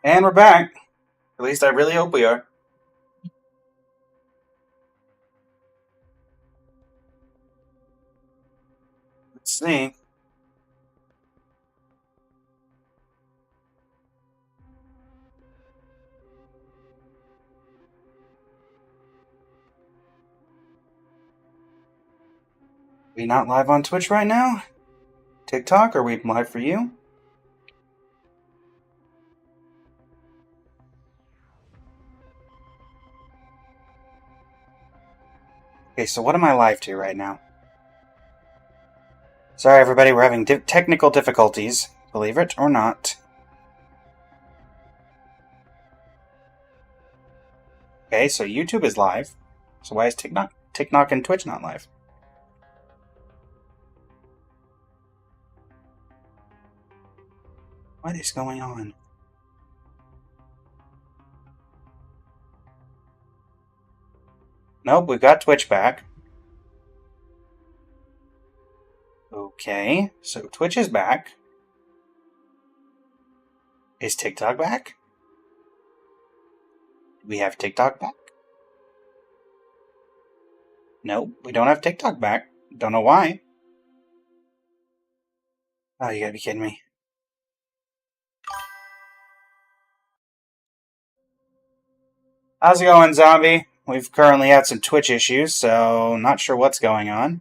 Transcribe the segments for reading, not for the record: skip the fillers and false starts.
And we're back. At least I really hope we are. Let's see. We not live on Twitch right now? TikTok? Are we live for you? Okay, so what am I live to right now? Sorry, everybody, we're having technical difficulties. Believe it or not. Okay, so YouTube is live. So why is TikTok and Twitch not live? What is going on? Nope, we've got Twitch back. Okay, so Twitch is back. Is TikTok back? Do we have TikTok back? Nope, we don't have TikTok back. Don't know why. Oh, you gotta be kidding me. How's it going, Zombie? We've currently had some Twitch issues, so not sure what's going on.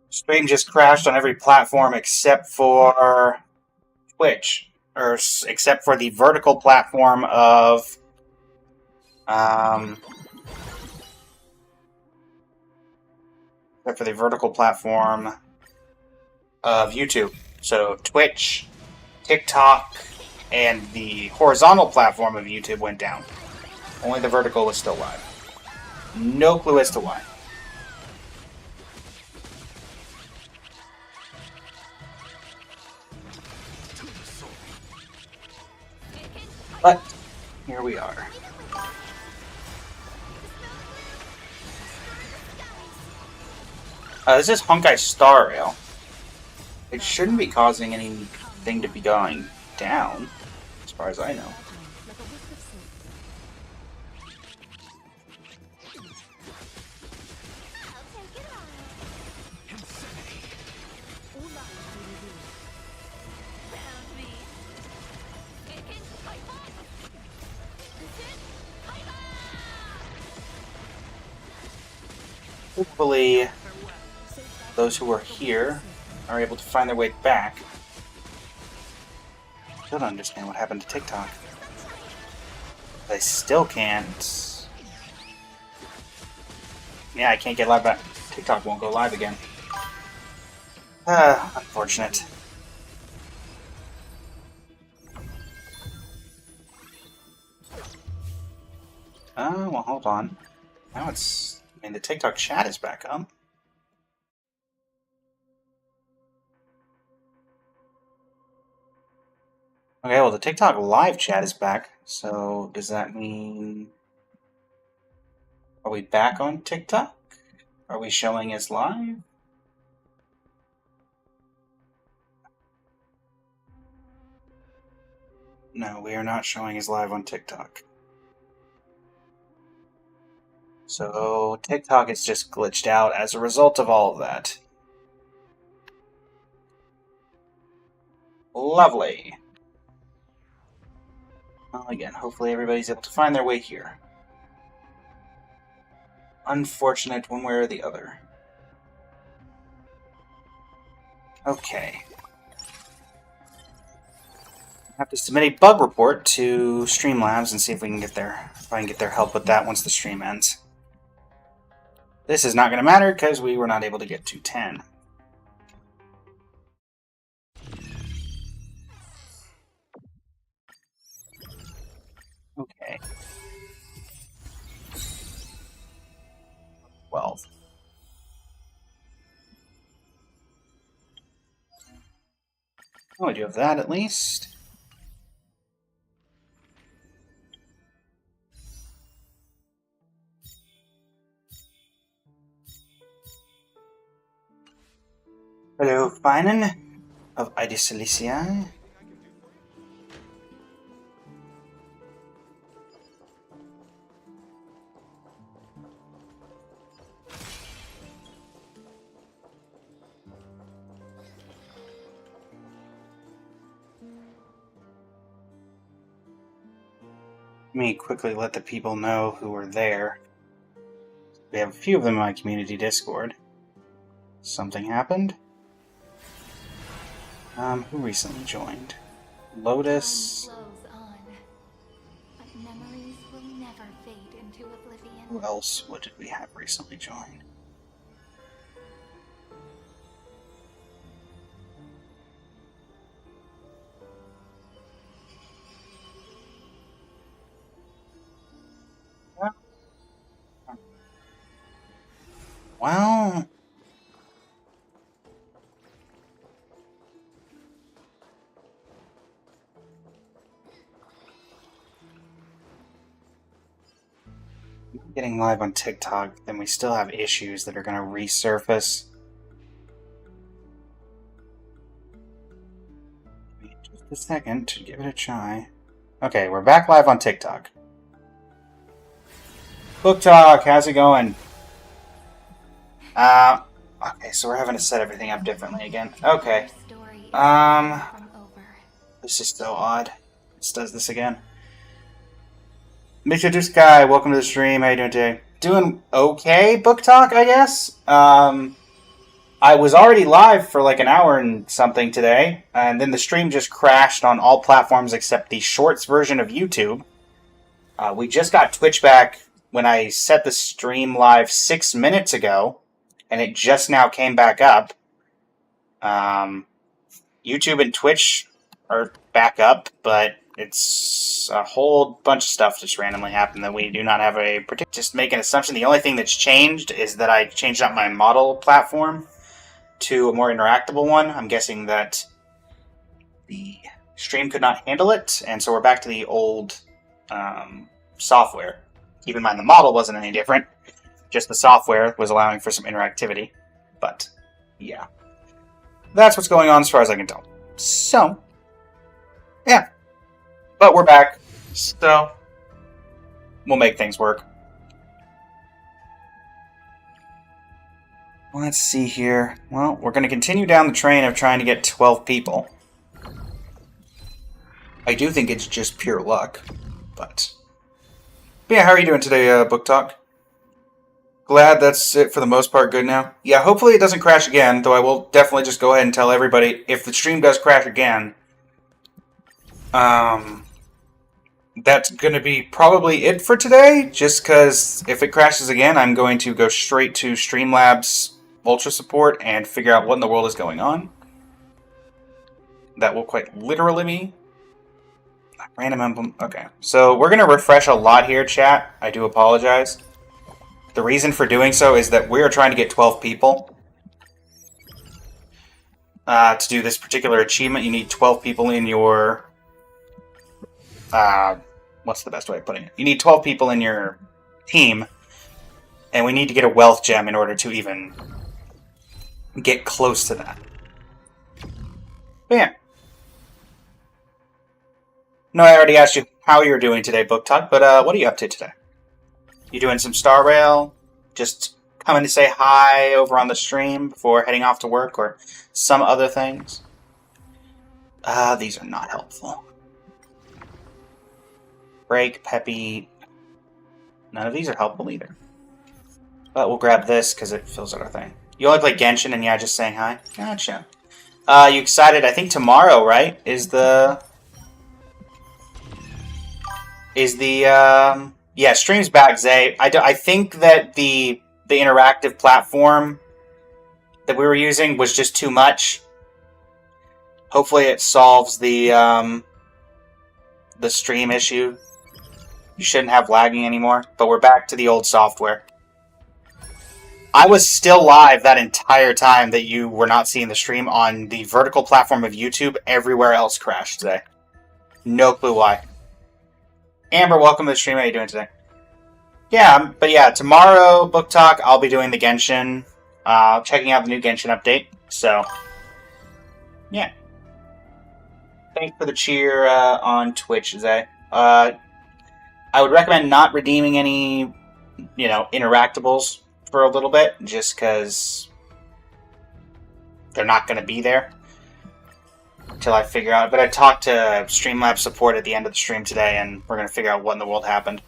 Stream just crashed on every platform except for Twitch, or except for the vertical platform of except for the vertical platform of YouTube. So Twitch, TikTok, and the horizontal platform of YouTube went down. Only the vertical was still live. No clue as to why. But here we are. This is Honkai Star Rail. It shouldn't be causing anything to be going down, as far as I know. Hopefully, those who are here are able to find their way back. I don't understand what happened to TikTok. I still can't. Yeah, I can't get live back. TikTok won't go live again. Unfortunate. Well, hold on. Now it's. I mean, the TikTok chat is back up. Okay, well, the TikTok live chat is back. So, does that mean. Are we back on TikTok? Are we showing as live? No, we are not showing as live on TikTok. So, TikTok is just glitched out as a result of all of that. Lovely. Well, again, hopefully everybody's able to find their way here. Unfortunate one way or the other. Okay. I have to submit a bug report to Streamlabs and see if we can get if I can get their help with that once the stream ends. This is not going to matter because we were not able to get to 10. Okay. 12. Oh, I do have that at least. Hello, Finan of Idicilicia. Let me quickly let the people know who are there. We have a few of them in my community Discord. Something happened? Who recently joined? Lotus. Who else? What did we have recently join? Well, getting live on TikTok, then we still have issues that are going to resurface. Just a second to give it a try. Okay, we're back live on TikTok. Book Talk, how's it going? Okay, so we're having to set everything up differently again. Okay. This is so odd. This does this again. Mr. Sky, welcome to the stream. How you doing today? Doing okay, Book Talk, I guess. I was already live for like an hour and something today, and then the stream just crashed on all platforms except the Shorts version of YouTube. We just got Twitch back when I set the stream live 6 minutes ago, and it just now came back up. YouTube and Twitch are back up, but it's a whole bunch of stuff just randomly happened that we do not have a particular... Just make an assumption. The only thing that's changed is that I changed out my model platform to a more interactable one. I'm guessing that the stream could not handle it, and so we're back to the old software. Keep in mind the model wasn't any different, just the software was allowing for some interactivity. But, yeah. That's what's going on as far as I can tell. So, yeah. But we're back, so we'll make things work. Let's see here. Well, we're going to continue down the train of trying to get 12 people. I do think it's just pure luck, but yeah, how are you doing today, Book Talk? Glad that's it for the most part good now. Yeah, hopefully it doesn't crash again, though I will definitely just go ahead and tell everybody, if the stream does crash again, that's going to be probably it for today, just because if it crashes again, I'm going to go straight to Streamlabs Ultra Support and figure out what in the world is going on. That will quite literally be random emblem. Okay, so we're going to refresh a lot here, chat. I do apologize. The reason for doing so is that we're trying to get 12 people. To do this particular achievement, you need 12 people in your... what's the best way of putting it? You need 12 people in your team, and we need to get a wealth gem in order to even get close to that. But yeah. No, I already asked you how you're doing today, Book Talk, but what are you up to today? You doing some Star Rail? Just coming to say hi over on the stream before heading off to work, or some other things? These are not helpful. Break, Peppy. None of these are helpful either. But we'll grab this because it fills out our thing. You only play Genshin and yeah, just saying hi? Gotcha. You excited? I think tomorrow, right? Yeah, stream's back, Zay. I think that the interactive platform that we were using was just too much. Hopefully it solves the stream issue. You shouldn't have lagging anymore, but we're back to the old software. I was still live that entire time that you were not seeing the stream on the vertical platform of YouTube. Everywhere else crashed today. No clue why. Amber, welcome to the stream. How are you doing today? Yeah, but yeah, tomorrow, Book Talk, I'll be doing the Genshin, checking out the new Genshin update. So, Yeah. Thanks for the cheer on Twitch, Zay. I would recommend not redeeming any, interactables for a little bit, just because they're not going to be there until I figure out. But I talked to Streamlabs support at the end of the stream today, and we're going to figure out what in the world happened.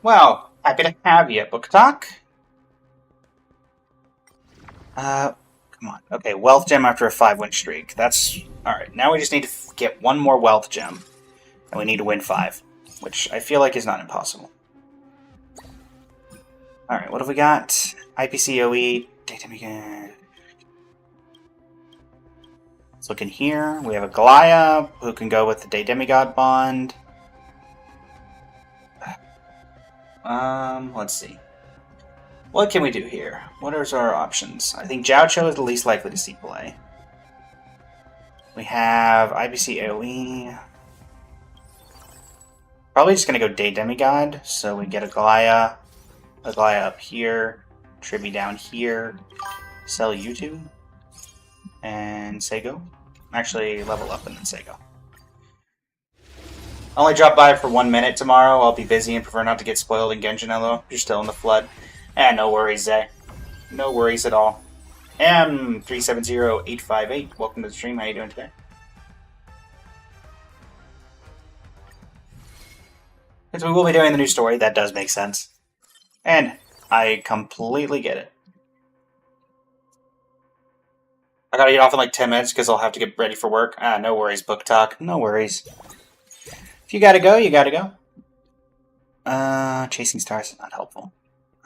Well, happy to have you, Book Talk. Come on. Okay, wealth gem after a 5-win streak. That's alright. Now we just need to get one more wealth gem. And we need to win 5. Which I feel like is not impossible. Alright, what have we got? IPCOE. Let's look in here. We have a Galaya, who can go with the Day Demigod bond. Let's see. What can we do here? What are our options? I think Jiaocho is the least likely to see play. We have IBC AoE. Probably just going to go Day Demigod, so we get a Galaya up here, Tribi down here, sell YouTube, and Sego. Actually, level up and then Sego. Only drop by for 1 minute tomorrow. I'll be busy and prefer not to get spoiled in Genjinello. You're still in the flood. No worries, Zay. No worries at all. M370858, welcome to the stream. How you doing today? Since we will be doing the new story, that does make sense. And I completely get it. I gotta get off in like 10 minutes because I'll have to get ready for work. No worries, Book Talk. No worries. If you gotta go, you gotta go. Chasing Stars is not helpful.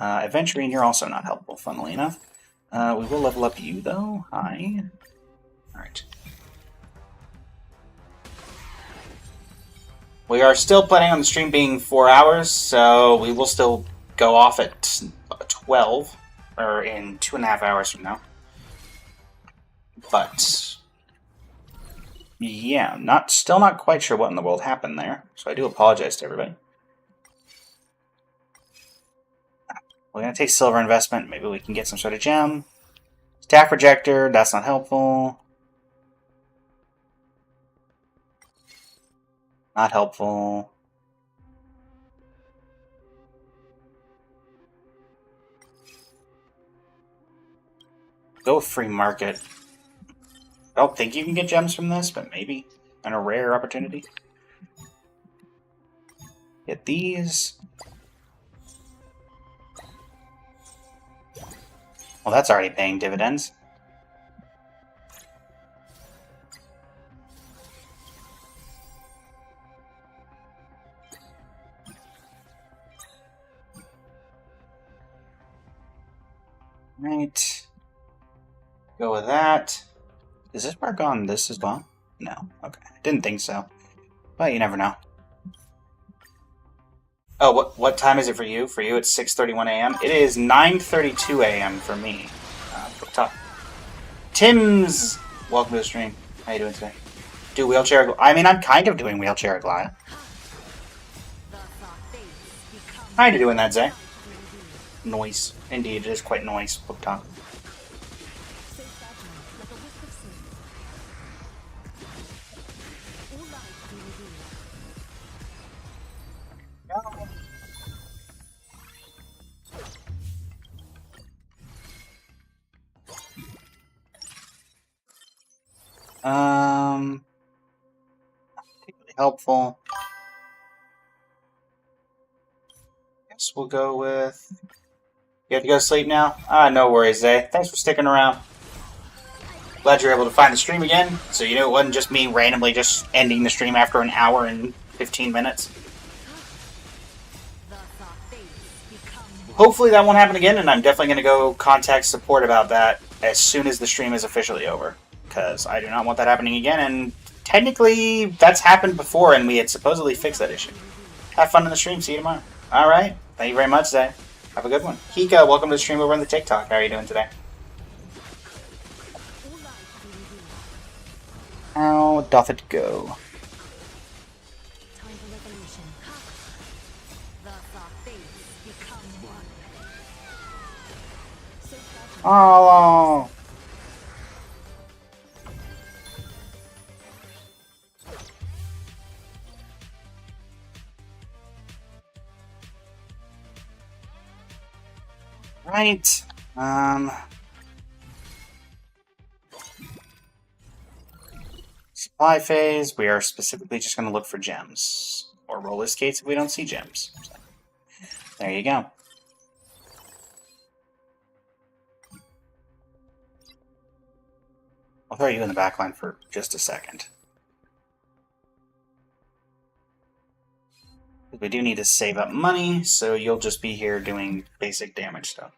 Adventuring, you're also not helpful, funnily enough. We will level up you, though. Hi. Alright. We are still planning on the stream being 4 hours, so we will still go off at 12, or in 2.5 hours from now. But yeah, still not quite sure what in the world happened there, so I do apologize to everybody. We're going to take silver investment. Maybe we can get some sort of gem. Staff projector. That's not helpful. Not helpful. Go with free market. I don't think you can get gems from this, but maybe. On a rare opportunity. Get these. Well, that's already paying dividends. Right. Go with that. Is this mark on this as well? No. Okay. Didn't think so. But you never know. Oh, what time is it for you? For you, it's 6:31 a.m. It is 9:32 a.m. for me. Tim's, welcome to the stream. How you doing today? Do wheelchair? I mean, I'm kind of doing wheelchair Aglaya. How you doing that, Zay? Noise, indeed, it is quite noise. Book Talk. Particularly helpful. Guess we'll go with. You have to go to sleep now? No worries, Zay. Thanks for sticking around. Glad you're able to find the stream again, so you know it wasn't just me randomly just ending the stream after an hour and 15 minutes. Hopefully that won't happen again, and I'm definitely going to go contact support about that as soon as the stream is officially over. Because I do not want that happening again, and technically that's happened before, and we had supposedly fixed that issue. Have fun in the stream. See you tomorrow. Alright. Thank you very much, Zay. Have a good one. Hika, welcome to the stream over on the TikTok. How are you doing today? How doth it go? Oh! Right. Supply phase, we are specifically just going to look for gems. Or roller skates if we don't see gems. So, there you go. I'll throw you in the backline for just a second. We do need to save up money, so you'll just be here doing basic damage stuff.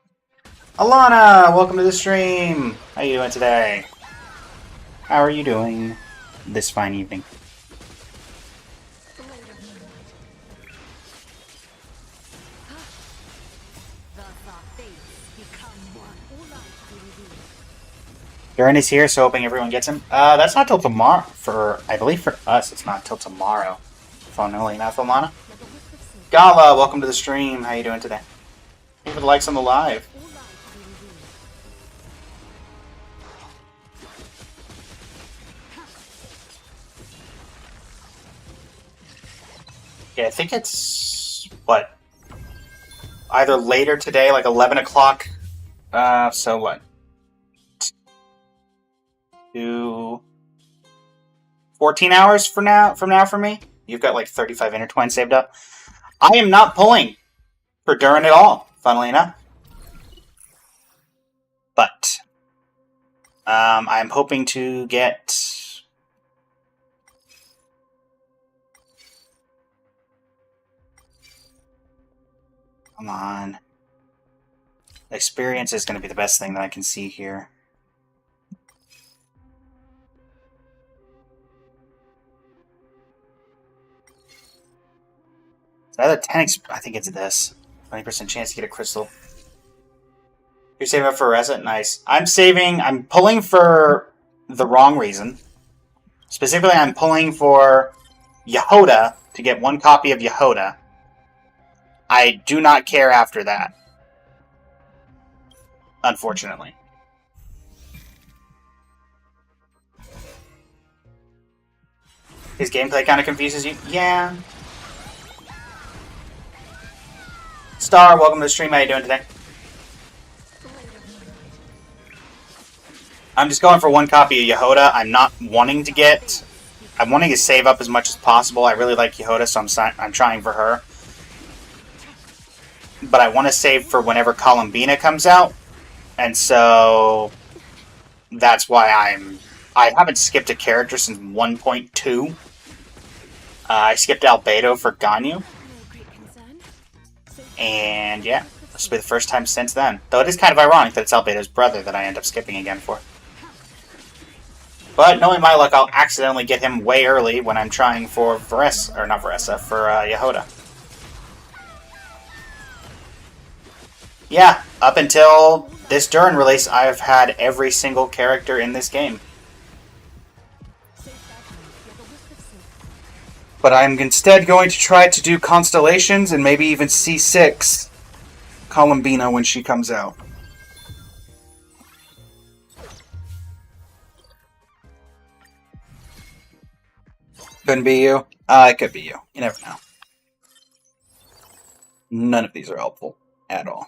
Alana, welcome to the stream! How you doing today? How are you doing this fine evening? Durin is here, so hoping everyone gets him. That's not till tomorrow. I believe for us, it's not till tomorrow. Funnily enough, Alana. Gala, welcome to the stream. How you doing today? Leave the likes on the live. Yeah, I think it's, what? Either later today, like 11 o'clock. So what? 14 hours from now for me? You've got like 35 intertwine saved up. I am not pulling for Durin at all, funnily enough. But I'm hoping to get... Come on. Experience is going to be the best thing that I can see here. It's either 10 I think it's this. 20% chance to get a crystal. You're saving up for Reset? Nice. I'm pulling for the wrong reason. Specifically, I'm pulling for Yehoda to get one copy of Yehoda. I do not care after that. Unfortunately. His gameplay kind of confuses you? Yeah. Star, welcome to the stream. How you doing today? I'm just going for one copy of Yehoda. I'm not wanting to get... I'm wanting to save up as much as possible. I really like Yehoda, so I'm trying for her. But I want to save for whenever Columbina comes out. And so... That's why I haven't skipped a character since 1.2. I skipped Albedo for Ganyu. And yeah, this will be the first time since then. Though it is kind of ironic that it's Albedo's brother that I end up skipping again for. But knowing my luck, I'll accidentally get him way early when I'm trying for Yehoda. Yeah, up until this Durin release, I've had every single character in this game. But I'm instead going to try to do Constellations and maybe even C6 Columbina when she comes out. Couldn't be you? It could be you. You never know. None of these are helpful at all.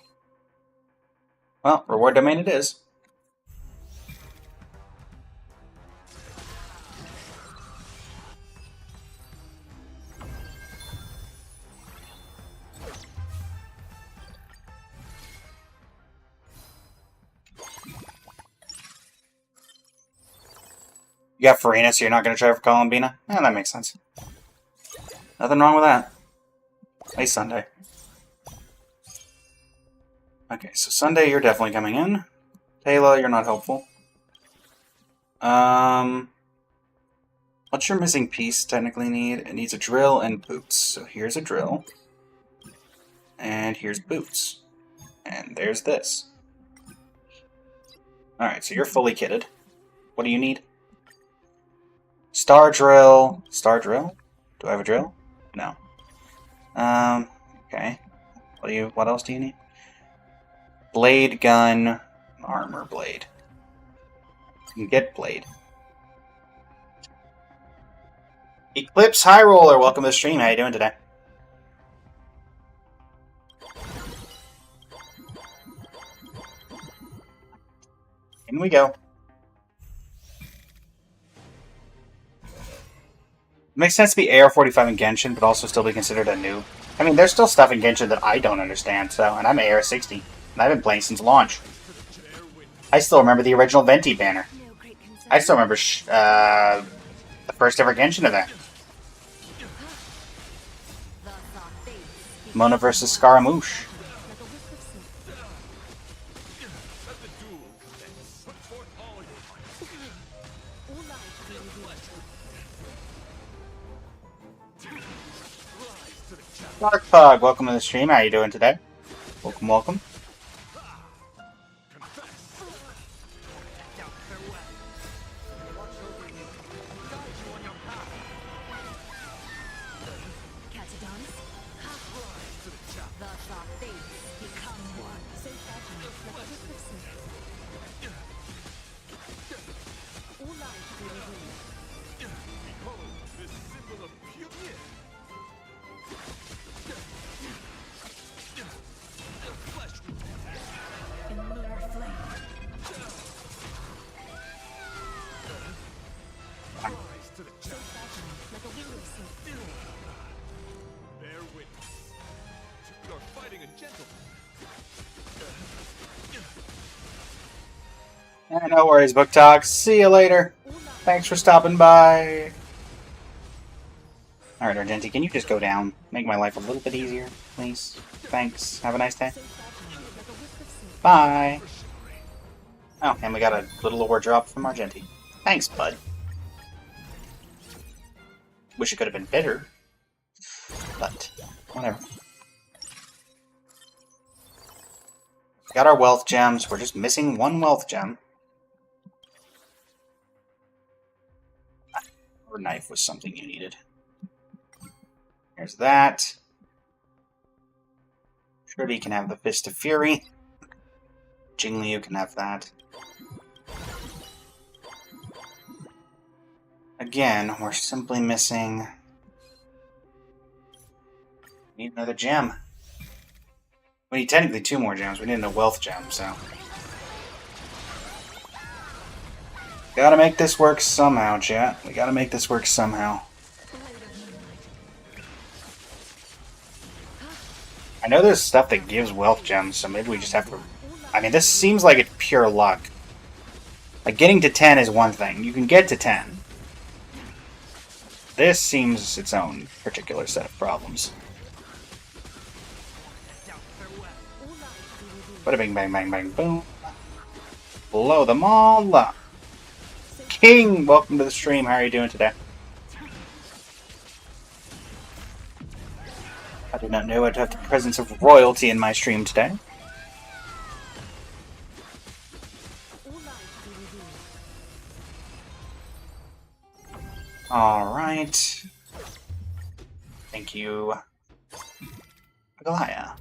Well, reward domain it is. You got Farina, so you're not going to try for Columbina? Yeah, that makes sense. Nothing wrong with that. Hey, Sunday. Okay, so Sunday, you're definitely coming in. Taylor, you're not helpful. What's your missing piece technically need? It needs a drill and boots. So here's a drill. And here's boots. And there's this. Alright, so you're fully kitted. What do you need? Star drill. Star drill? Do I have a drill? No. Okay. What else do you need? Blade gun. Armor Blade. You can get Blade. Eclipse High Roller, welcome to the stream. How you doing today? In we go. It makes sense to be AR-45 in Genshin, but also still be considered a noob. I mean, there's still stuff in Genshin that I don't understand, so, and I'm AR-60, and I've been playing since launch. I still remember the original Venti banner. I still remember the first ever Genshin event. Mona versus Scaramouche. Dark Pug, welcome to the stream. How you doing today? Welcome, welcome. No worries, Book Talk. See you later. Thanks for stopping by. Alright, Argenti, can you just go down? Make my life a little bit easier, please. Thanks. Have a nice day. Bye. Oh, and we got a little ore drop from Argenti. Thanks, bud. Wish it could have been better. But, whatever. Got our wealth gems. We're just missing one wealth gem. Or knife was something you needed. There's that. Shirley can have the Fist of Fury. Jingliu can have that. Again, we're simply missing... We need another gem. We need technically 2 more gems. We need a wealth gem, so... Gotta make this work somehow, chat. We gotta make this work somehow. I know there's stuff that gives wealth gems, so maybe we just have to... I mean, this seems like it's pure luck. Like, getting to 10 is one thing. You can get to 10. This seems its own particular set of problems. Bada bing bang bang bang boom. Blow them all up. King, welcome to the stream. How are you doing today? I did not know I'd have the presence of royalty in my stream today. Alright. Thank you, Galaya.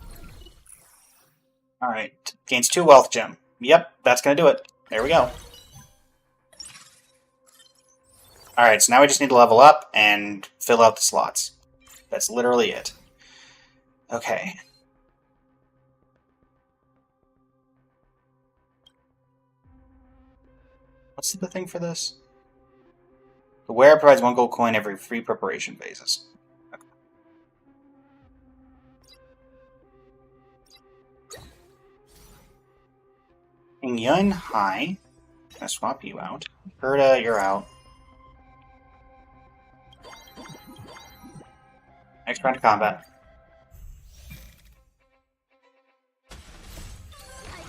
Alright. Gains 2 wealth gem. Yep, that's gonna do it. There we go. Alright, so now we just need to level up and fill out the slots. That's literally it. Okay. What's the thing for this? The wearer provides 1 gold coin every free preparation phases. Okay. King Yun, hi. Gonna swap you out. Gerda, you're out. Next round of combat.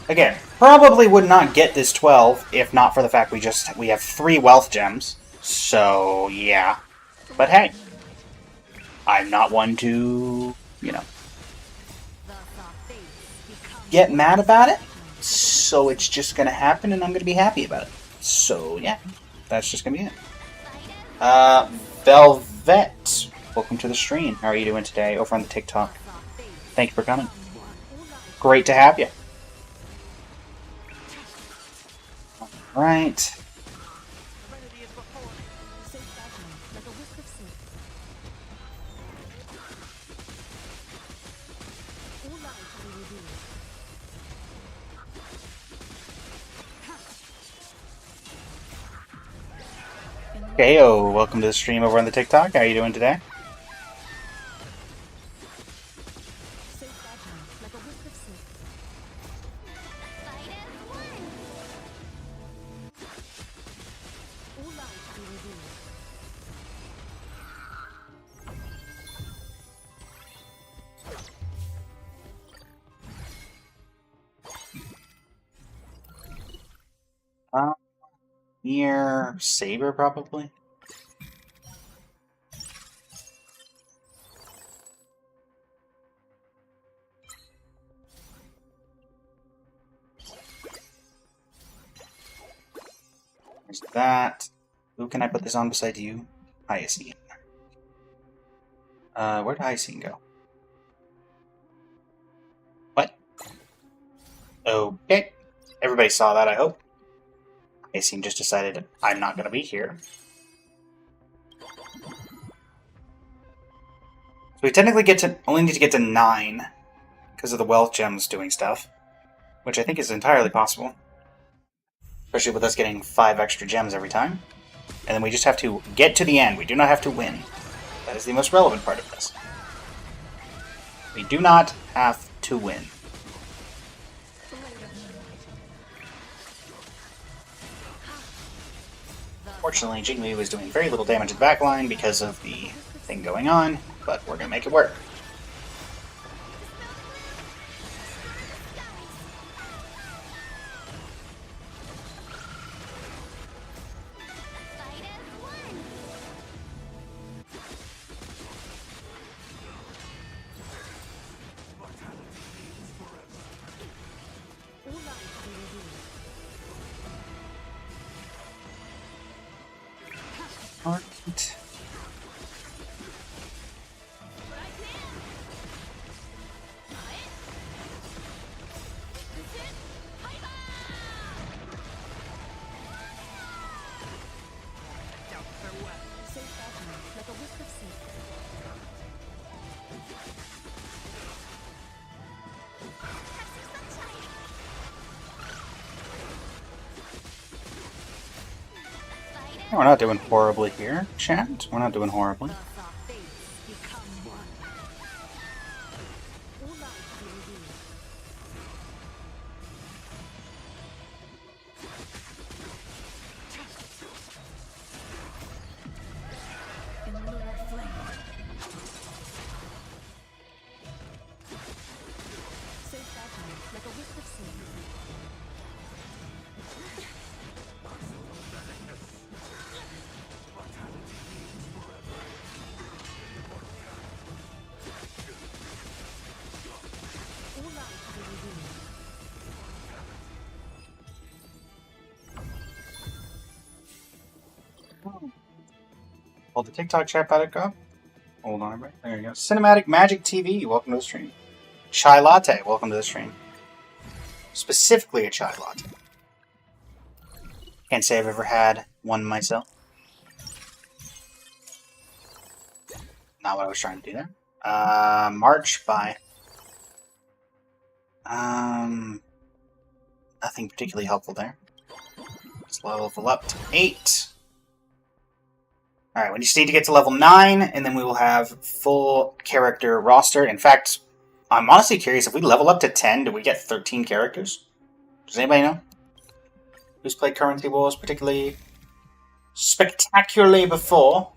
Again, probably would not get this 12 if not for the fact we have 3 wealth gems. So, yeah. But hey, I'm not one to, you know, get mad about it. So it's just gonna happen and I'm gonna be happy about it. So, yeah, that's just gonna be it. Velvet, welcome to the stream. How are you doing today over on the TikTok? Thank you for coming. Great to have you. Right. Serenity is before me. Safe battle, like a wisp of silk. All light will be revealed. Heyo, welcome to the stream over on the TikTok. How are you doing today? Safe battle, like a wisp of silk. Fight as one. All light will be revealed. Near Saber, probably. There's that. Who can I put this on beside you? Hyacine. Where'd Hyacine go? What? Okay. Everybody saw that, I hope. Hyacine just decided I'm not going to be here. So we technically only need to get to 9 because of the wealth gems doing stuff, which I think is entirely possible. Especially with us getting 5 extra gems every time. And then we just have to get to the end. We do not have to win. That is the most relevant part of this. We do not have to win. Fortunately, Jiggly was doing very little damage to the backline because of the thing going on, but we're going to make it work. Fight as one. All light will be revealed. Alright. Safe battle, like a wisp of silk. We're not doing horribly here, chat. We're not doing horribly. All light will be revealed. In lunar flame. Safe battle, like a wisp of silk. All light will be revealed. Hold the TikTok chat back up. Hold on, right there you go. Cinematic Magic TV, welcome to the stream. Chai Latte, welcome to the stream. Specifically a chai latte. Can't say I've ever had one myself. Not what I was trying to do there. March by. Nothing particularly helpful there. Let's level up to 8. Alright, we just need to get to level 9, and then we will have full character roster. In fact, I'm honestly curious, if we level up to 10, do we get 13 characters? Does anybody know? Who's played Currency Wars particularly spectacularly before?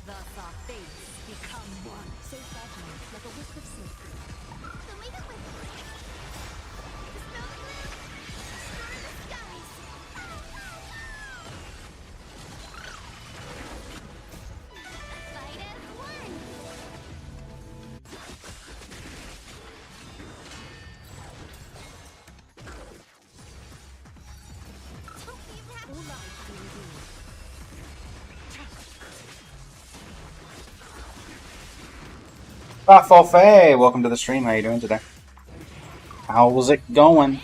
Thus our fates become one. Safe battle, like a wisp of silk. The way that we're playing. The snow blue. The skies. Faye, welcome to the stream. How you doing today? How was it going?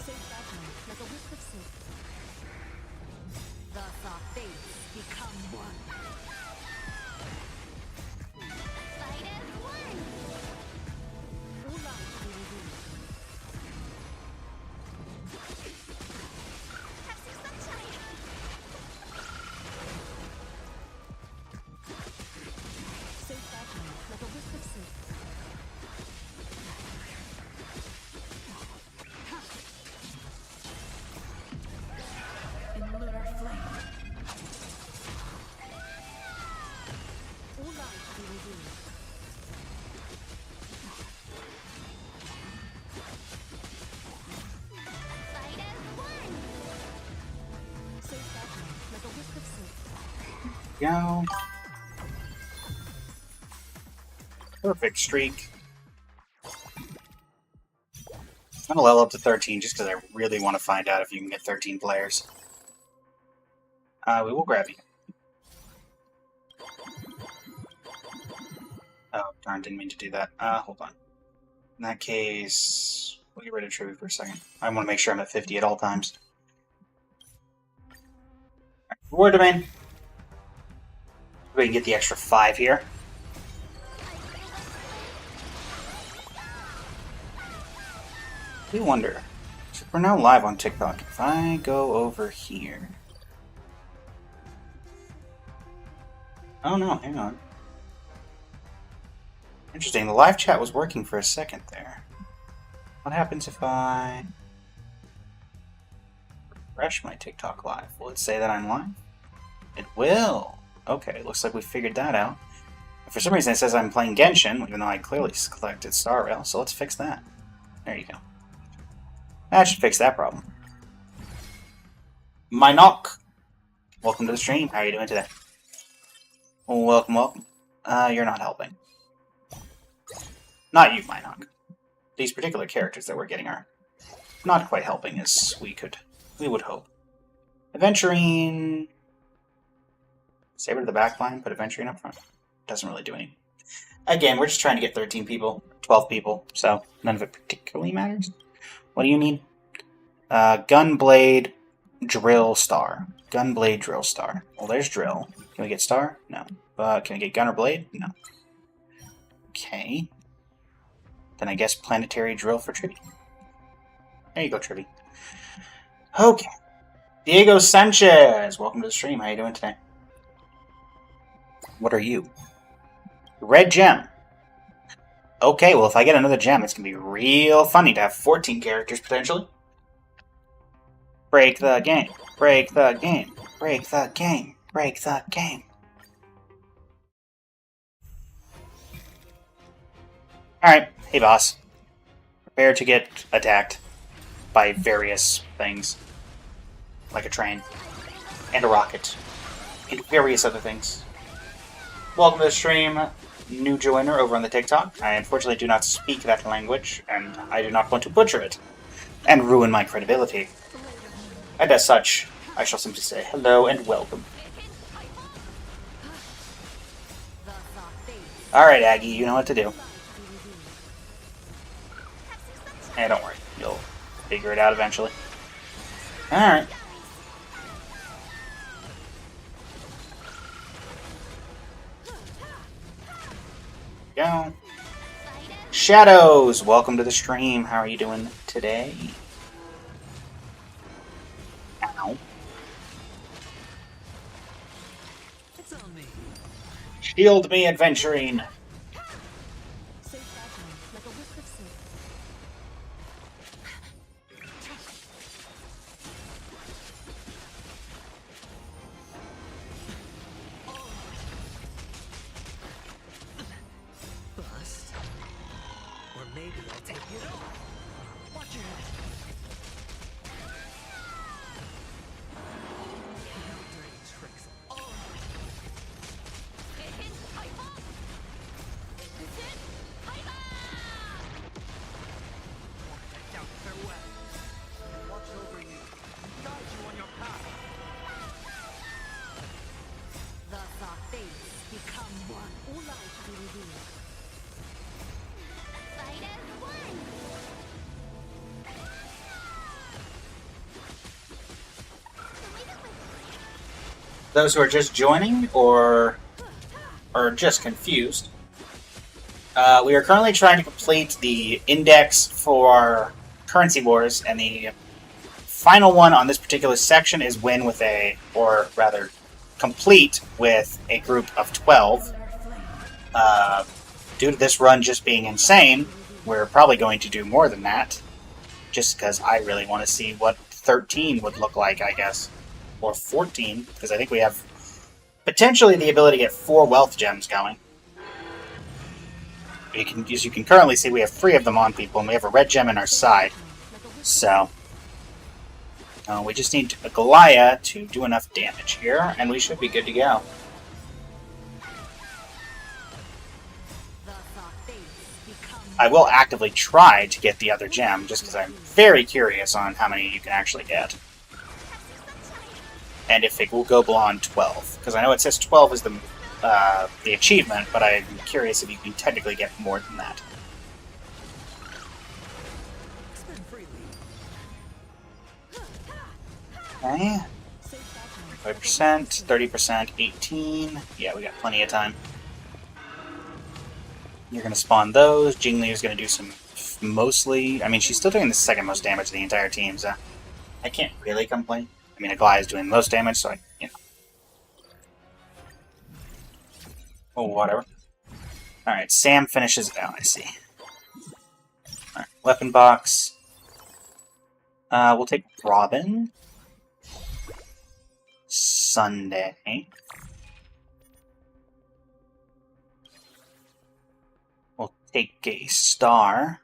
So fragile, like a wisp of silk. Thus our fates become one. Fight as one. All life be revealed. Have some sunshine. So fragile, like a wisp of silk. In lunar flame. All life be revealed. Fight as one. So fragile, like a wisp of silk. Go. Perfect streak. I'm gonna level up to 13 just because I really want to find out if you can get 13 players. We will grab you. Oh, darn, didn't mean to do that. Hold on. In that case, we'll get rid of Tribute for a second. I want to make sure I'm at 50 at all times. Reward domain. We can get the extra 5 here. I do wonder. So we're now live on TikTok. If I go over here. Oh no, hang on. Interesting, the live chat was working for a second there. What happens if I refresh my TikTok live? Will it say that I'm live? It will! Okay, looks like we figured that out. For some reason it says I'm playing Genshin, even though I clearly selected Star Rail, so let's fix that. There you go. That should fix that problem. Minoc! Welcome to the stream. How are you doing today? Welcome, welcome. You're not helping. Not you, Minoc. These particular characters that we're getting are not quite helping as we would hope. Aventurine... Saber to the backline, put Aventurine up front. Doesn't really do anything. Again, we're just trying to get 13 people, 12 people, so none of it particularly matters. What do you need? Gunblade Drill Star. Gunblade Drill Star. Well, there's Drill. Can we get Star? No. Can we get Gun or Blade? No. Okay. Then I guess Planetary Drill for Trippy. There you go, Trippy. Okay. Diego Sanchez! Welcome to the stream. How you doing today? What are you? Red Gem. Okay, well, if I get another gem, it's going to be real funny to have 14 characters, potentially. Break the game. Break the game. Break the game. Break the game. Alright, hey boss. Prepare to get attacked by various things. Like a train. And a rocket. And various other things. Welcome to the stream, new joiner over on the TikTok. I unfortunately do not speak that language, and I do not want to butcher it and ruin my credibility. And as such, I shall simply say hello and welcome. Alright, Aggie, you know what to do. Hey, don't worry. You'll figure it out eventually. Alright. Go. Shadows, welcome to the stream. How are you doing today? Ow. It's on me. Shield me, Aventurine. So fragile, like a wisp of silk. Bust. Or maybe I'll take it all. Watch your head. No dirty tricks. Oh. those who are just joining or just confused, we are currently trying to complete the index for Currency Wars, and the final one on this particular section is win with or rather, complete with a group of 12. Due to this run just being insane, we're probably going to do more than that, just because I really want to see what 13 would look like, I guess. Or 14, because I think we have potentially the ability to get 4 wealth gems going. As you can currently see, we have 3 of them on people, and we have a red gem in our side. So, we just need a Goliath to do enough damage here, and we should be good to go. I will actively try to get the other gem, just because I'm very curious on how many you can actually get. And if it will go beyond 12. Because I know it says 12 is the achievement, but I'm curious if you can technically get more than that. Okay. 5%, 30%, 18. Yeah, we got plenty of time. You're going to spawn those. Jingli is going to do some mostly... I mean, she's still doing the second most damage of the entire team, so I can't really complain. I mean, Aglaia is doing the most damage, so you know. Oh, whatever. Alright, Sam finishes... Oh, I see. Alright, weapon box. We'll take Robin. Sunday. We'll take a star.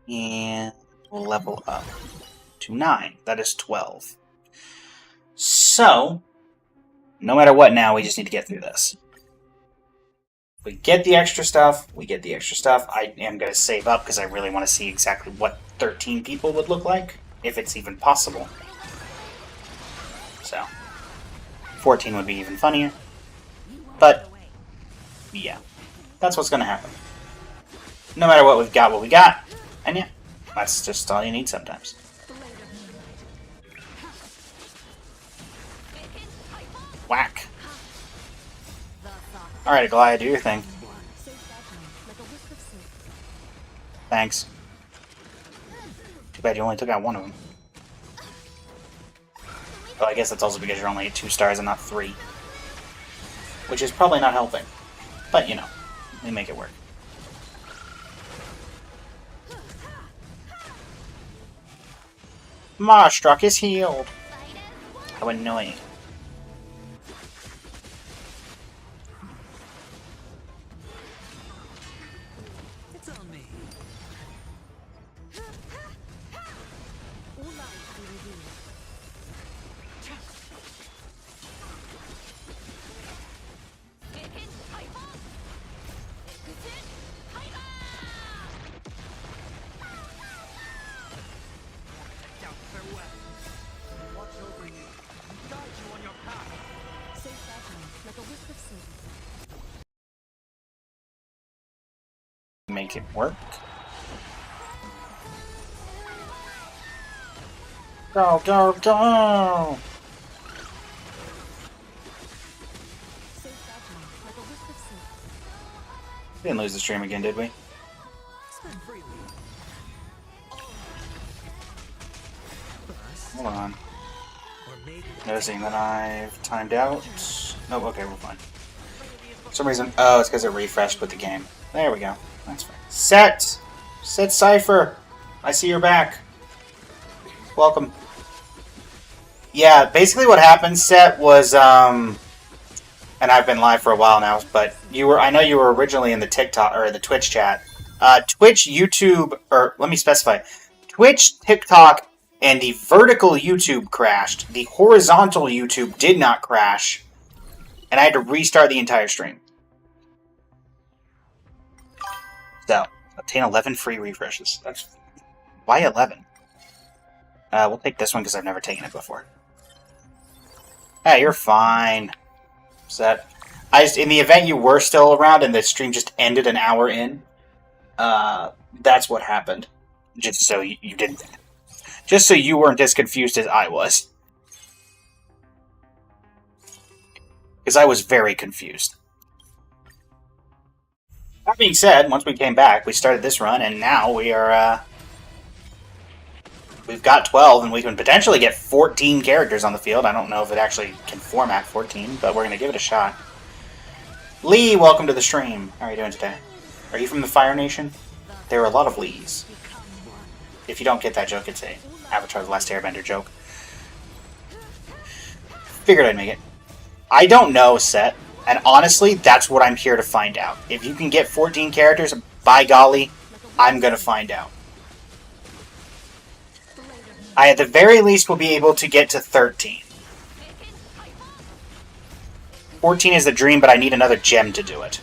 And we'll level up to 9. That is 12. So, no matter what now, we just need to get through this. If we get the extra stuff, we get the extra stuff. I am going to save up because I really want to see exactly what 13 people would look like, if it's even possible. So, 14 would be even funnier. But, yeah, that's what's going to happen. No matter what we got. And yeah, that's just all you need sometimes. Whack. Alright, Aglaia, do your thing. Thanks. Too bad you only took out one of them. Well, I guess that's also because you're only at 2 stars and not 3. Which is probably not helping. But, you know, we make it work. Marstruck is healed. How annoying. It's on me. Make it work. Go, go, go! We didn't lose the stream again, did we? Hold on. Noticing that I've timed out. Nope, okay, we're fine. For some reason, oh, it's because it refreshed with the game. There we go. That's fine. Set! Set Cypher! I see you're back. Welcome. Yeah, basically what happened, Set, was, and I've been live for a while now, but I know you were originally in the TikTok, or the Twitch chat. Twitch, YouTube, or let me specify. Twitch, TikTok, and the vertical YouTube crashed. The horizontal YouTube did not crash. And I had to restart the entire stream. So, obtain 11 free refreshes. That's... Why 11? We'll take this one because I've never taken it before. Hey, you're fine. Set. In the event you were still around and the stream just ended an hour in, that's what happened. Just so you didn't... Just so you weren't as confused as I was. because I was very confused. That being said, once we came back, we started this run, and now we are, we've got 12, and we can potentially get 14 characters on the field. I don't know if it actually can format 14, but we're going to give it a shot. Lee, welcome to the stream. How are you doing today? Are you from the Fire Nation? There are a lot of Lees. If you don't get that joke, it's a Avatar The Last Airbender joke. Figured I'd make it. I don't know, Set. And honestly, that's what I'm here to find out. If you can get 14 characters, by golly, I'm going to find out. I, at the very least, will be able to get to 13. 14 is the dream, but I need another gem to do it.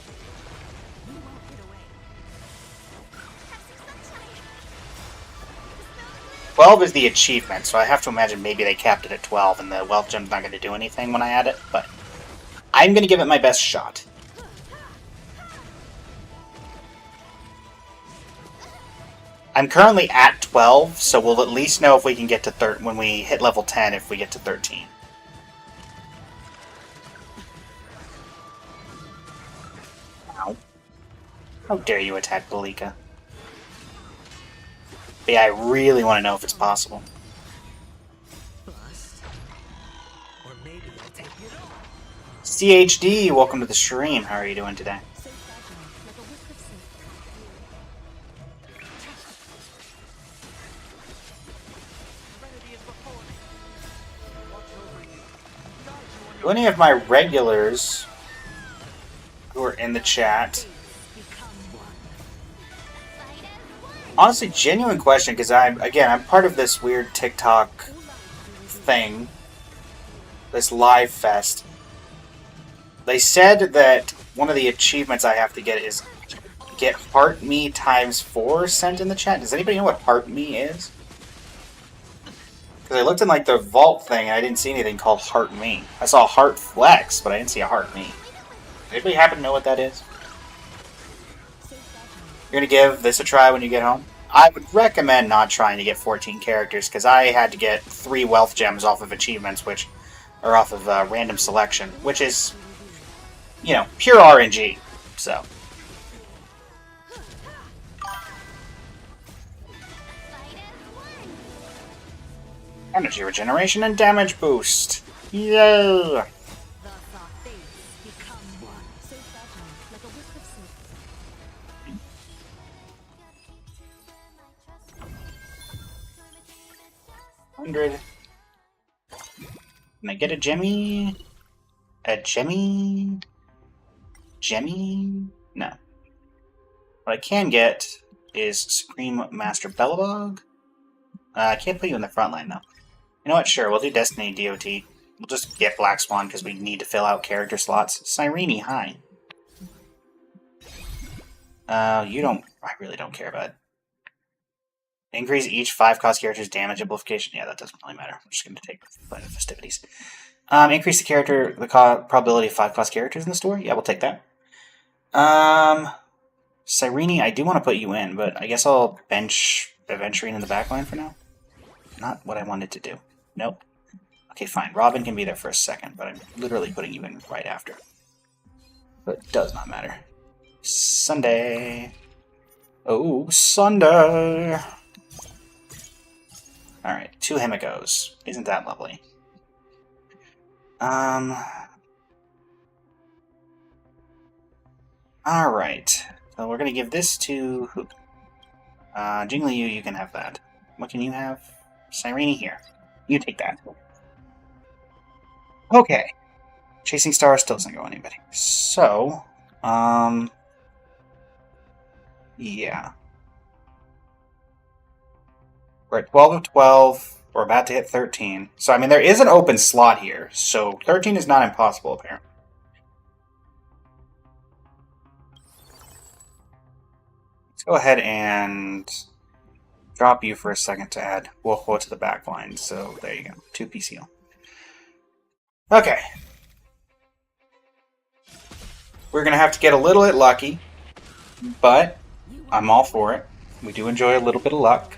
12 is the achievement, so I have to imagine maybe they capped it at 12 and the wealth gem's not going to do anything when I add it, but I'm going to give it my best shot. I'm currently at 12, so we'll at least know if we can get to when we hit level 10 if we get to 13. Ow. How dare you attack Balika? But yeah, I really want to know if it's possible. Or maybe I'll take it all. CHD, welcome to the stream. How are you doing today? So fragile, like a wisp of silk. Serenity is before me. Watch over you. Guide you on Do any of my regulars who are in the chat? Become one. Honestly, genuine question, because I'm part of this weird TikTok thing, this live fest. They said that one of the achievements I have to get is get Heart Me ×4 sent in the chat. Does anybody know what Heart Me is? Because I looked in like the vault thing and I didn't see anything called Heart Me. I saw Heart Flex, but I didn't see a Heart Me. Anybody happen to know what that is? You're going to give this a try when you get home? I would recommend not trying to get 14 characters, because I had to get 3 wealth gems off of achievements, which are off of random selection, which is, you know, pure RNG, so. Energy regeneration and damage boost. Yay! The thought fades, become one. So fragile, like a wisp of silk. 100. Can I get a gemmy? A gemmy? Gemmy? No. What I can get is Supreme Master Bellabog. I can't put you in the front line, though. You know what? Sure, we'll do Destiny DOT. We'll just get Black Swan because we need to fill out character slots. Cyrene, hi. You don't... I really don't care about it. Increase each 5-cost character's damage amplification. Yeah, that doesn't really matter. We're just going to take the festivities. Increase the probability of 5-cost characters in the store. Yeah, we'll take that. Cyrene, I do want to put you in, but I guess I'll bench Aventurine in the backline for now. Not what I wanted to do. Nope. Okay, fine. Robin can be there for a second, but I'm literally putting you in right after. But it does not matter. Sunday. Oh, Sunday. Alright, 2 Himikos. Isn't that lovely? Alright. So we're gonna give this to who? Jingliu, you can have that. What can you have? Cyrene here. You take that. Okay. Chasing Star still doesn't go anybody. So, yeah. We're at 12 of 12. We're about to hit 13. So, I mean, there is an open slot here. So, 13 is not impossible, apparently. Let's go ahead and drop you for a second to add Woho to the back line. So, there you go. 2 PCL. Okay. We're going to have to get a little bit lucky, but I'm all for it. We do enjoy a little bit of luck.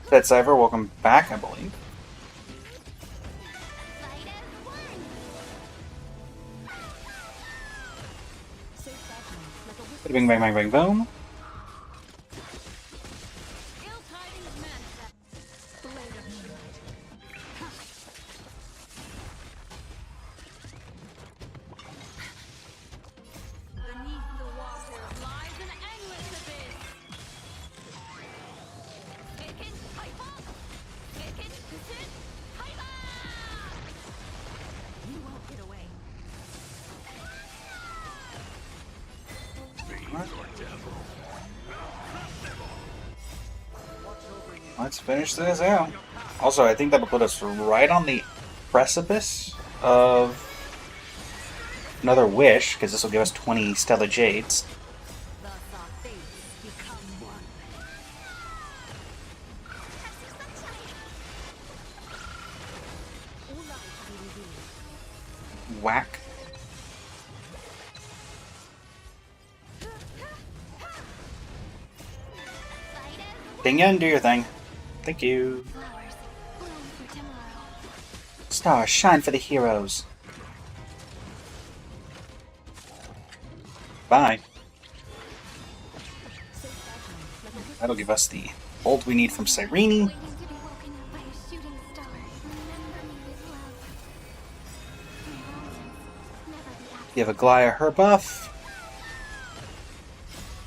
Pet Cypher, welcome back, I believe. Fight as one. So fragile, like a wisp Bing, bang, bang, bang, boom. ill tidings manifest. Blade of moonlight. Beneath the water lies an endless abyss. Ikin Hyper! Ikin Kusin Hyper! You won't get away. Let's finish this out. Also, I think that'll put us right on the precipice of another wish, because this will give us 20 Stellar Jades. Thus our fates become one. All life be revealed. Whack. Fight as Ding in, do your thing. Thank you. flowers. Bloom for tomorrow. Stars shine for the heroes. Bye. So fragile, like a wisp That'll give us the ult we need from Cyrene. Waiting to be woken up by a shooting star. Remember me with love. Indulgence, never the absence. Give Aglaya her buff.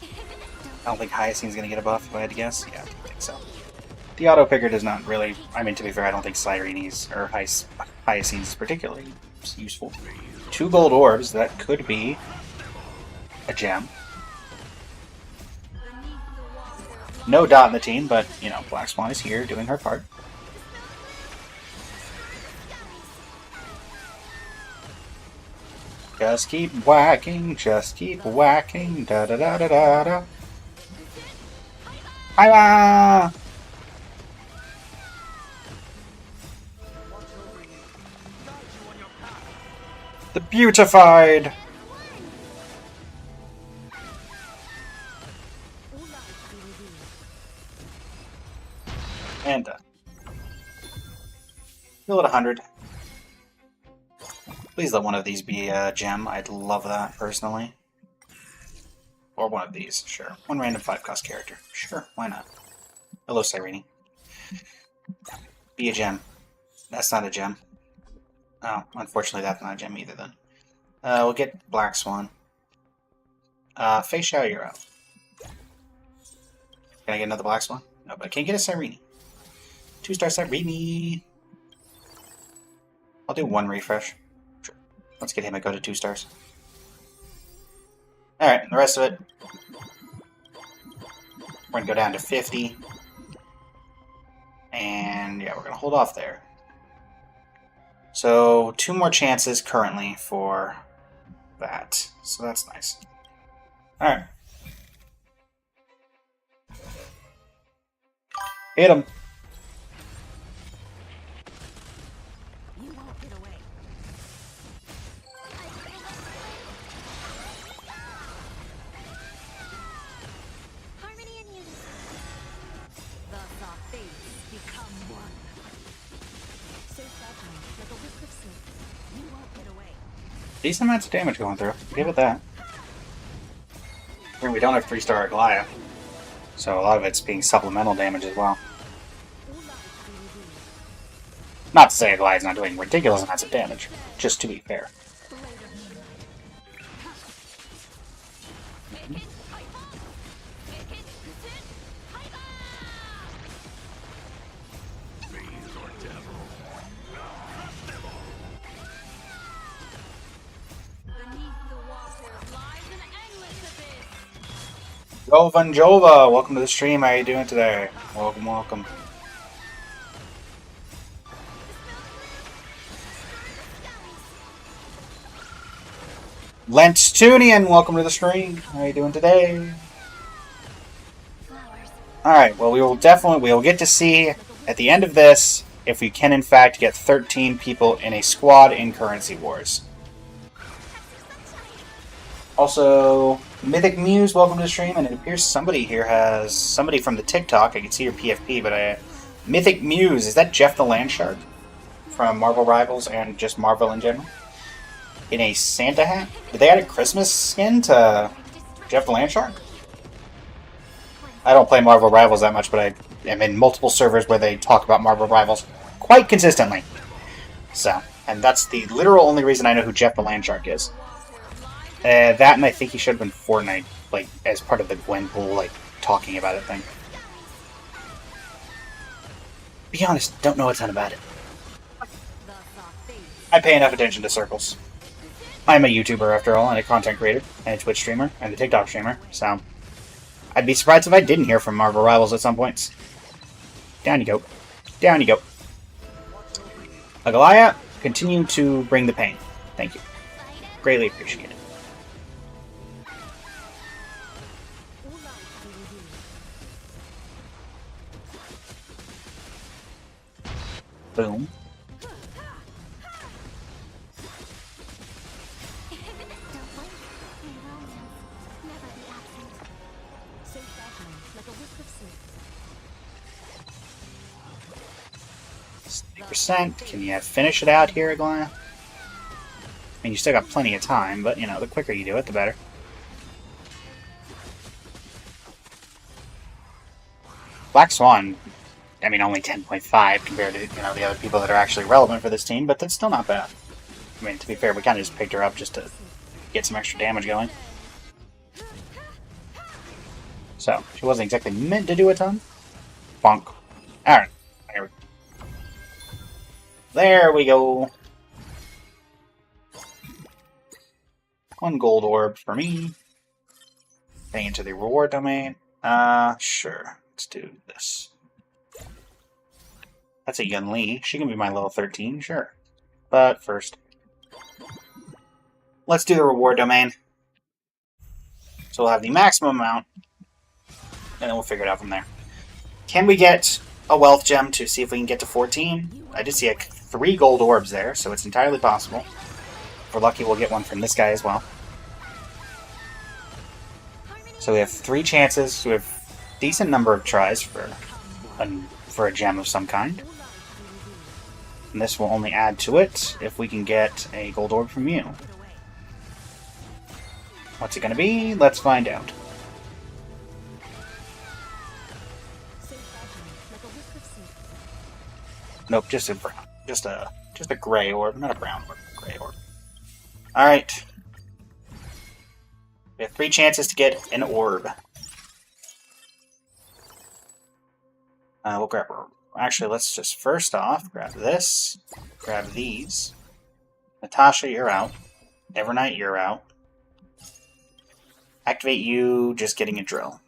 I don't think Hyacine's gonna get a buff, if I had to guess. Yeah, I don't think so. The auto picker does not really. I mean, to be fair, I don't think Cyrene's or Hyacine's is particularly useful. 2 gold orbs, that could be a gem. No Dot in the team, but, you know, Black Swan is here doing her part. Just keep whacking, da da da da da da. Hiya! The Beautified! all life be revealed. And done. Heal at 100. Please let one of these be a gem. I'd love that, personally. Or one of these, sure. One random 5-cost character. Sure, why not? Hello, Cyrene. Be a gem. That's not a gem. Oh, unfortunately that's not a gem either then. We'll get Black Swan. Fei Xiao, you're out. Can I get another Black Swan? No, but I can't get a Cyrene. 2-star Cyrene! I'll do 1 refresh. Sure. Let's get him and go to 2 stars. Alright, the rest of it. We're gonna go down to 50. And yeah, we're gonna hold off there. So 2 more chances currently for that. So that's nice. Alright. Hit him. You won't get away. Harmony and unity. Thus our fates become one. So fragile, like a wisp of silk. You won't get away. Decent amounts of damage going through. Give it that. I mean, we don't have 3-star Aglaya. So a lot of it's being supplemental damage as well. All life be revealed. Not to say Aglaya's not doing ridiculous amounts of damage. Just to be fair. Blade of moonlight. Ikin Hyper. Ikin Kusin Hyper. Beneath the water lies an endless abyss. Jovan Jova, welcome to the stream. How are you doing today? Welcome, welcome. Lentstunian, welcome to the stream. How are you doing today? Flowers. Alright, well we will get to see at the end of this if we can in fact get 13 people in a squad in Currency Wars. Also, Mythic Muse, welcome to the stream, and it appears somebody here has somebody from the TikTok. I can see your PFP, but I Mythic Muse, is that Jeff the Landshark? From Marvel Rivals and just Marvel in general? In a Santa hat? Did they add a Christmas skin to Jeff the Landshark? I don't play Marvel Rivals that much, but I am in multiple servers where they talk about Marvel Rivals quite consistently. So, and that's the literal only reason I know who Jeff the Landshark is. That, and I think he should have been Fortnite, like, as part of the Gwenpool, like, talking about it thing. Be honest, don't know a ton about it. I pay enough attention to circles. I'm a YouTuber, after all, and a content creator, and a Twitch streamer, and a TikTok streamer, so I'd be surprised if I didn't hear from Marvel Rivals at some points. Down you go. Down you go. Agalaya, continue to bring the pain. Thank you. Greatly appreciated. Boom. Don't blink. In romance, never be absent. So fragile, like a wisp of silk. 60%. Can you finish it out here, Agalaya? I mean, you still got plenty of time, but, you know, the quicker you do it, the better. Black Swan, I mean, only 10.5 compared to, you know, the other people that are actually relevant for this team, but that's still not bad. I mean, to be fair, we kind of just picked her up just to get some extra damage going. So, she wasn't exactly meant to do a ton. Bonk. Alright. There we go. 1 gold orb for me. Getting into the reward domain. Sure. Let's do this. That's a Yun Li. She can be my level 13, sure. But first, let's do the reward domain. So we'll have the maximum amount, and then we'll figure it out from there. Can we get a wealth gem to see if we can get to 14? I did see 3 gold orbs there, so it's entirely possible. If we're lucky, we'll get one from this guy as well. So we have 3 chances. We have a decent number of tries for a gem of some kind. And this will only add to it if we can get a gold orb from you. What's it going to be? Let's find out. Nope, just a brown, just a gray orb, not a brown orb, gray orb. All right. We have 3 chances to get an orb. We'll grab her. Actually, let's just first off grab this, grab these. Natasha, you're out. Evernight, you're out. Activate you, just getting a drill.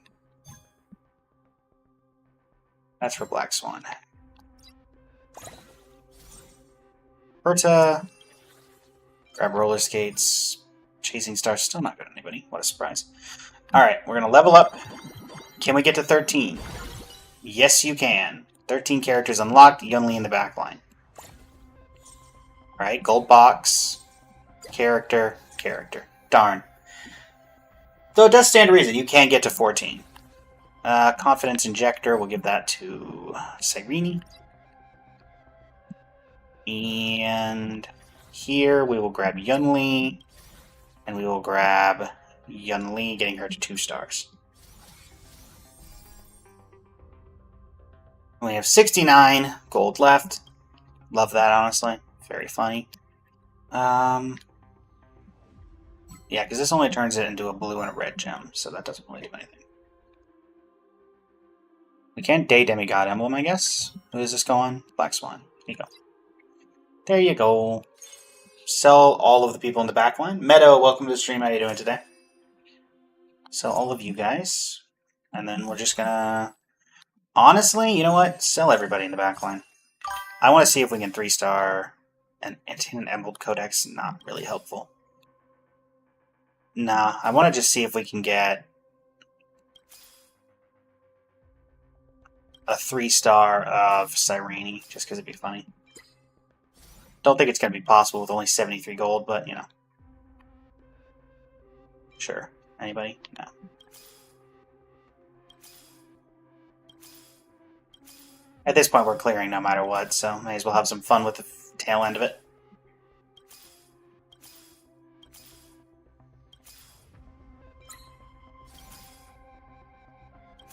That's for Black Swan. Berta. Grab roller skates. Chasing Stars, still not good on anybody. What a surprise. Alright, we're going to level up. Can we get to 13? Yes, you can. 13 characters unlocked, Yun Li in the backline. Alright, gold box. Character. Darn. Though it does stand to reason, you can get to 14. Confidence Injector, we'll give that to Cyrene. And here we will grab Yun Li. And we will grab Yun Li, getting her to 2 stars. We have 69 gold left. Love that, honestly. Very funny. Yeah, because this only turns it into a blue and a red gem, so that doesn't really do anything. We can't day Demigod Emblem, I guess. Who does this go on? Black Swan. Here you go. There you go. Sell all of the people in the backline. Meadow, welcome to the stream. How are you doing today? Sell all of you guys. And then we're just gonna... Honestly, you know what? Sell everybody in the backline. I want to see if we can 3-star an Antin Emerald Codex. Not really helpful. Nah, I want to just see if we can get a 3-star of Cyrene, just because it'd be funny. Don't think it's going to be possible with only 73 gold, but, you know. Sure. Anybody? No. At this point, we're clearing no matter what, so may as well have some fun with the tail end of it.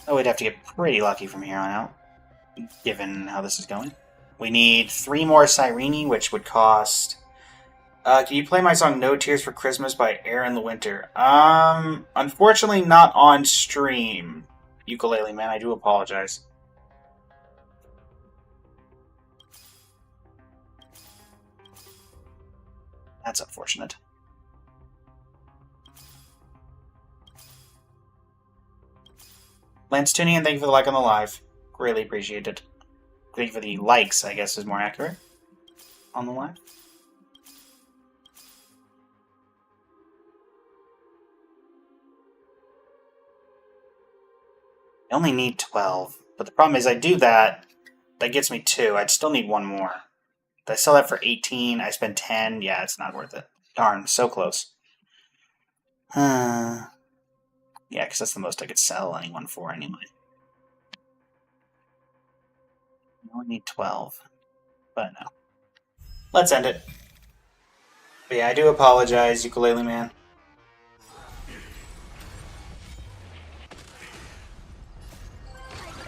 Oh, we'd have to get pretty lucky from here on out, given how this is going. We need 3 more Cyrene, which would cost... can you play my song No Tears for Christmas by Aaron the Winter? Unfortunately not on stream, Ukulele Man. I do apologize. That's unfortunate. Lance Tunian, thank you for the like on the live. Greatly appreciate it. Thank you for the likes, I guess is more accurate, on the live. I only need 12, but the problem is I do that, that gets me 2. I'd still need 1 more. Did I sell that for 18? I spend 10? Yeah, it's not worth it. Darn, so close. Yeah, because that's the most I could sell anyone for anyway. I only need 12, but no. Let's end it. But yeah, I do apologize, Ukulele Man.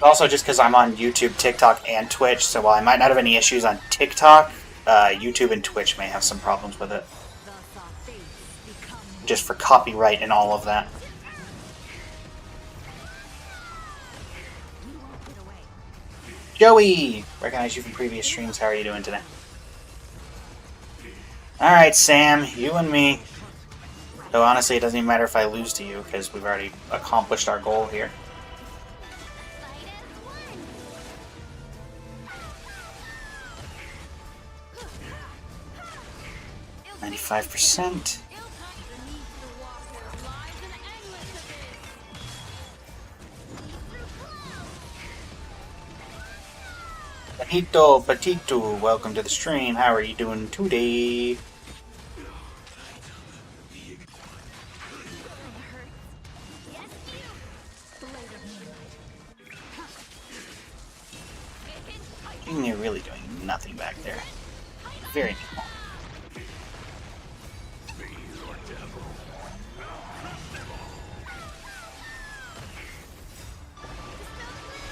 Also, just because I'm on YouTube, TikTok, and Twitch, so while I might not have any issues on TikTok, YouTube and Twitch may have some problems with it. Just for copyright and all of that. Joey! Recognize you from previous streams. How are you doing today? Alright, Sam. You and me. Though honestly, it doesn't even matter if I lose to you, because we've already accomplished our goal here. 95%. Petito, welcome to the stream. How are you doing today? You're really doing nothing back there. Very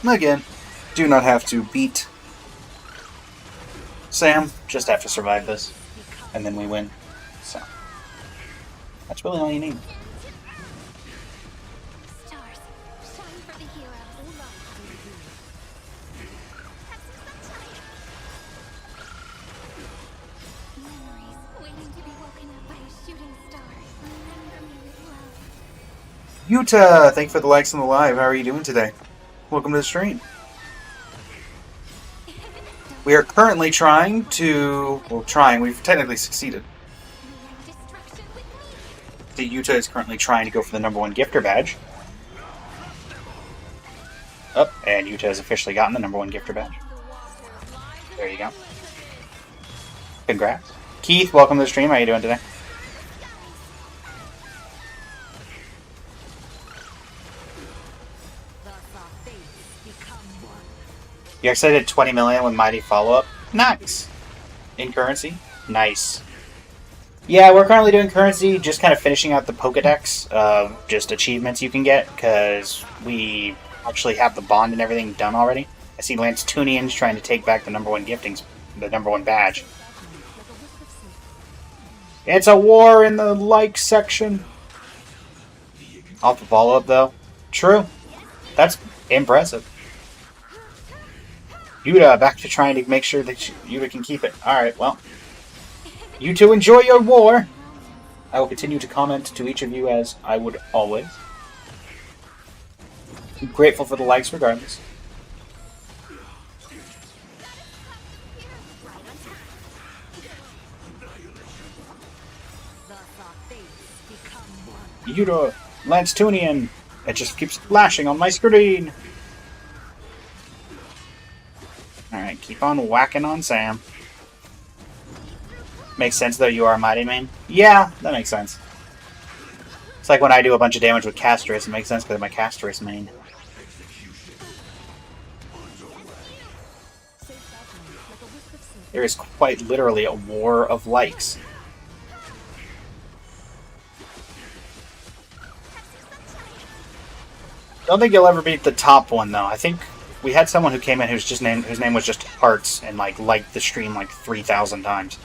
cool. Again, do not have to beat Sam, just have to survive this, and then we win. So, that's really all you need. Stars, shine for the heroes. Memories waiting to be woken up by a shooting star. Remember me with love. Yuta, thank you for the likes on the live. How are you doing today? Welcome to the stream. We are currently trying to... Well, we've technically succeeded. The Yuta is currently trying to go for the #1 gifter badge. Oh, and Yuta has officially gotten the #1 gifter badge. There you go. Congrats. Keith, welcome to the stream. How are you doing today? You're excited at 20 million with Mighty Follow-Up? Nice! In currency? Nice. Yeah, we're currently doing currency, just kind of finishing out the Pokedex of just achievements you can get, because we actually have the bond and everything done already. I see Lance Tunian's trying to take back the #1 giftings, the #1 badge. It's a war in the like section. Off the follow-up, though. True. That's impressive. Yuta, back to trying to make sure that Yuta can keep it. Alright, well. You two enjoy your war! I will continue to comment to each of you as I would always. I'm grateful for the likes regardless. Yuta, Lance Tunian! It just keeps flashing on my screen! Alright, keep on whacking on Sam. Makes sense though, you are a Mighty Main? Yeah, that makes sense. It's like when I do a bunch of damage with Castris, it makes sense because I'm a Castris main. There is quite literally a war of likes. Don't think you'll ever beat the top one though. I think we had someone who came in whose name was just Hearts and liked the stream like 3,000 times.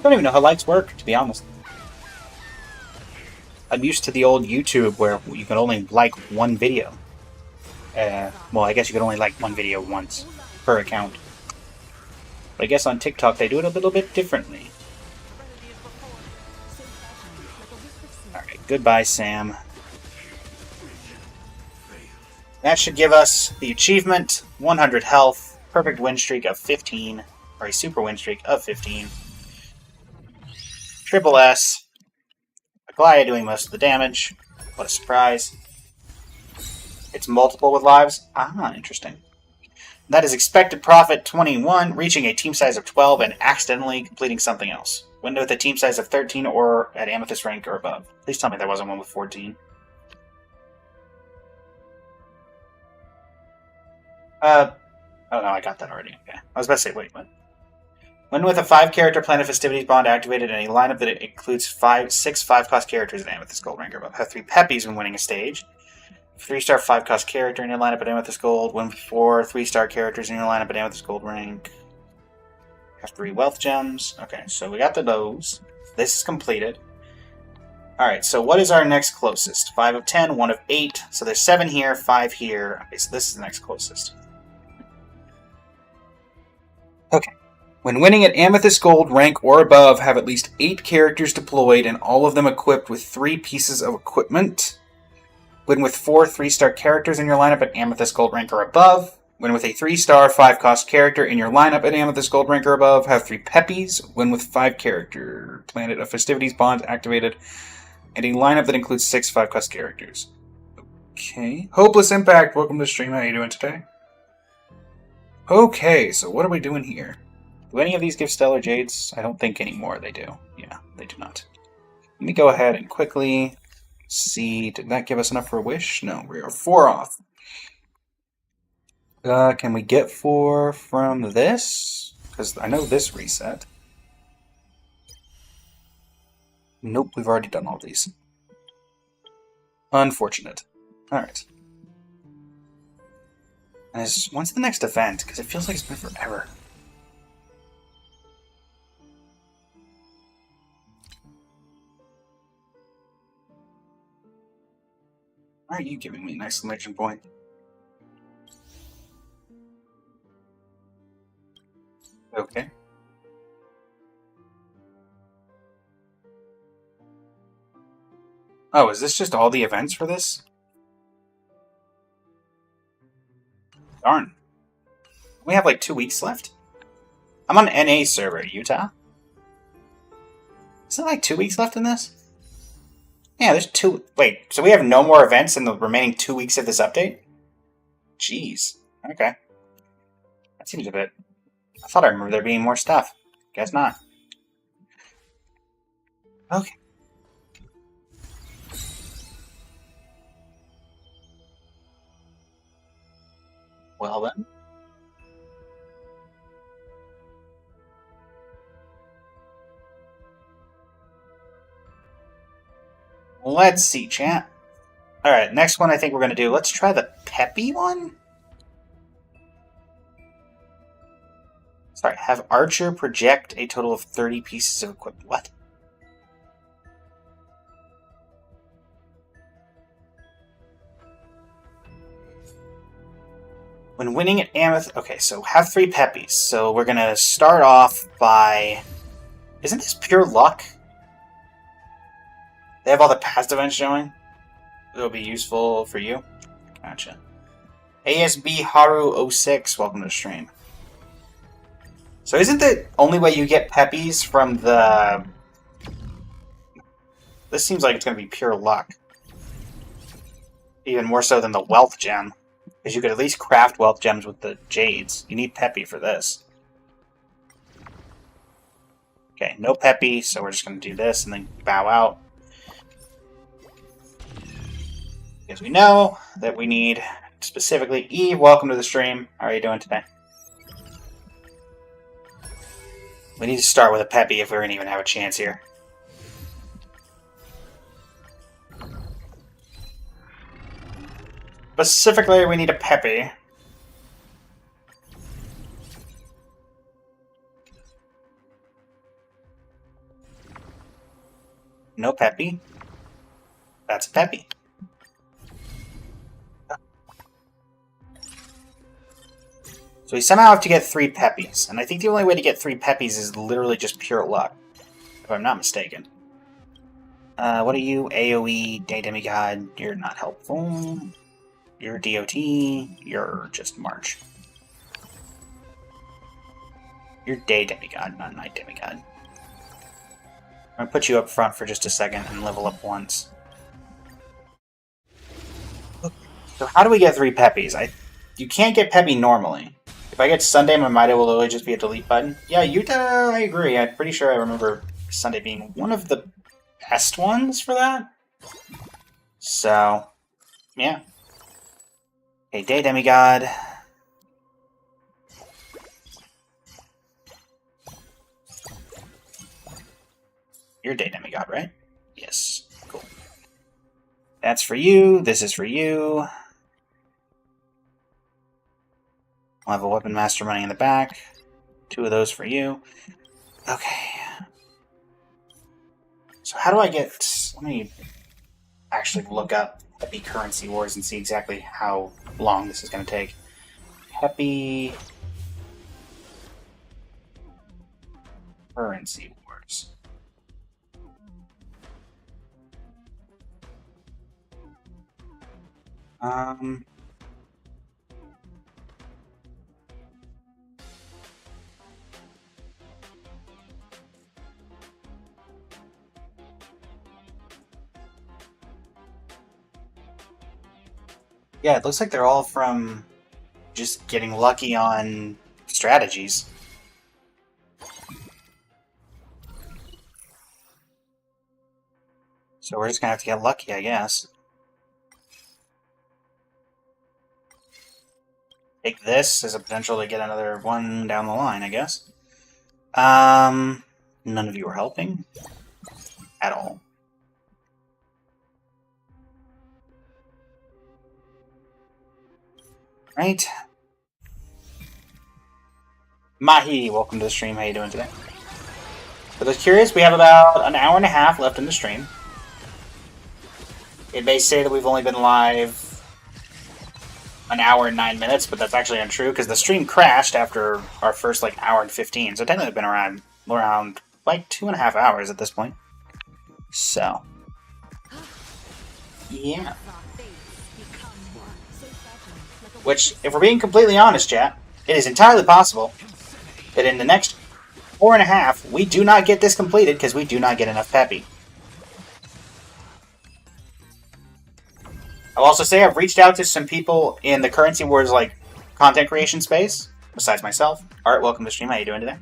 Don't even know how likes work, to be honest. I'm used to the old YouTube where you could only like one video. Well, I guess you could only like one video once per account. But I guess on TikTok they do it a little bit differently. Alright, goodbye, Sam. That should give us the achievement, 100 health, perfect win streak of 15, or a super win streak of 15. Triple S. Aglaya doing most of the damage. What a surprise. It's multiple with lives. Ah, interesting. That is expected profit 21, reaching a team size of 12 and accidentally completing something else. Win with a team size of 13 or at Amethyst rank or above. Please tell me there wasn't one with 14. Oh no, I got that already. Okay. I was about to say, wait, what? When with a 5-character Planet Festivities bond activated in a lineup that includes 6 5-cost characters at Amethyst Gold rank or above, have 3 Peppies when winning a stage. 3-star 5-cost character in your lineup at Amethyst Gold. Win with 4 3-star characters in your lineup at Amethyst Gold rank. Have 3 wealth gems. Okay, so we got those. This is completed. Alright, so what is our next closest? 5 of 10, 1 of 8. So there's 7 here, 5 here. Okay, so this is the next closest. Okay. When winning at Amethyst Gold rank or above, have at least 8 characters deployed and all of them equipped with 3 pieces of equipment. Win with 4 3-star characters in your lineup at Amethyst Gold rank or above. Win with a 3-star 5-cost character in your lineup at Amethyst Gold rank or above. Have 3 Peppies. Win with 5-character Planet of Festivities bonds activated. And a lineup that includes 6 5-cost characters. Okay. Hopeless Impact, welcome to the stream. How are you doing today? Okay, so what are we doing here? Do any of these give Stellar Jades? I don't think anymore they do. Yeah, they do not. Let me go ahead and quickly see. Did that give us enough for a wish? No, we are 4 off. Can we get 4 from this? Because I know this reset. Nope, we've already done all these. Unfortunate. Alright. When's the next event? Because it feels like it's been forever. Why are you giving me an exclamation point? Okay. Oh, is this just all the events for this? Darn. We have like 2 weeks left? I'm on NA server, Utah. Isn't there like 2 weeks left in this? Yeah, there's 2... Wait, so we have no more events in the remaining 2 weeks of this update? Jeez. Okay. That seems a bit... I thought I remember there being more stuff. Guess not. Okay. Well then. Let's see, chat. Alright, next one I think we're going to do. Let's try the Peppy one? Sorry, have Archer project a total of 30 pieces of equipment. What? When winning at Amethyst... Okay, so have 3 Peppies. So we're going to start off by... Isn't this pure luck? They have all the past events showing? It'll be useful for you? Gotcha. ASB Haru 06, welcome to the stream. So isn't the only way you get Peppies from the... This seems like it's going to be pure luck. Even more so than the Wealth Gem. Because you could at least craft Wealth Gems with the Jades. You need Peppy for this. Okay, no Peppy, so we're just going to do this and then bow out. Because we know that we need specifically Eve. Welcome to the stream. How are you doing today? We need to start with a Peppy if we're going to even have a chance here. Specifically, we need a Peppy. No Peppy. That's a Peppy. So we somehow have to get 3 Peppies, and I think the only way to get 3 Peppies is literally just pure luck, if I'm not mistaken. What are you? AoE, Day Demigod, you're not helpful. You're DOT, you're just March. You're Day Demigod, not Night Demigod. I'm gonna put you up front for just a second and level up once. So how do we get 3 Peppies? You can't get Peppy normally. If I get Sunday, my Might will literally just be a delete button. Yeah, Yuta, I agree. I'm pretty sure I remember Sunday being one of the best ones for that. So, yeah. Okay, Day Demigod. You're Day Demigod, right? Yes. Cool. That's for you. This is for you. I'll have a Weapon Master running in the back. 2 of those for you. Okay. So how do I get... Let me actually look up Peppy Currency Wars and see exactly how long this is going to take. Peppy Currency Wars. Yeah, it looks like they're all from just getting lucky on strategies. So we're just gonna have to get lucky, I guess. Take this as a potential to get another one down the line, I guess. None of you are helping at all. Right. Mahi, welcome to the stream. How you doing today? For those curious, we have about an hour and a half left in the stream. It may say that we've only been live an hour and 9 minutes, but that's actually untrue because the stream crashed after our first like hour and 15. So technically, it's been around like 2.5 hours at this point. So, yeah. Which, if we're being completely honest, chat, it is entirely possible that in the next 4.5, we do not get this completed because we do not get enough Peppy. I'll also say I've reached out to some people in the Currency Wars like content creation space, besides myself. Art, welcome to the stream. How you doing today?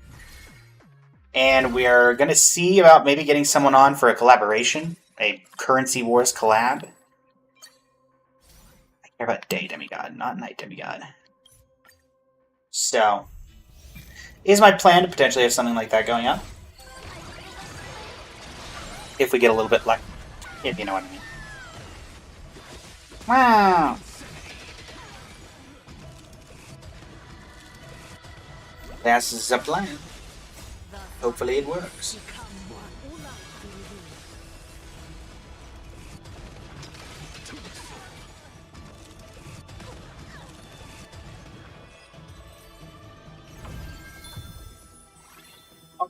And we are going to see about maybe getting someone on for a collaboration, a Currency Wars collab. I care about Day Demigod, not Night Demigod. So, is my plan to potentially have something like that going on? If we get a little bit lucky, if you know what I mean. Wow! That's the plan. Hopefully it works.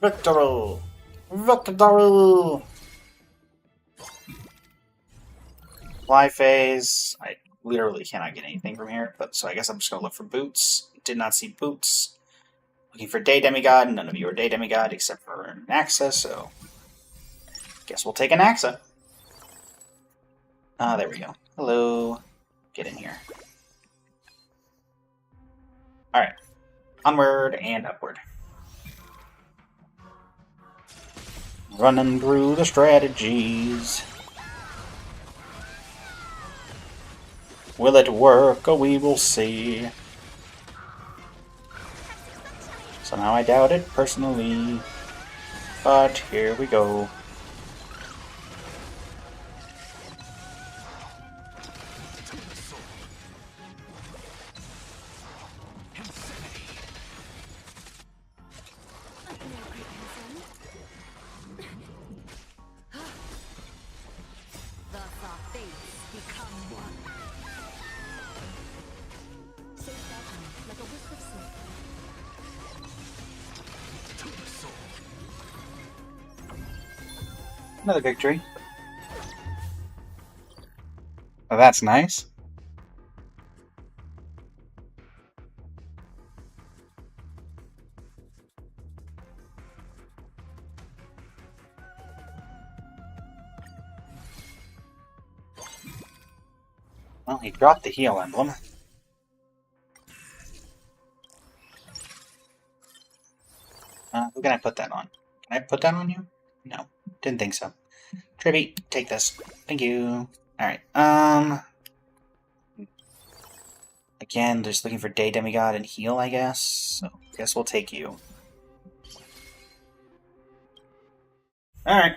Victory! Victory! Fly phase. I literally cannot get anything from here, but so I guess I'm just gonna look for boots. Did not see boots. Looking for Day Demigod. None of you are Day Demigod except for an Axa, so guess we'll take an Axa. Ah, there we go. Hello. Get in here. Alright. Onward and upward. Running through the strategies. Will it work? Oh, we will see. Somehow I doubt it, personally. But here we go. Thus our fates become one. So fragile, like a wisp of silk. Another victory. Oh, that's nice. Well, he dropped the heal emblem. Who can I put that on? Can I put that on you? No, didn't think so. Tribby, take this. Thank you. Alright, again, just looking for Day Demigod and heal, I guess. So, guess we'll take you. Alright.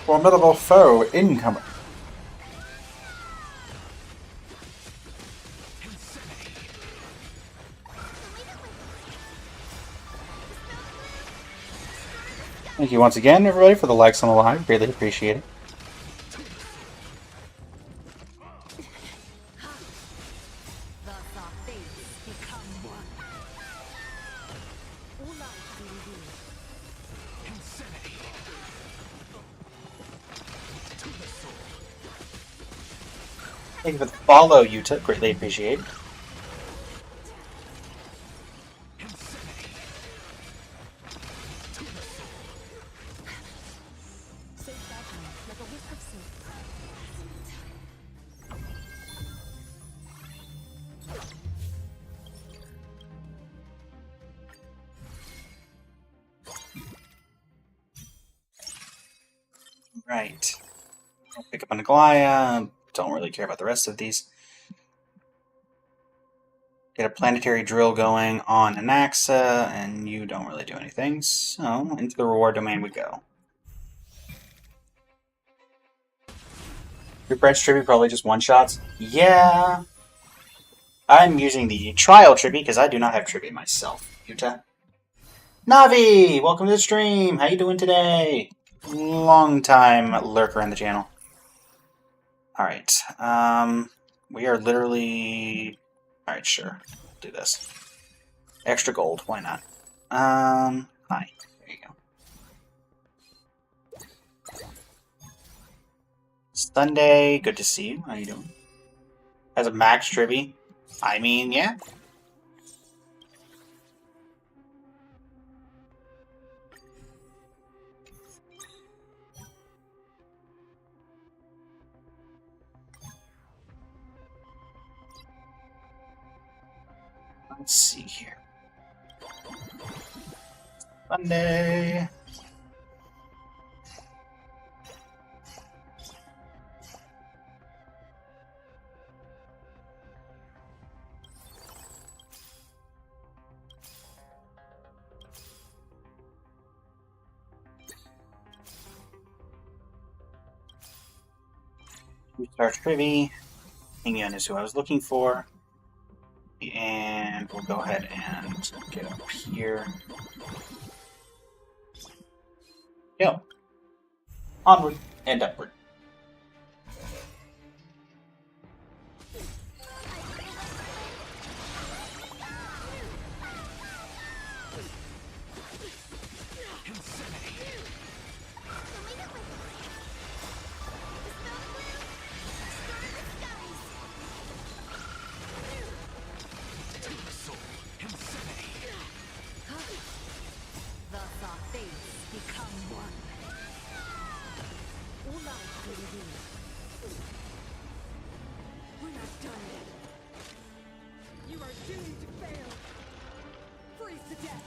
Formidable foe incoming. Thank you once again, everybody, for the likes on the live. Greatly appreciate it. Thus our fates become one. All life be revealed. Thank you for the follow, Yuta. Greatly appreciate it. So fragile, like a wisp of silk. Right. I'll pick up an Aglaya. Don't really care about the rest of these. Get a planetary drill going on Anaxa, and you don't really do anything. So, into the reward domain we go. Your bread tribute probably just one-shots? Yeah. I'm using the trial tribute because I do not have tribute myself. Yuta. Navi! Welcome to the stream! How you doing today? Long time lurker in the channel. Alright, we are literally... Alright, sure. Do this. Extra gold, why not? Hi. There you go. Sunday, good to see you. How you doing? Has a max tribby? I mean, yeah. Let's see here. Sunday. Star Trivy. Hingyan is who I was looking for. And we'll go ahead and get up here. Go. Onward and upward. Thus our fates become one. All life be revealed. We're not done yet. You are doomed to fail. Freeze to death.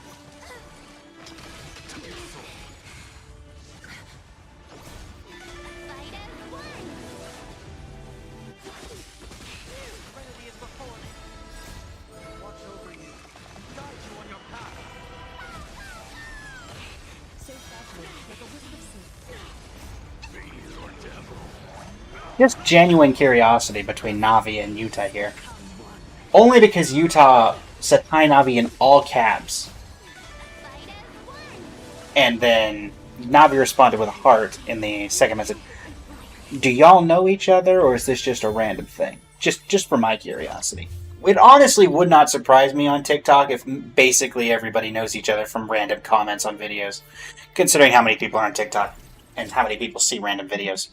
just genuine curiosity between Navi and Yuta here. Only because Yuta said hi Navi in all caps. And then Navi responded with a heart in the second message. Do y'all know each other, or is this just a random thing? Just for my curiosity. It honestly would not surprise me on TikTok if basically everybody knows each other from random comments on videos, considering how many people are on TikTok and how many people see random videos.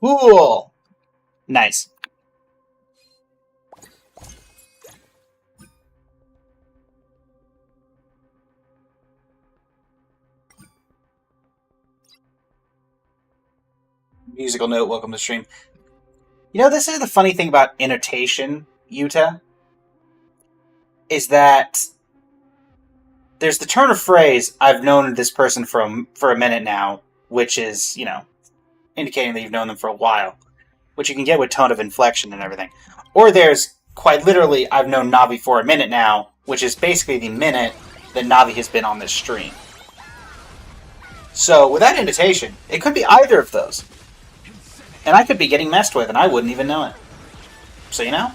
Cool! Nice. Musical note, welcome to the stream. You know, this is the funny thing about annotation, Yuta, is that there's the turn of phrase, I've known this person for a minute now, which is, you know, indicating that you've known them for a while, which you can get with tone of inflection and everything. Or there's, quite literally, I've known Navi for a minute now, which is basically the minute that Navi has been on this stream. So, with that annotation, it could be either of those. And I could be getting messed with, and I wouldn't even know it. So, you know?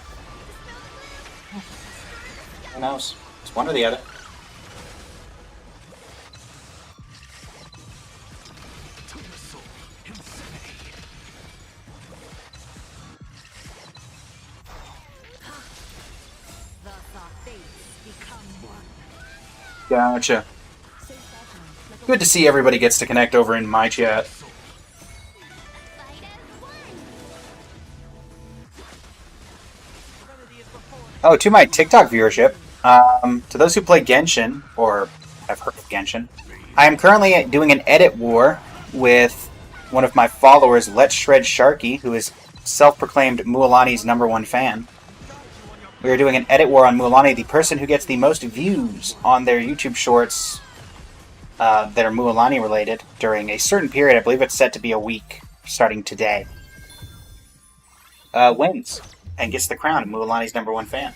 Who knows? It's one or the other. Gotcha. Good to see everybody gets to connect over in my chat. Oh, to my TikTok viewership, to those who play Genshin, or have heard of Genshin, I am currently doing an edit war with one of my followers, Let's Shred Sharky, who is self-proclaimed Mualani's #1 fan. We are doing an edit war on Mualani, the person who gets the most views on their YouTube shorts that are Mualani related during a certain period. I believe it's set to be a week, starting today. Wins and gets the crown of Mualani's #1 fan.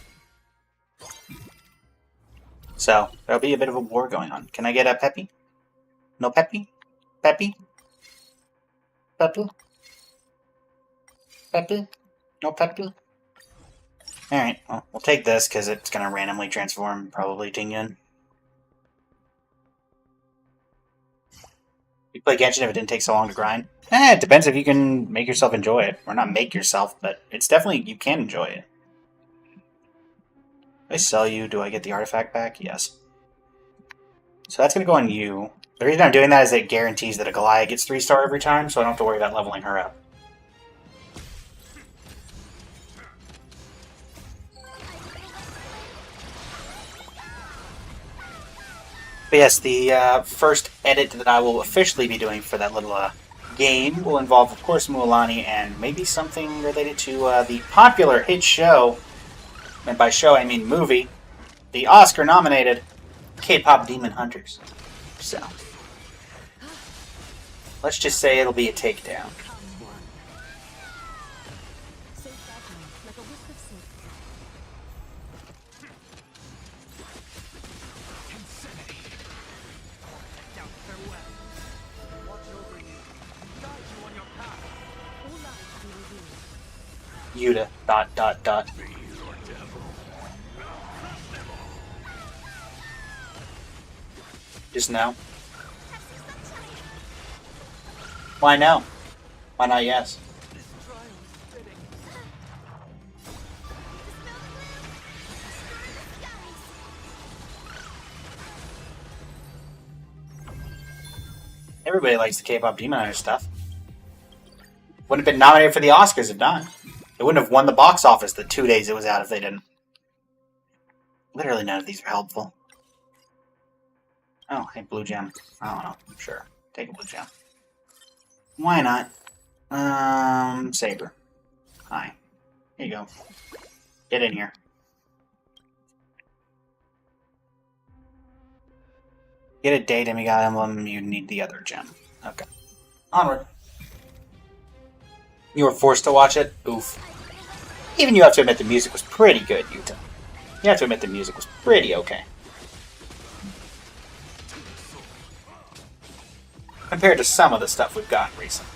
So, there'll be a bit of a war going on. Can I get a Peppy? No Peppy? Peppy? Peppy? Peppy? No Peppy? Alright, well, we'll take this because it's going to randomly transform probably Tingyun. You play Genshin if it didn't take so long to grind? It depends if you can make yourself enjoy it. Or not make yourself, but it's definitely, you can enjoy it. If I sell you, do I get the artifact back? Yes. So that's going to go on you. The reason I'm doing that is it guarantees that a Goliath gets 3-star every time, so I don't have to worry about leveling her up. But yes, the first edit that I will officially be doing for that little game will involve, of course, Mualani and maybe something related to the popular hit show, and by show I mean movie, the Oscar-nominated K-pop Demon Hunters. So, let's just say it'll be a takedown. Yuta, ... Just no? Why no? Why not yes? Everybody likes the K-pop Demon Hunter stuff. Wouldn't have been nominated for the Oscars if not. It wouldn't have won the box office the 2 days it was out if they didn't. Literally none of these are helpful. Oh, hey, blue gem. I don't know. Sure. Take a blue gem. Why not? Saber. Hi. Here you go. Get in here. Get a day demigod emblem, you need the other gem. Okay. Onward. You were forced to watch it? Oof. Even you have to admit the music was pretty good, Yuta. You have to admit the music was pretty okay. compared to some of the stuff we've gotten recently.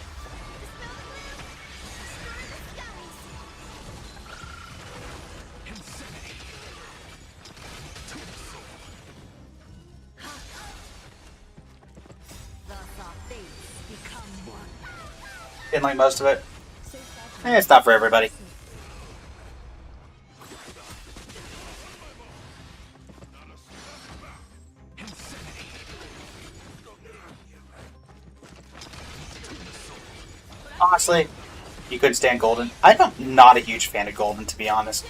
Thus our fates become one. Didn't like most of it. It's not for everybody. Honestly, you couldn't stand Golden. I'm not a huge fan of Golden, to be honest.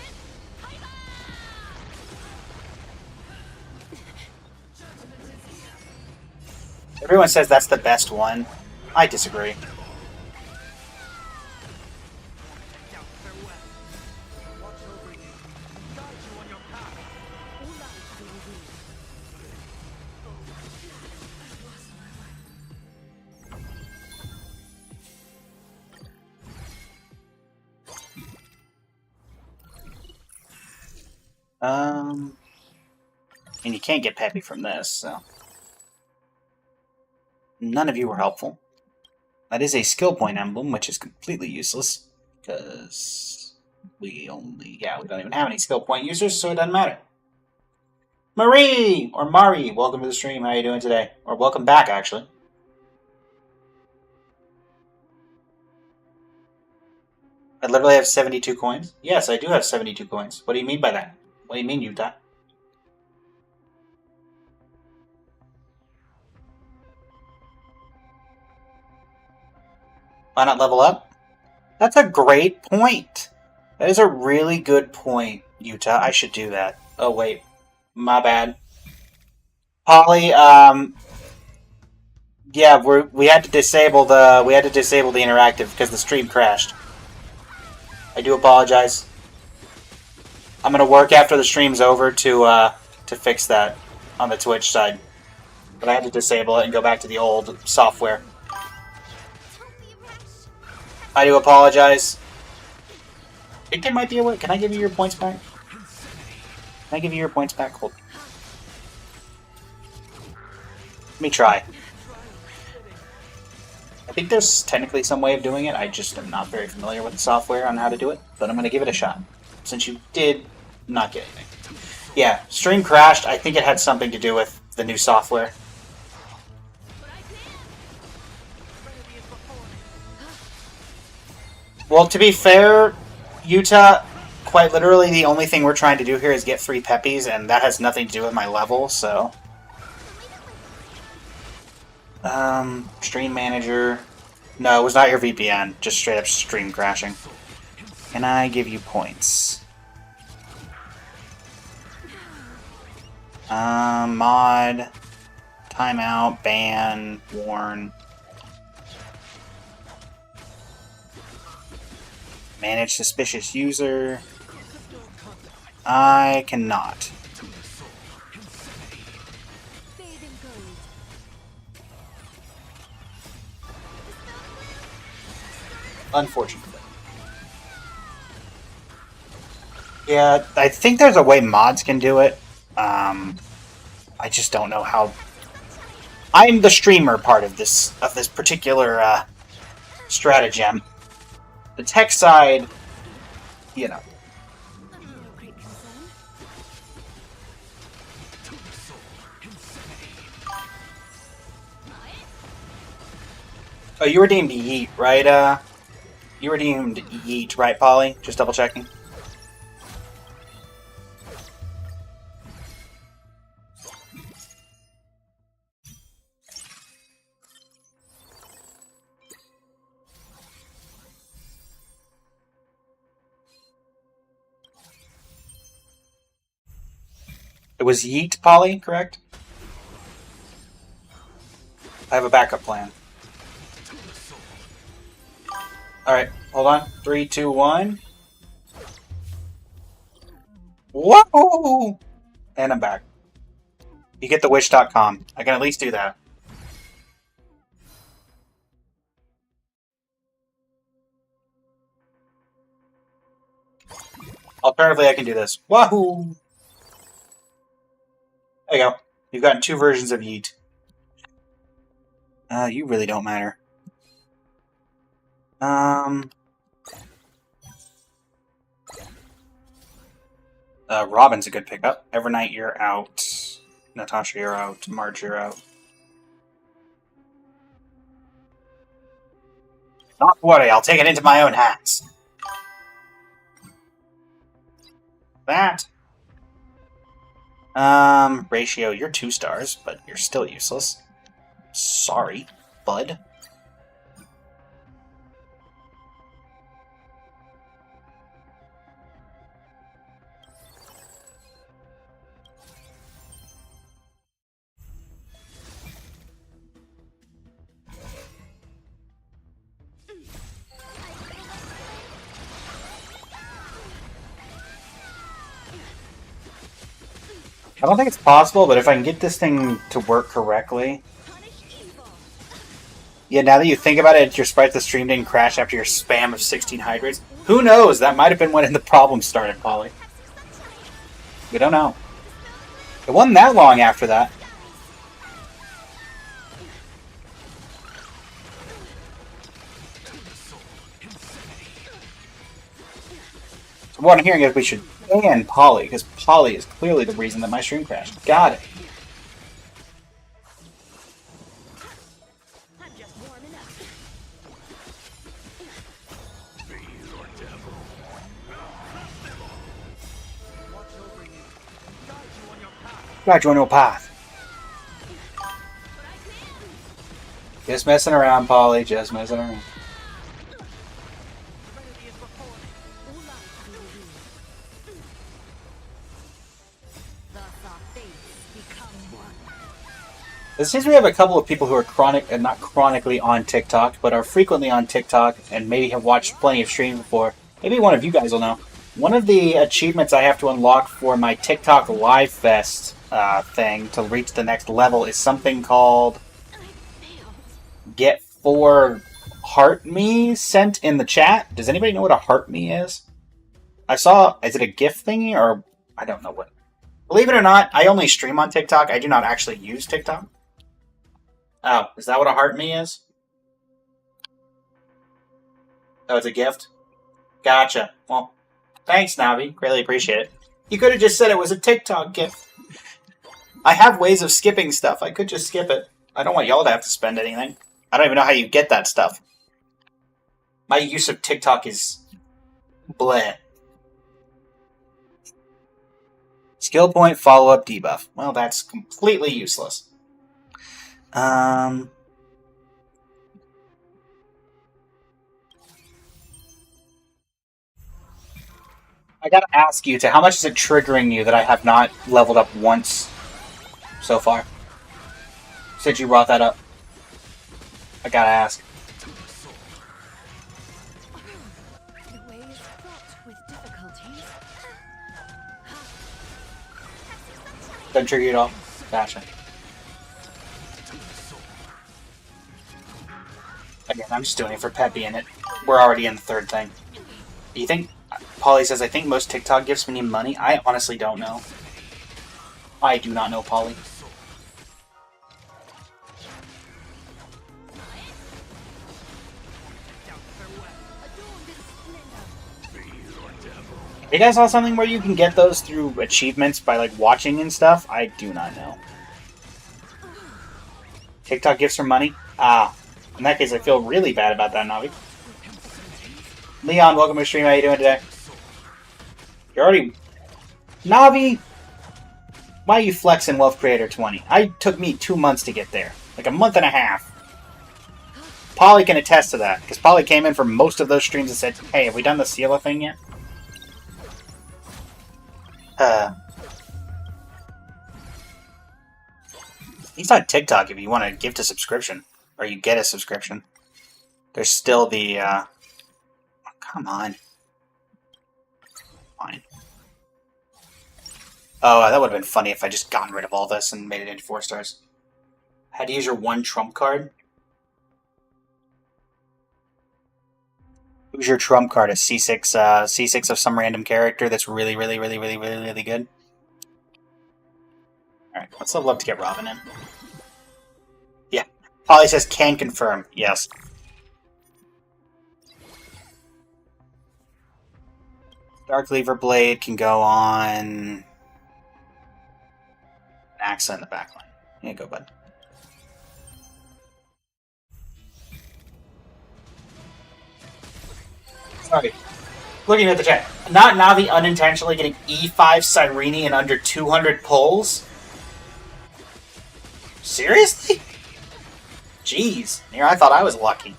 Everyone says that's the best one. I disagree. And you can't get Peppy from this, so... None of you were helpful. That is a skill point emblem, which is completely useless, because we don't even have any skill point users, so it doesn't matter. Marie! Or Mari, welcome to the stream. How are you doing today? Or welcome back, actually. I literally have 72 coins? Yes, I do have 72 coins. What do you mean by that? What do you mean, Utah? Why not level up? That's a great point. That is a really good point, Utah. I should do that. Oh, wait. My bad. Polly, yeah, we had to disable the interactive because the stream crashed. I do apologize. I'm gonna work after the stream's over to fix that on the Twitch side. But I had to disable it and go back to the old software. I do apologize. I think there might be a way. Can I give you your points back? Can I give you your points back? Hold. Let me try. I think there's technically some way of doing it. I just am not very familiar with the software on how to do it. But I'm going to give it a shot. Since you did not get anything. Yeah, stream crashed. I think it had something to do with the new software. Well, to be fair, Utah, quite literally the only thing we're trying to do here is get 3 Peppies, and that has nothing to do with my level, so... Stream manager... No, it was not your VPN, just straight up stream crashing. Can I give you points? Mod... Timeout, ban, warn... Manage suspicious user. I cannot. Unfortunately. Yeah, I think there's a way mods can do it. I just don't know how. I'm the streamer part of this particular stratagem. The tech side, you know. Oh, you were deemed Yeet, right? You were deemed Yeet, right, Polly? Just double checking. It was Yeet, Polly, correct? I have a backup plan. Alright, hold on. 3, 2, 1. Whoa! And I'm back. You get the wish.com. I can at least do that. Alternatively, I can do this. Wahoo! There you go. You've gotten 2 versions of Yeet. You really don't matter. Robin's a good pickup. Evernight, you're out. Natasha, you're out. Marge, you're out. Not to worry, I'll take it into my own hands. That. Ratio, you're 2 stars, but you're still useless. Sorry, bud. I don't think it's possible, but if I can get this thing to work correctly... Yeah, now that you think about it, your sprite the stream didn't crash after your spam of 16 hydrates. Who knows? That might have been when the problem started, Polly. We don't know. It wasn't that long after that. So what I'm hearing is we should ban Polly, because Polly is clearly the reason that my stream crashed. Got it. Guide you on your path. Just messing around, Polly. Just messing around. It seems we have a couple of people who are not chronically on TikTok, but are frequently on TikTok and maybe have watched plenty of streams before. Maybe one of you guys will know. One of the achievements I have to unlock for my TikTok Live Fest thing to reach the next level is something called Get 4 Heart Me sent in the chat. Does anybody know what a Heart Me is? I saw, is it a GIF thingy or I don't know what. Believe it or not, I only stream on TikTok. I do not actually use TikTok. Oh, is that what a Heart Me is? Oh, it's a gift? Gotcha. Well, thanks, Navi. Greatly appreciate it. You could have just said it was a TikTok gift. I have ways of skipping stuff. I could just skip it. I don't want y'all to have to spend anything. I don't even know how you get that stuff. My use of TikTok is... bleh. Skill point, follow-up, debuff. Well, that's completely useless. I gotta ask you, how much is it triggering you that I have not leveled up once so far? Since you brought that up. I gotta ask. The way is fraught with difficulties. Doesn't trigger you at all? Gotcha. Again, I'm just doing it for Peppy in it. We're already in the third thing. Do you think... Polly says, I think most TikTok gifts need money. I honestly don't know. I do not know, Polly. You guys saw something where you can get those through achievements by like watching and stuff? I do not know. TikTok gifts for money? Ah. In that case, I feel really bad about that, Navi. Leon, welcome to the stream. How you doing today? You're already... Navi! Why are you flexing Wealth Creator 20? It took me 2 months to get there. Like a month and a half. Polly can attest to that, because Polly came in for most of those streams and said, hey, have we done the Sela thing yet? He's on TikTok if you want to gift a subscription. Or you get a subscription. There's still the, oh, come on. Fine. Oh, that would have been funny if I just gotten rid of all this and made it into 4 stars. Had to use your 1 trump card? Who's your trump card? A C6, C6 of some random character that's really, really, really, really, really, really good? Alright, let's level up to get Robin in. Yeah. Polly says can confirm. Yes. Dark Lever Blade can go on Axa in the backline. Yeah, go, bud. Sorry. Looking at the chat. Not Navi unintentionally getting E5 Cyrene in under 200 pulls? Seriously? Jeez. Here, I thought I was lucky.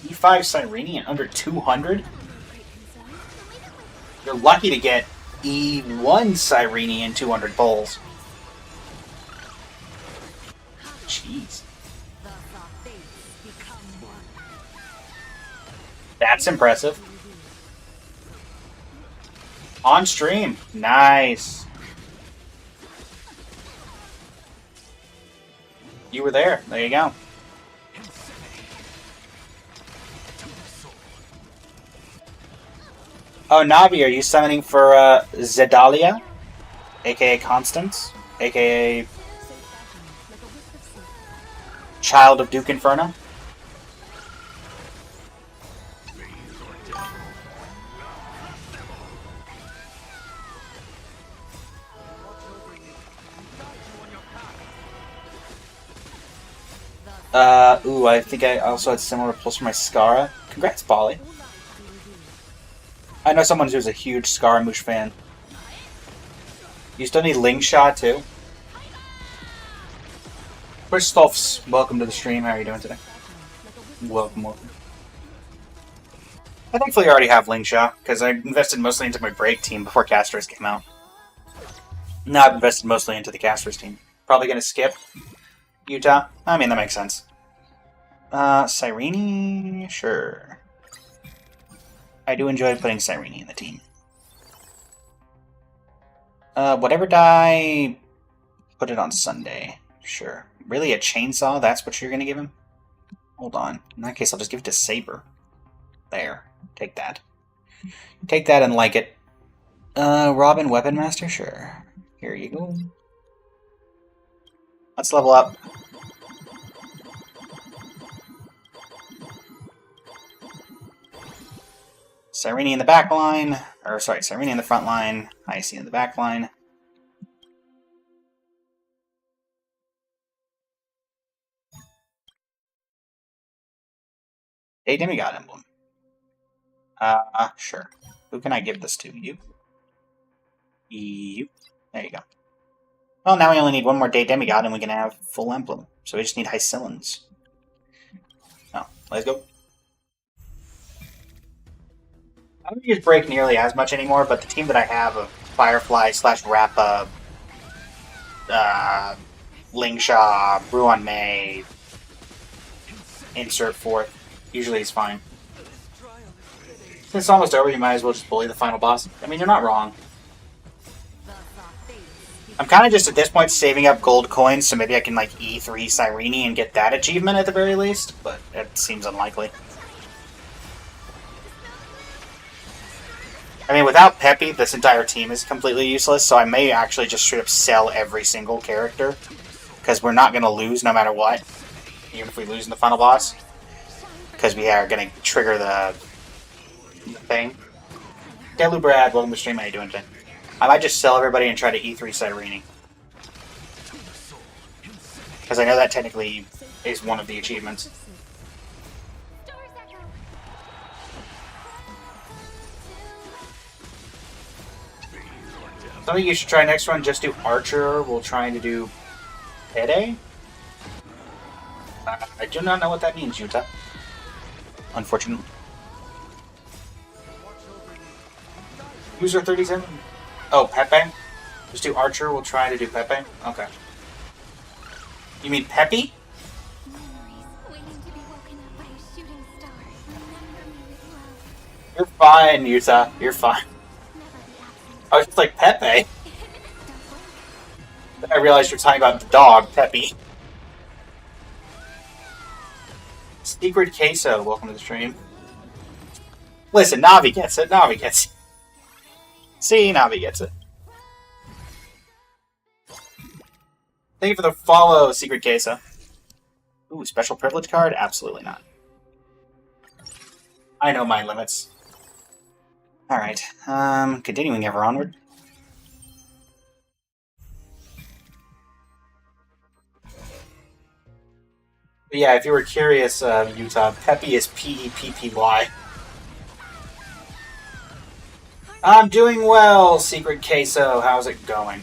E5 Cyrene in under 200? You're lucky to get E1 Cyrene in 200 pulls. Jeez. That's impressive. On stream. Nice. You were there. There you go. Oh, Navi, are you summoning for Zedalia? AKA Constance? AKA Child of Duke Inferno? Ooh, I think I also had similar pulls for my Scarra. Congrats, Polly. I know someone who's a huge Scaramouche fan. You still need Ling Shot, too? Christophs, welcome to the stream. How are you doing today? Welcome, welcome. I thankfully already have Ling Shot, because I invested mostly into my break team before Casters came out. Now I've invested mostly into the Casters team. Probably going to skip Utah. I mean, that makes sense. Cyrene? Sure. I do enjoy putting Cyrene in the team. Whatever die, put it on Sunday. Sure. Really, a chainsaw? That's what you're gonna give him? Hold on. In that case, I'll just give it to Saber. There. Take that. Take that and like it. Robin Weapon Master? Sure. Here you go. Let's level up. Cyrene in the back line. Or, sorry, Cyrene in the front line. Icy in the back line. A Demigod Emblem. Sure. Who can I give this to? You? You. There you go. Well, now we only need one more Day Demigod and we can have full emblem. So we just need Hycillans. Oh, let's go. I don't use Break nearly as much anymore, but the team that I have of Firefly / Rappa, Lingshaw, Ruan May, insert fourth, usually is fine. Since it's almost over, you might as well just bully the final boss. I mean, you're not wrong. I'm kind of just at this point saving up gold coins, so maybe I can like E3 Cyrene and get that achievement at the very least, but it seems unlikely. I mean, without Peppy, this entire team is completely useless, so I may actually just straight up sell every single character, because we're not going to lose no matter what, even if we lose in the final boss, because we are going to trigger the thing. Delu Brad, welcome to the stream, how you doing today? I might just sell everybody and try to E3 Cyrene. Because I know that technically is one of the achievements. Something you should try next run, just do Archer. We'll try to do Pede. I do not know what that means, Yuta. Unfortunately. User 37. Oh, Pepe? Just do Archer, we'll try to do Pepe? Okay. You mean Peppy? You're fine, Yuta. You're fine. I was just like, Pepe? Then I realized you're talking about the dog, Peppy. Secret Queso, welcome to the stream. Listen, Navi gets it, Navi gets it. See, Navi gets it. Thank you for the follow, Secret Queso. Ooh, special privilege card? Absolutely not. I know my limits. Alright, continuing ever onward. But yeah, if you were curious, Utah, Peppy is P-E-P-P-Y. I'm doing well, Secret Queso. How's it going?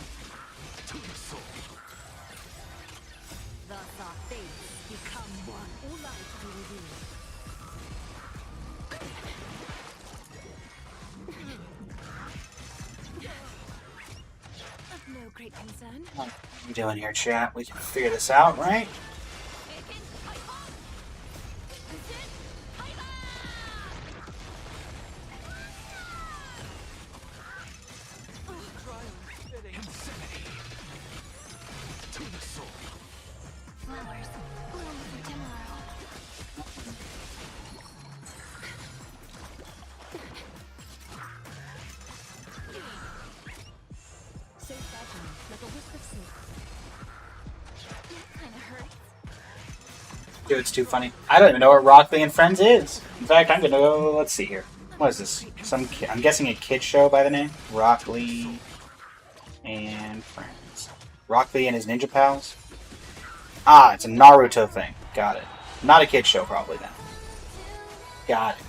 Thus our fates become one. All life be revealed. Of no great concern. What are you doing here, chat? We can figure this out, right? Flowers bloom for tomorrow. So fragile, like a wisp of silk. That kind of hurts. Dude, it's too funny. I don't even know what Rock Lee and Friends is. In fact, I'm gonna go. Let's see here. What is this? I'm guessing a kid show by the name. Rock Lee and Friends. Rock Lee and his ninja pals. Ah, it's a Naruto thing. Got it. Not a kid show, probably then. Got it.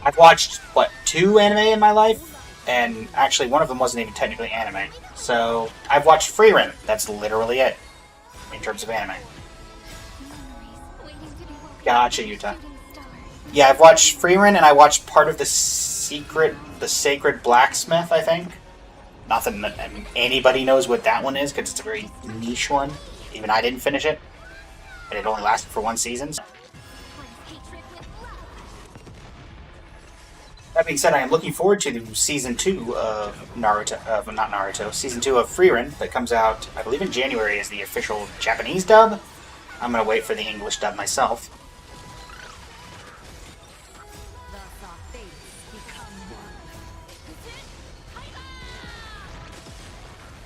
I've watched what 2 anime in my life, and actually one of them wasn't even technically anime. So I've watched Frieren. That's literally it in terms of anime. Memories waiting to be woken Gotcha, up by a Utah. shooting star. Yeah, I've watched Frieren, and I watched part of the Sacred Blacksmith, I think. Nothing that anybody knows what that one is, because it's a very niche one. Even I didn't finish it. And it only lasted for 1 season. Replace hatred with love. That being said, I am looking forward to Season 2 of not Naruto, Season 2 of Frieren, that comes out, I believe in January is the official Japanese dub. I'm going to wait for the English dub myself. Thus our fates become one.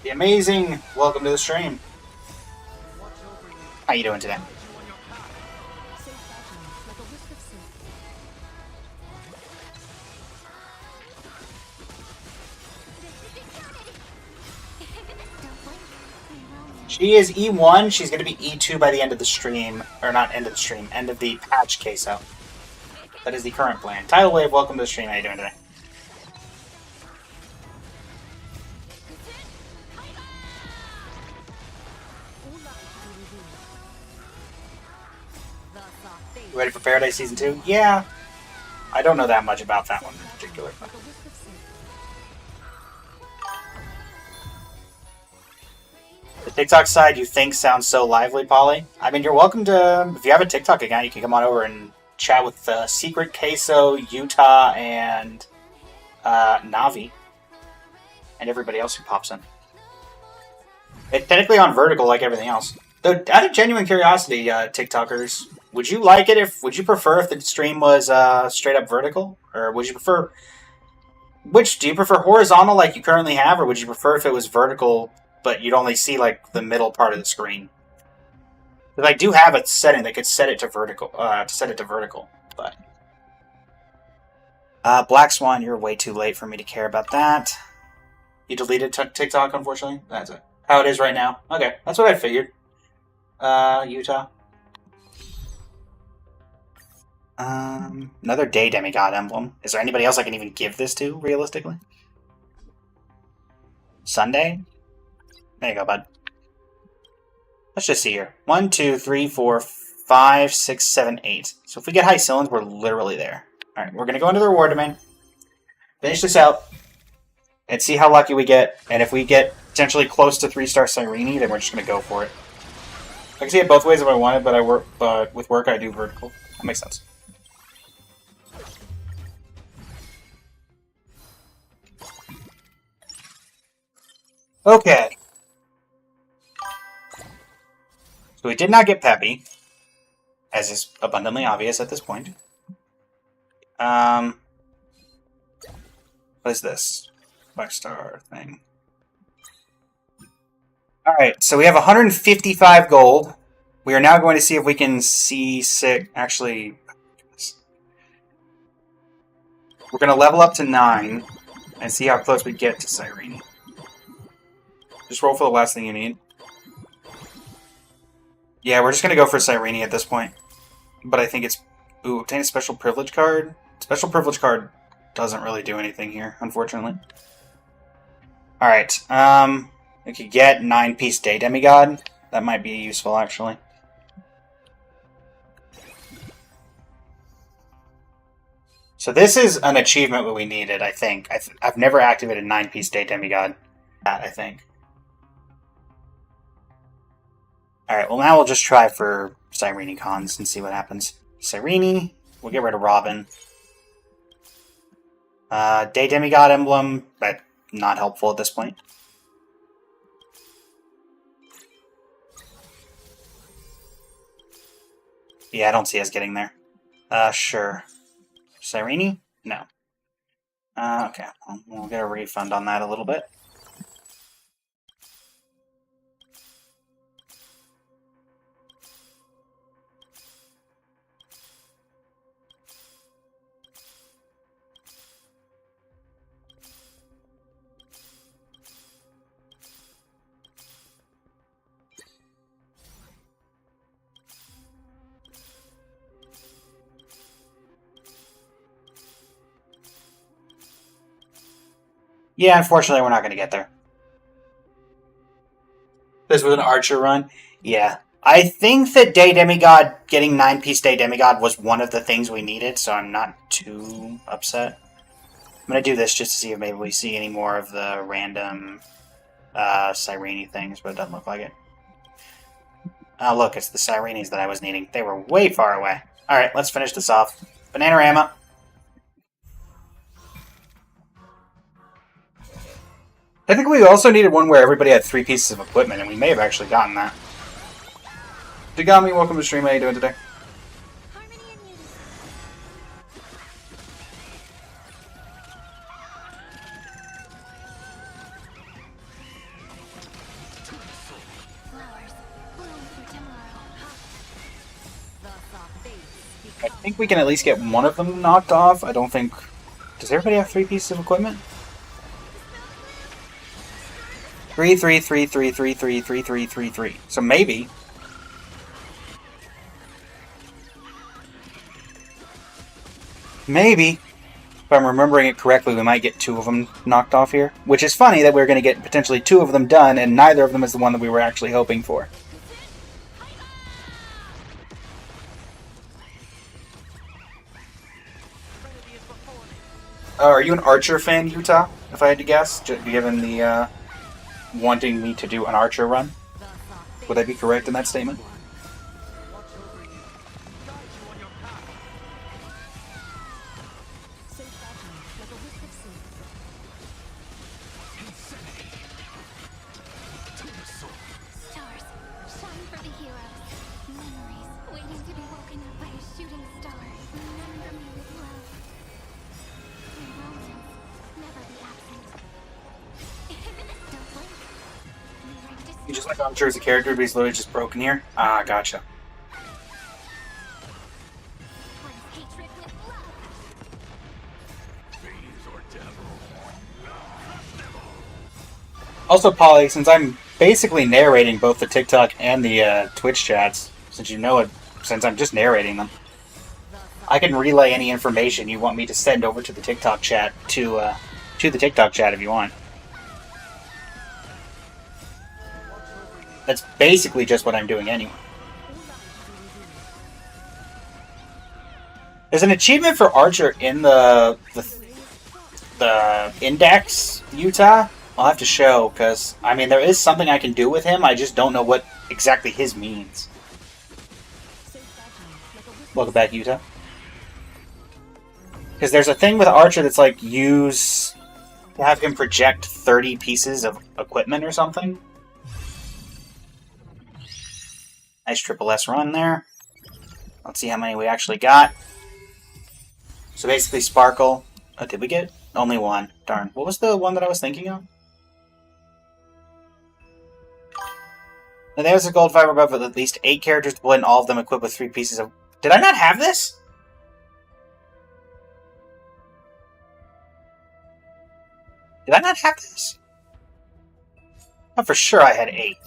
The amazing, welcome to the stream. How you doing today? So fragile, like a wisp of silk. Don't blink. I will. She is E1. She's going to be E2 by the end of the stream. Or not end of the stream. End of the patch queso. That is the current plan. Tidal Wave, welcome to the stream. How you doing today? All life be revealed. Thus our fates You ready for Paradise Season 2? Yeah. I don't know that much about that one in particular. like a wisp of silk. The TikTok side you think sounds so lively, Polly? I mean, you're welcome to... If you have a TikTok account, you can come on over and chat with Secret Queso, Utah, and Navi. And everybody else who pops in. It's technically on vertical like everything else. Though, out of genuine curiosity, TikTokers, would you like it if... Would you prefer if the stream was straight up vertical? Or would you prefer... Which, do you prefer horizontal like you currently have, or would you prefer if it was vertical, but you'd only see, like, the middle part of the screen? Because I do have a setting that could set it to vertical, but... Black Swan, you're way too late for me to care about that. You deleted TikTok, unfortunately? That's it. How it is right now. Okay, that's what I figured. Utah. Another Day Demigod emblem. Is there anybody else I can even give this to, realistically? Sunday? There you go, bud. Let's just see here. 1, 2, 3, 4, 5, 6, 7, 8. So if we get high Cylons, we're literally there. Alright, we're going to go into the reward domain. Finish this out. And see how lucky we get. And if we get potentially close to 3-star Cyrene, then we're just going to go for it. I can see it both ways if I wanted, but with work I do vertical. That makes sense. Okay. So we did not get Peppy, as is abundantly obvious at this point. What is this? 5-star thing. Alright, so we have 155 gold. We are now going to see if we can see six. Actually, we're going to level up to 9 and see how close we get to Cyrene. Just roll for the last thing you need. Yeah, we're just going to go for Cyrene at this point. But I think it's... Ooh, obtain a special privilege card. Special privilege card doesn't really do anything here, unfortunately. Alright, we could get 9-piece Day Demigod. That might be useful, actually. So this is an achievement that we needed, I think. I've never activated 9-piece Day Demigod. That, I think. Alright, well now we'll just try for Cyrene Cons and see what happens. Cyrene, we'll get rid of Robin. Day Demigod emblem, but not helpful at this point. Yeah, I don't see us getting there. Sure. Cyrene? No. Okay, we'll get a refund on that a little bit. Yeah, unfortunately, we're not going to get there. This was an Archer run? Yeah. I think that Day Demigod, getting 9-piece Day Demigod was one of the things we needed, so I'm not too upset. I'm going to do this just to see if maybe we see any more of the random Cyrene things, but it doesn't look like it. Oh, look, it's the Cyrenes that I was needing. They were way far away. Alright, let's finish this off. Bananarama. I think we also needed one where everybody had 3 pieces of equipment, and we may have actually gotten that. Dagami, welcome to the stream. How are you doing today? Harmony and unity. Flowers bloom for tomorrow. Thus our fates I become think we can at least get one of them knocked off. I don't think... Does everybody have 3 pieces of equipment? 3, 3, 3, 3, 3, 3, 3, 3, 3, 3. So maybe. Maybe. If I'm remembering it correctly, we might get 2 of them knocked off here. Which is funny that we're going to get potentially 2 of them done, and neither of them is the one that we were actually hoping for. Are you an Archer fan, Utah? If I had to guess, given the wanting me to do an Archer run, thus our would I be correct in that statement? Watch over you. Guide you on your path. so fragile, like a wisp of silk. Stars, shine for the heroes. Memories waiting to be woken up by a shooting star. Remember me with love. Your mountains never be absent. Don't blink. You just like Archer as a character, but he's literally just broken here? Ah, gotcha. Hatred with love. Also, Polly, since I'm basically narrating both the TikTok and the Twitch chats, since you know it, since I'm just narrating them, I can relay any information you want me to send over to the TikTok chat to the TikTok chat if you want. That's basically just what I'm doing anyway. There's an achievement for Archer in the index, Utah. I'll have to show, because, I mean, there is something I can do with him, I just don't know what exactly his means. So fragile, like a wisp of Welcome back, Utah. Because there's a thing with Archer that's like, have him project 30 pieces of equipment or something. Nice triple S run there. Let's see how many we actually got. So basically Sparkle. Oh, did we get? Only one. Darn. What was the one that I was thinking of? And there's a gold fiber buff with at least 8 characters deployed and all of them equipped with 3 pieces of... Did I not have this? Did I not have this? Oh, for sure I had 8.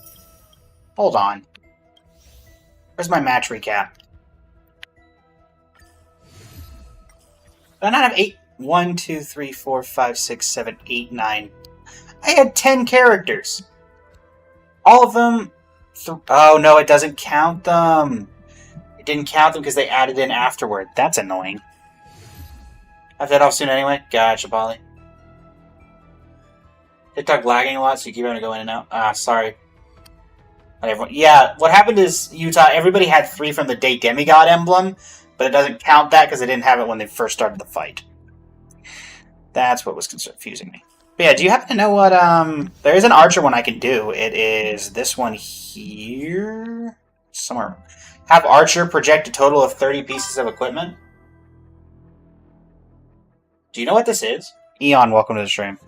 Hold on. Where's my match recap? Did I not have 8? 1, 2, 3, 4, 5, 6, 7, 8, 9. I had 10 characters. All of them... Oh, no, it doesn't count them. It didn't count them because they added in afterward. That's annoying. I have to head off soon anyway. Gotcha, Polly. TikTok lagging a lot, so you keep having to go in and out. Ah, sorry. Not everyone. Yeah, what happened is, Utah, everybody had 3 from the Day Demigod emblem, but it doesn't count that because they didn't have it when they first started the fight. That's what was confusing me. But yeah, do you happen to know what, there is an Archer one I can do. It is this one here? Somewhere. Have Archer project a total of 30 pieces of equipment. Do you know what this is? Eon, welcome to the stream.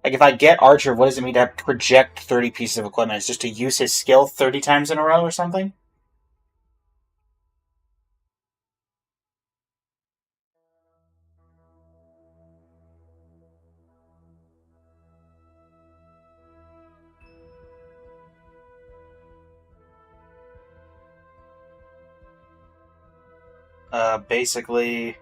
Like, if I get Archer, what does it mean to project 30 pieces of equipment? It's just to use his skill 30 times in a row or something? Basically...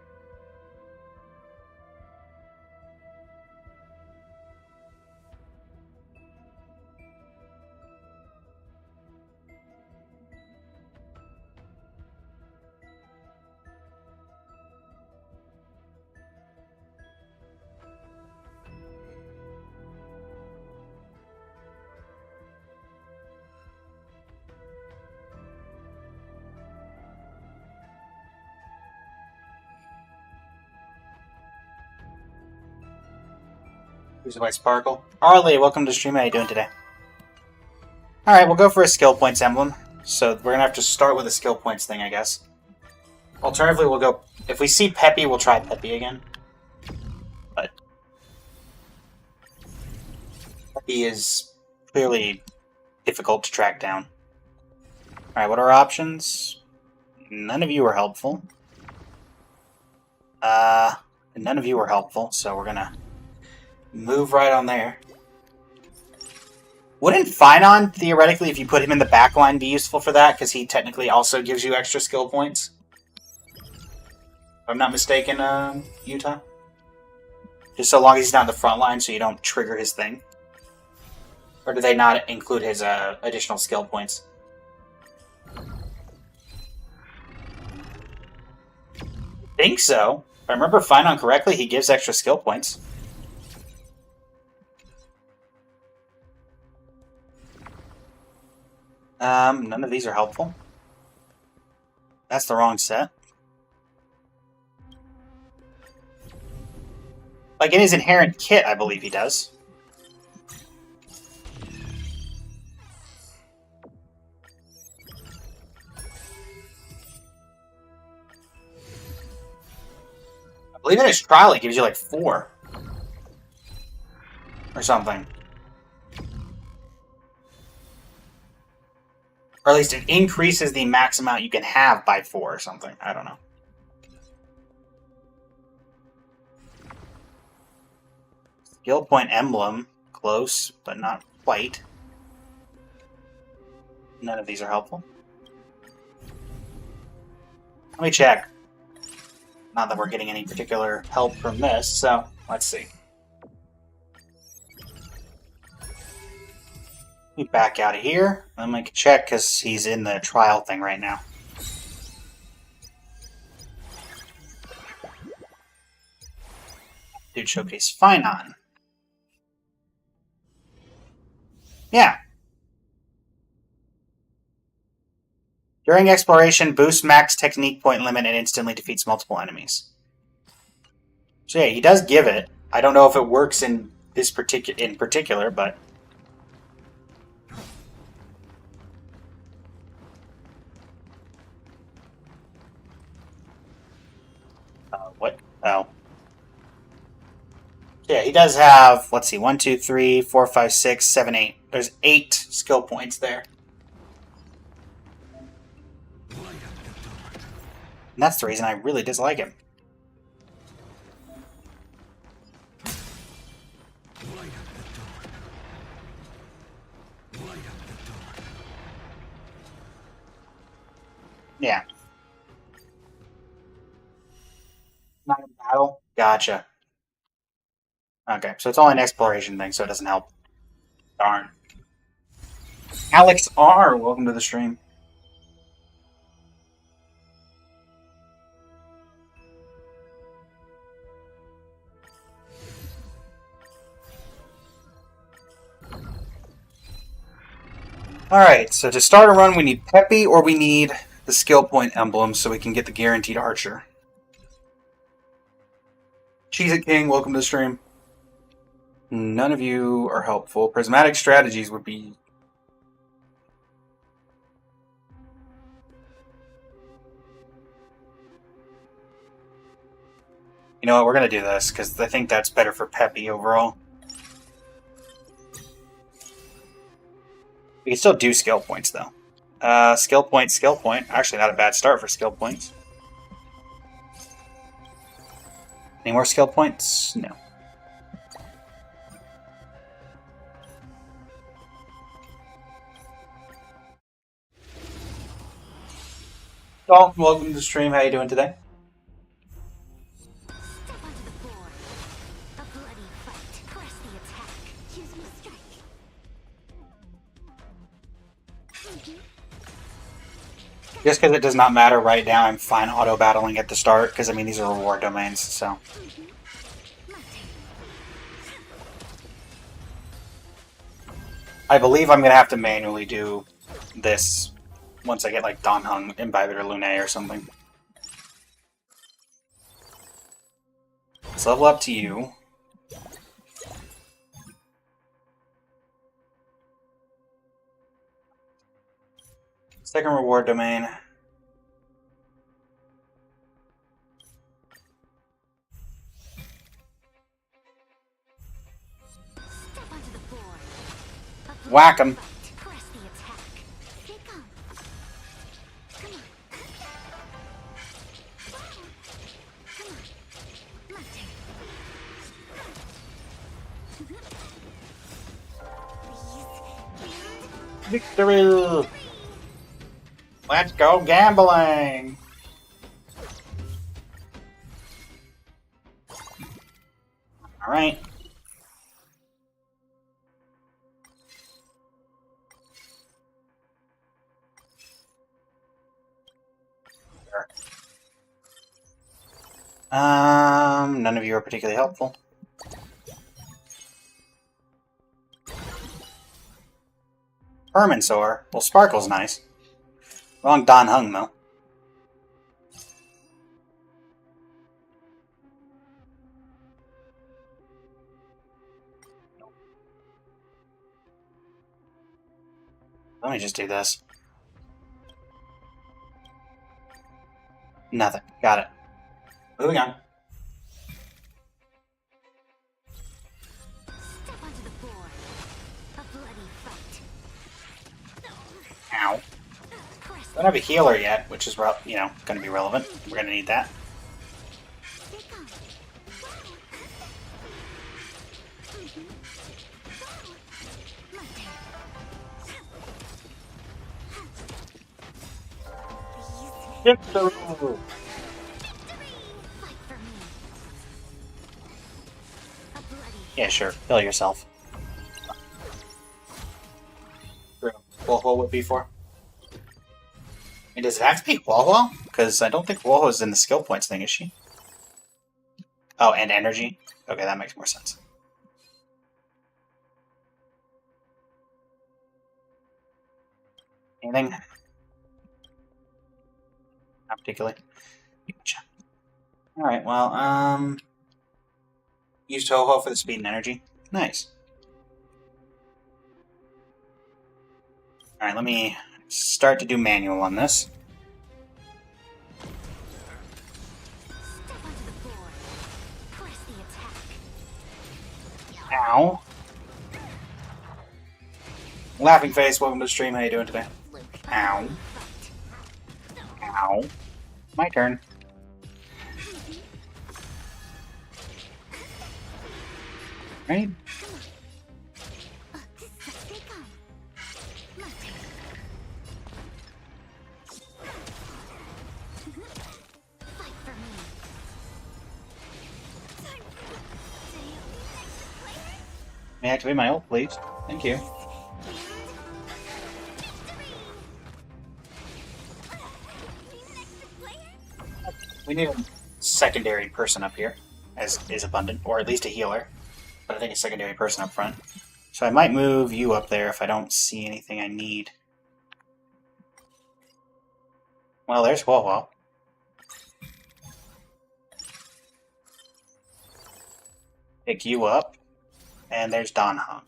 Who's by Sparkle? Arlie, welcome to the stream. How are you doing today? Alright, we'll go for a skill points emblem. So we're gonna have to start with a skill points thing, I guess. Alternatively, we'll go... If we see Peppy, we'll try Peppy again. But... Peppy is clearly difficult to track down. Alright, what are our options? None of you are helpful. None of you are helpful, so we're gonna... move right on there. Wouldn't Finon, theoretically, if you put him in the back line, be useful for that? Because he technically also gives you extra skill points? If I'm not mistaken, Utah? Just so long as he's not in the front line, so you don't trigger his thing? Or do they not include his additional skill points? I think so. If I remember Finon correctly, he gives extra skill points. None of these are helpful. That's the wrong set. Like, in his inherent kit, I believe he does. I believe in his trial it gives you, like, 4. Or something. Or at least it increases the max amount you can have by 4 or something. I don't know. Skill point emblem. Close, but not quite. None of these are helpful. Let me check. Not that we're getting any particular help from this, so let's see. Let me back out of here. I'm going to check because he's in the trial thing right now. Dude, showcase Finon. Yeah. During exploration, boost max technique point limit and instantly defeats multiple enemies. So yeah, he does give it. I don't know if it works in this particular, but... what? Oh. Yeah, he does have, let's see, 1, 2, 3, 4, 5, 6, 7, 8. There's 8 skill points there. And that's the reason I really dislike him. Yeah. Not in battle? Gotcha. Okay, so it's only an exploration thing, so it doesn't help. Darn. Alex R, welcome to the stream. Alright, so to start a run, we need Peppy or we need the skill point emblem so we can get the guaranteed archer. Cheese It King, welcome to the stream. None of you are helpful. Prismatic strategies would be... You know what, we're going to do this, because I think that's better for Peppy overall. We can still do skill points, though. Skill point, skill point. Actually, not a bad start for skill points. Any more skill points? No. Dalton, welcome to the stream. How you doing today? Step onto the board. A bloody fight. Press the attack. Choose my strike. Just because it does not matter right now, I'm fine auto-battling at the start, because, I mean, these are reward domains, so... I believe I'm going to have to manually do this once I get, like, Dan Heng, Imbibed, or Lune or something. Let's level up to you. Second reward domain. Step onto the board. A Whack 'em. fight. Press the attack. Stay calm. Come on. Come on. My turn. Please. Victory! Let's go gambling! Alright. None of you are particularly helpful. Hermansaur. Well, Sparkle's nice. Wrong Dan Heng, though. Let me just do this. Nothing. Got it. Moving on. Step onto the board. A bloody fight. Ow. Press Don't have a healer yet, which is, going to be relevant. We're going to need that. Stay calm. My turn. Please. Victory! Fight for me. A bloody Yeah, sure. Kill yourself. Woho would be for. I mean, does it have to be Woho? Because I don't think Woho is in the skill points thing, is she? Oh, and energy? Okay, that makes more sense. Anything? Not particularly. Gotcha. Alright, well, used Ho-Ho for the speed and energy. Nice. Alright, let me start to do manual on this. Step onto the board. Press the attack. Ow. Laughing face, welcome to the stream. How you doing today? Ow. Ow. My turn. Right? May I activate my ult, please? Thank you. We need a secondary person up here, as is abundant, or at least a healer. But I think a secondary person up front. So I might move you up there if I don't see anything I need. Well, there's Huohuo. Pick you up, and there's Dan Heng.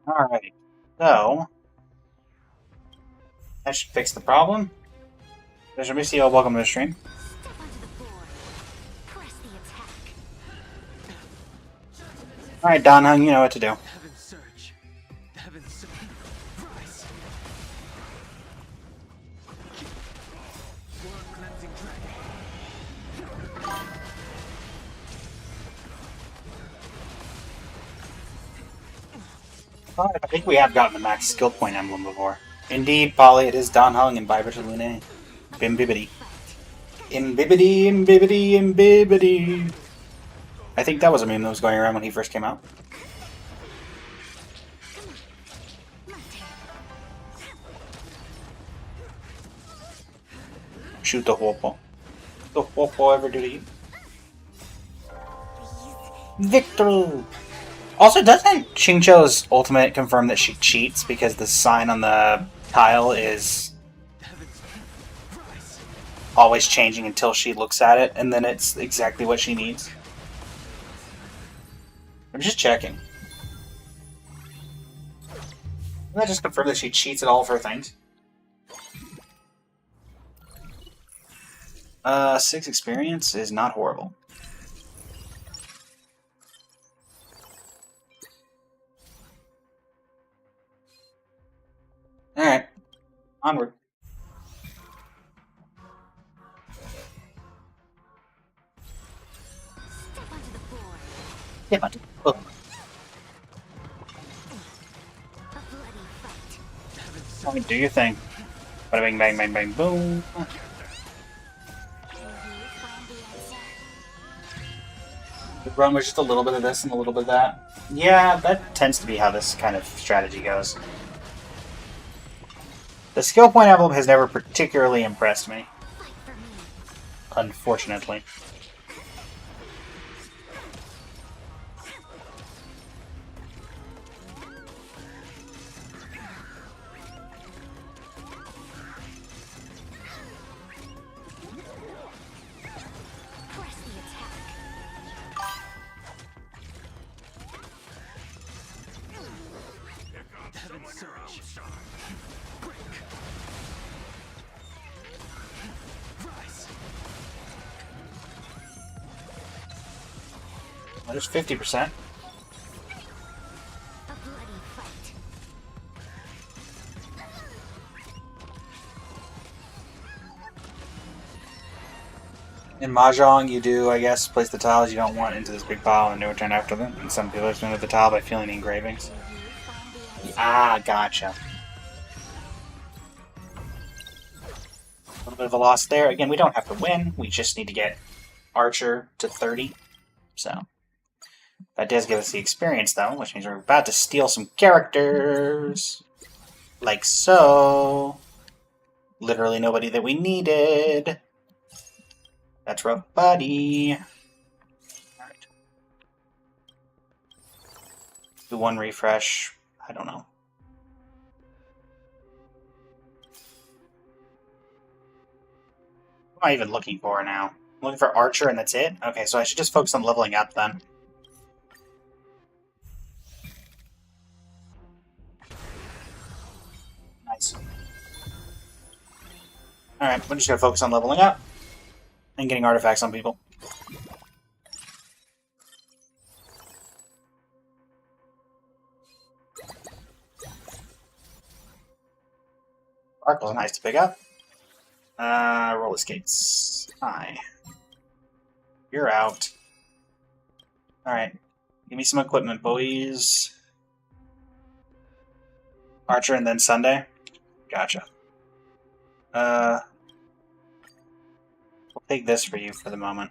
Alright, so that should fix the problem. There's Amicio, welcome to the stream. Step onto the board. Press the attack. Alright, Dan Heng, you know what to do. Heaven surge. Heaven surge. Rise. World cleansing dragon. Alright, I think we have gotten the max skill point emblem before. Indeed, Polly, it is Dan Heng and Vibrant Lune. Bimbibity. Imbibity, imbibity, imbibity. I think that was a meme that was going around when he first came out. Shoot the Huopo. What the Huopo ever do to you? Victor! Also, doesn't Xingqiu's ultimate confirm that she cheats because the sign on the tile is always changing until she looks at it, and then it's exactly what she needs? I'm just checking. Doesn't that just confirm that she cheats at all of her things? 6 experience is not horrible. Alright. Onward. Step onto the board. Yeah, but look. A bloody fight. Only do your thing. Bada bang bang bang bang boom. Will you find the answer? The run was just a little bit of this and a little bit of that. Yeah, that tends to be how this kind of strategy goes. The skill point emblem has never particularly impressed me, Fight for me. unfortunately. Press the attack. Heaven surge. Rise. Well, there's 50%. A bloody fight. In Mahjong, you do, I guess, place the tiles you don't want into this big pile and then return after them. And some people return to the tile by filling the engravings. Will you find the answer? Ah, gotcha. A little bit of a loss there. Again, we don't have to win. We just need to get Archer to 30. So, that does give us the experience, though, which means we're about to steal some characters. Like so. Literally nobody that we needed. That's rough, buddy. Alright. Do one refresh. I don't know. What am I even looking for now? I'm looking for Archer and that's it? Okay, so I should just focus on leveling up then. Nice. Alright, we're just gonna focus on leveling up and getting artifacts on people. Sparkle's nice to pick up. Roller skates. Hi. You're out. Alright. Give me some equipment, boys. Archer and then Sunday? Gotcha. We'll take this for you for the moment.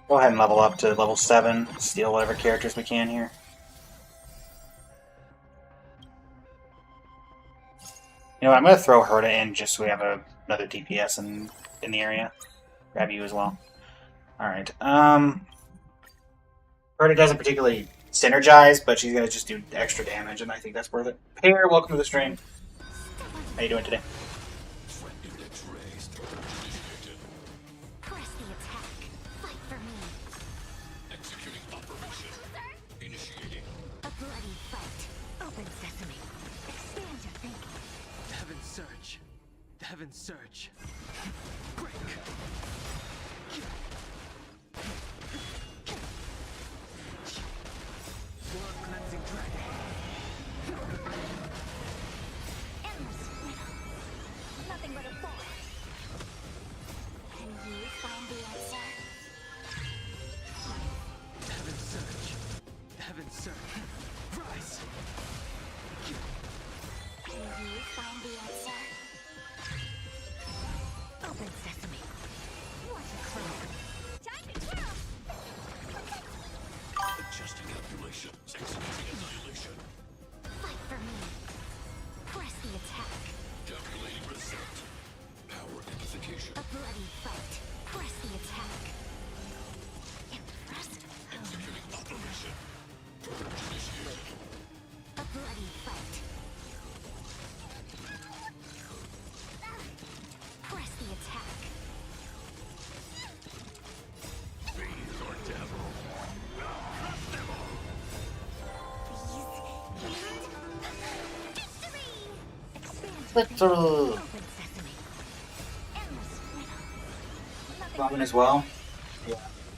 Go ahead and level up to level 7. Steal whatever characters we can here. You know what, I'm going to throw Herta in just so we have another DPS in the area. Grab you as well. Alright, Herta doesn't particularly synergize, but she's going to just do extra damage, and I think that's worth it. Pear, welcome to the stream. How you doing today? Press the attack. Fight for me. Executing operation. Initiating. A bloody fight. Open sesame. Expand your thinking. Heaven's Surge. Heaven's Surge. Break. Blood cleansing dragon. Endless riddle. Nothing but a force. Can you find the answer? Heaven's Surge. Heaven's Surge. Rise. Can you find the answer? Open sesame. What a clown. Time to kill! Adjusting calculations. Executing annihilation. Fight for me. Press the attack. Calculating result. Power amplification. A bloody fight. Press the attack. Impressive. Executing operation. Purge initiated. A bloody fight. Press the attack. These are devil. Victory! Victory! Open sesame. Endless riddle. Nothing Robin as well? Yeah.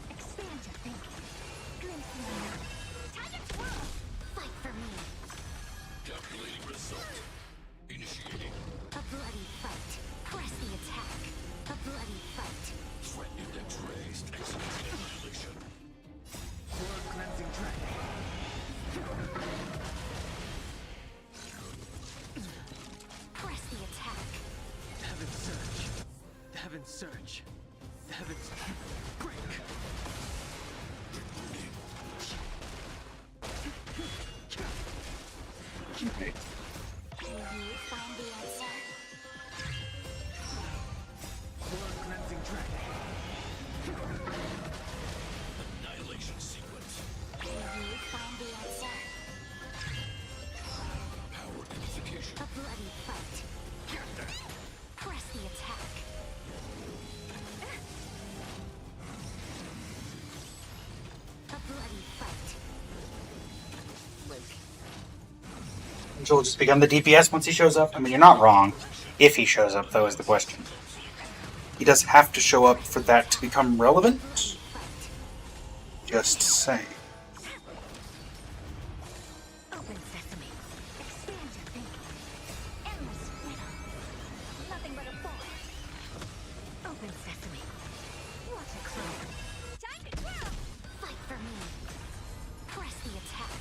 Expand your thinking. Glimpse me. Time to twirl. Fight for me. Calculating result. Initiating. A bloody fight. Press the attack. A bloody fight. Threat index raised. Executing annihilation. Blood cleansing dragon. Press the attack. Heaven's Surge. Heaven's Surge. Heaven's break. Can you find the answer? Blood cleansing dragon. Annihilation sequence. Can you find the answer? Power amplification. A bloody fight. Press the attack. A bloody fight. Luke. Angel will just become the DPS once he shows up. I mean, you're not wrong. If he shows up, though, is the question. He does have to show up for that to become relevant. Bloody fight. Just saying. Open sesame. Expand your thinking. Endless riddle. Nothing but a force. Open sesame. What a clown. Time to twirl. Fight for me. Press the attack.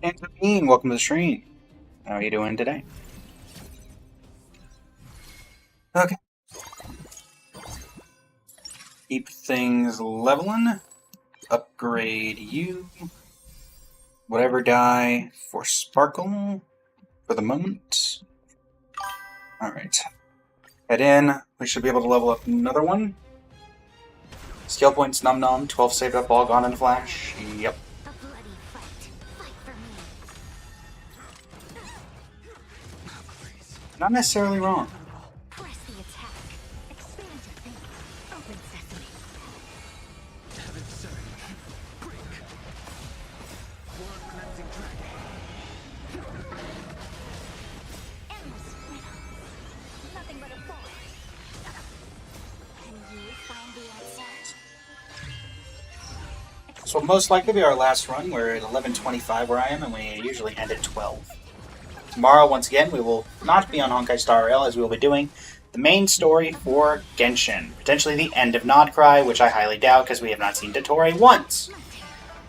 And Bean, welcome to the stream. How are you doing today? Okay. Keep things leveling. Upgrade you. Whatever die for Sparkle for the moment. Alright. Head in. We should be able to level up another one. Skill points, Num Num. 12 saved up, all gone in a flash. Yep. A bloody fight. Fight for me. Not necessarily wrong. Press the attack. Expand your thinking. Open sesame. Heaven surge. Break. World cleansing dragon. Endless riddle. Nothing but a bore. Can you find the answer? So will most likely be our last run. We're at 11:25 where I am, and we usually end at 12. Tomorrow, once again, we will not be on Honkai Star Rail, as we will be doing the main story for Genshin. Potentially the end of Nodcry, which I highly doubt, because we have not seen Dottore once.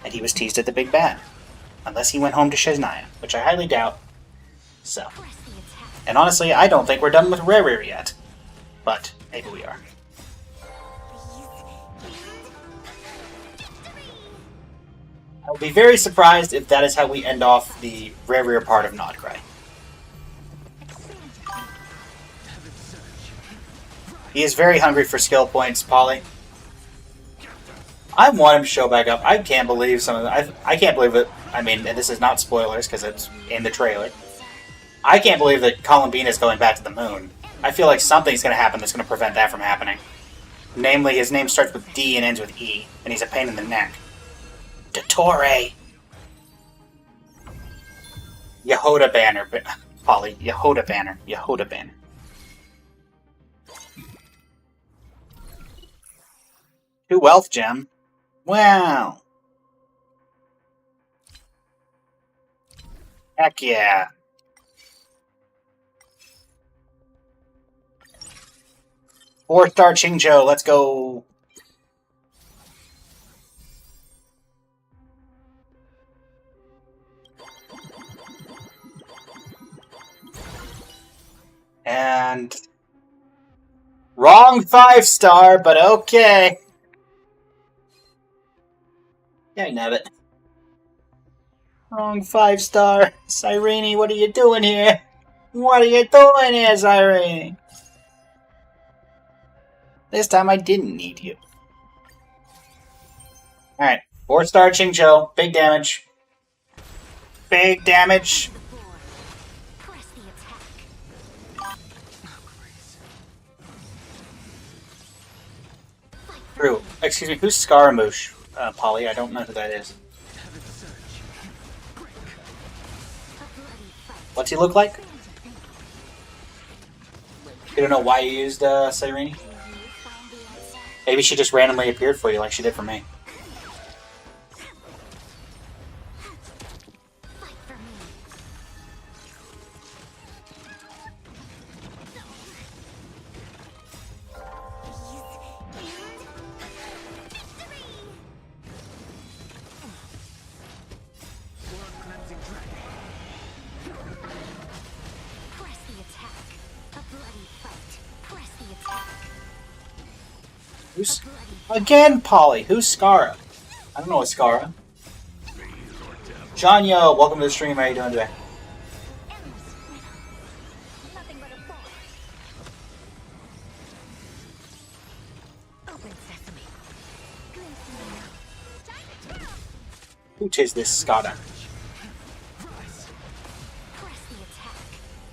And he was teased at the Big Bad. Unless he went home to Shiznaya, which I highly doubt. So. Press the attack. And honestly, I don't think we're done with Rare yet. But maybe we are. I would be very surprised if that is how we end off the Rare part of Nodcry. He is very hungry for skill points, Polly. I want him to show back up. I can't believe some of the, I can't believe it. I mean, and this is not spoilers because it's in the trailer. I can't believe that Colin Bean is going back to the moon. I feel like something's going to happen that's going to prevent that from happening. Namely, his name starts with D and ends with E, and he's a pain in the neck. Dottore! Yehoda banner, Polly. Yehoda banner. Yehoda banner. Two wealth gem. Wow. Heck yeah. Four-star Chingjo, let's go. And wrong 5-star, but okay. Yeah, I know it. Wrong 5-star. Cyrene, what are you doing here? What are you doing here, Cyrene? This time I didn't need you. Alright, 4-star Chingcho. Big damage. Big damage. Press the attack. True. Excuse me, who's Scaramouche? Polly, I don't know who that is. What's he look like? You don't know why you used Cyrene? Maybe she just randomly appeared for you like she did for me. Press the attack. A bloody fight. Press the attack. Who's again, Polly? Who's Scara? I don't know a Scara. John Yo, welcome to the stream. How are you doing today? Endless riddle. Nothing but a bore. Open sesame. Glimpse in the night. Who is this Scara? Press the attack.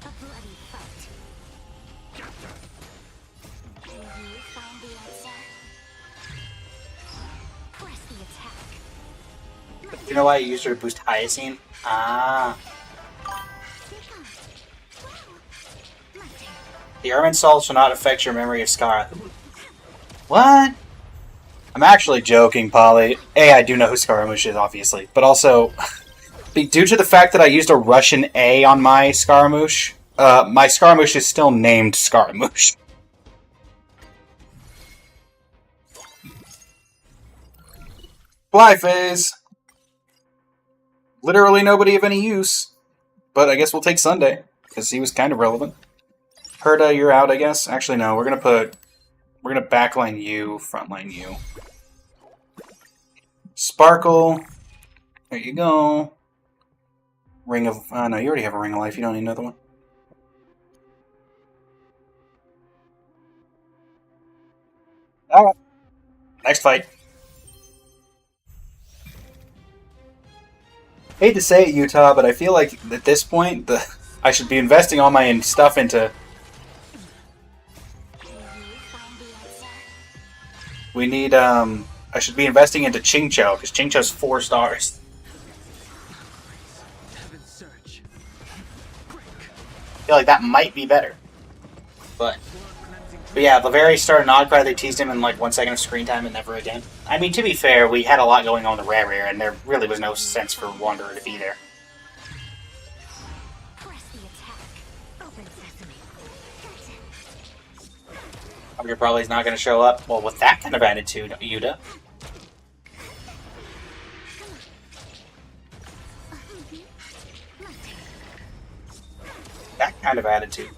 A bloody fight. Can you find the answer? Press the attack. Do you know why I used her to boost Hyacine? Ah. The Ermin Salt shall not affect your memory of Scara. What? I'm actually joking, Polly. A, I do know who Scaramouche is, obviously. But also, due to the fact that I used a Russian A on my Scaramouche, my Scaramouche is still named Scaramouche. Fly phase! Literally nobody of any use. But I guess we'll take Sunday, because he was kind of relevant. Herda, you're out, I guess. Actually, no, we're gonna backline you, frontline you. Sparkle. There you go. Ring of... no, you already have a Ring of Life. You don't need another one. Alright. Next fight. Hate to say it, Utah, but I feel like at this point, I should be investing all my stuff into. We need, I should be investing into Qingqiu, because Qingqiu's 4 stars. Heaven's Surge. I feel like that might be better. But yeah, Laveri started Nodcry, they teased him in like 1 second of screen time and never again. I mean, to be fair, we had a lot going on in the Rare, and there really was no sense for Wanderer to be there. Press the attack. Open sesame. You're probably not going to show up. Well, with that kind of attitude, Yuta. That kind of attitude.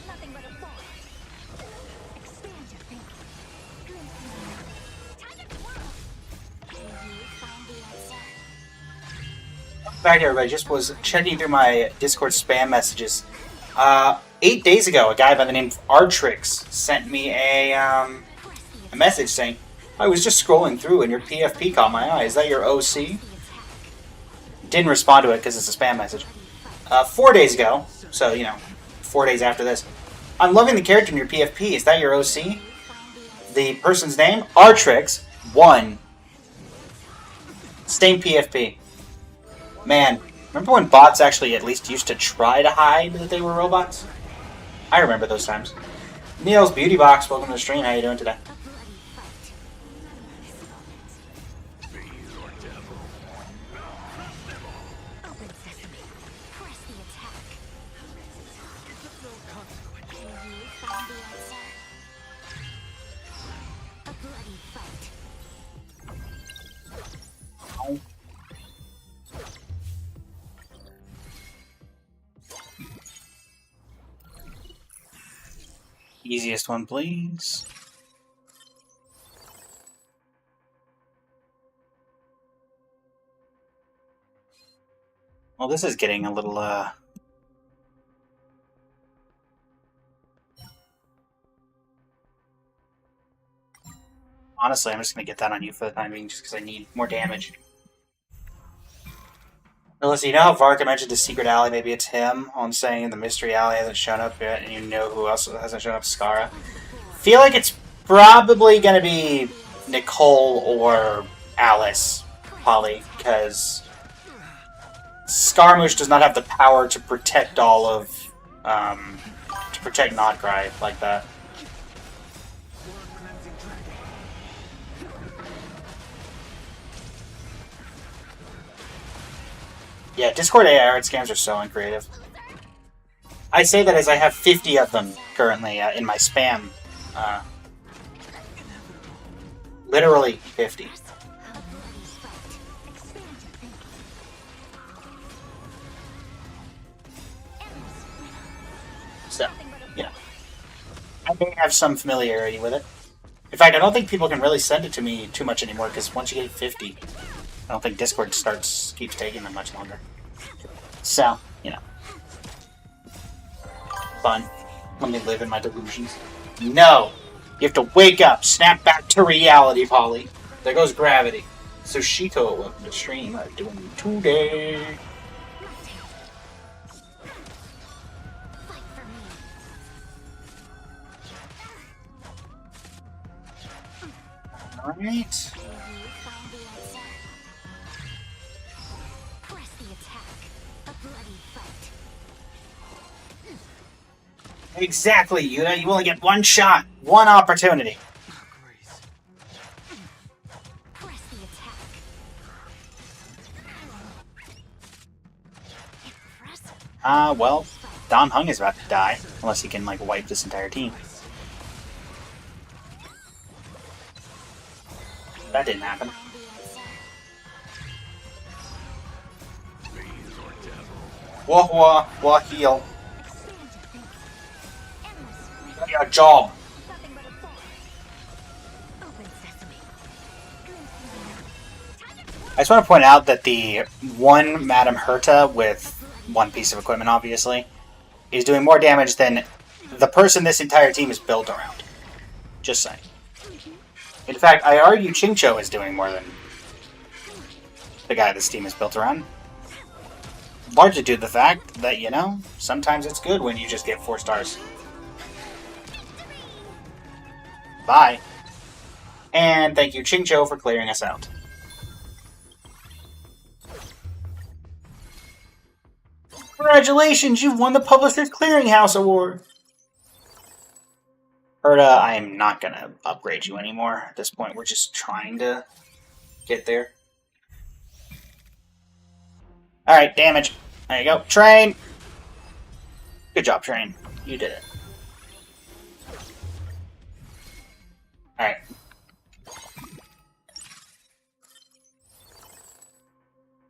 Nothing but a ball. Expand your thinking. Time to twirl. You found the answer. Back here, everybody. Just was checking through my Discord spam messages. 8 days ago, a guy by the name of Artrix sent me a message saying, I was just scrolling through and your PFP caught my eye. Is that your OC? Didn't respond to it because it's a spam message. 4 days ago, so, 4 days after this, I'm loving the character in your PFP. Is that your OC? The person's name? Artrix 1. Same PFP. Man, remember when bots actually at least used to try to hide that they were robots? I remember those times. Neil's Beauty Box, welcome to the stream. How you doing today? Open sesame. Press the attack. It's of no consequence. You found the answer. A bloody fight. Easiest one, please. Well, this is getting a little, Honestly, I'm just going to get that on you for the time being, just because I need more damage. Melissa, you know how Varka mentioned his secret ally? Maybe it's him on saying the mystery ally hasn't shown up yet, and you know who else hasn't shown up? Skara. Feel like it's probably going to be Nicole or Alice, Polly, because Skarmouche does not have the power to protect all of, to protect Nodcry like that. Yeah, Discord AI art scams are so uncreative. I say that as I have 50 of them currently in my spam. Literally 50. So, I may have some familiarity with it. In fact, I don't think people can really send it to me too much anymore, because once you get 50, I don't think Discord keeps taking them much longer. So, fun. Let me live in my delusions. No! You have to wake up, snap back to reality, Polly. There goes gravity. So Shito, welcome to stream. I'm doing today. Fight for me. Alright. You found the answer. Press the attack. A bloody fight. Exactly, Yuta. You only get one shot, one opportunity. Grace. Press the attack. Impressive. Well, Don Hung is about to die, unless he can, wipe this entire team. That didn't happen. Wah wah wah heal. Your job. Nothing but a ball. Open sesame. Time to twirl. I just want to point out that the one Madame Herta with one piece of equipment, obviously, is doing more damage than the person this entire team is built around. Just saying. In fact, I argue Chincho is doing more than the guy this team is built around. Largely due to the fact that, you know, sometimes it's good when you just get 4 stars. Bye. And thank you, Chincho, for clearing us out. Congratulations, you've won the Publishers Clearinghouse Award! Herta, I am not going to upgrade you anymore. At this point, we're just trying to get there. Alright, damage. There you go. Train! Good job, Train. You did it. Alright.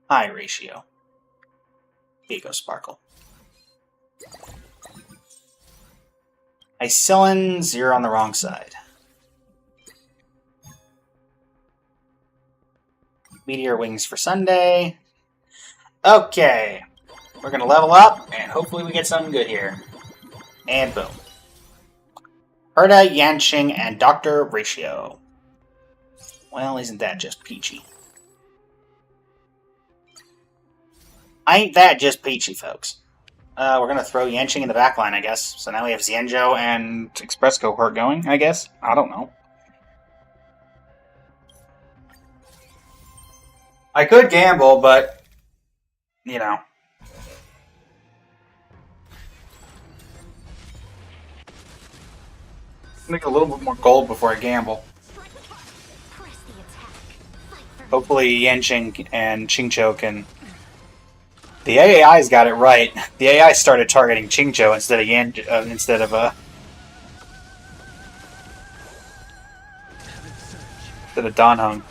High ratio. Ego Sparkle. Icillin, 0 on the wrong side. Meteor Wings for Sunday. Okay. We're going to level up, and hopefully we get something good here. And boom. Herta, Yanqing, and Dr. Ratio. Well, isn't that just peachy? Ain't that just peachy, folks? We're going to throw Yanqing in the back line, I guess. So now we have Xianzhou and Express Cohort going, I guess. I don't know. I could gamble, but, you know. Make a little bit more gold before I gamble. Hopefully Yanqing and Chincho can... The AI's got it right. The AI started targeting Chincho instead of Dan Heng.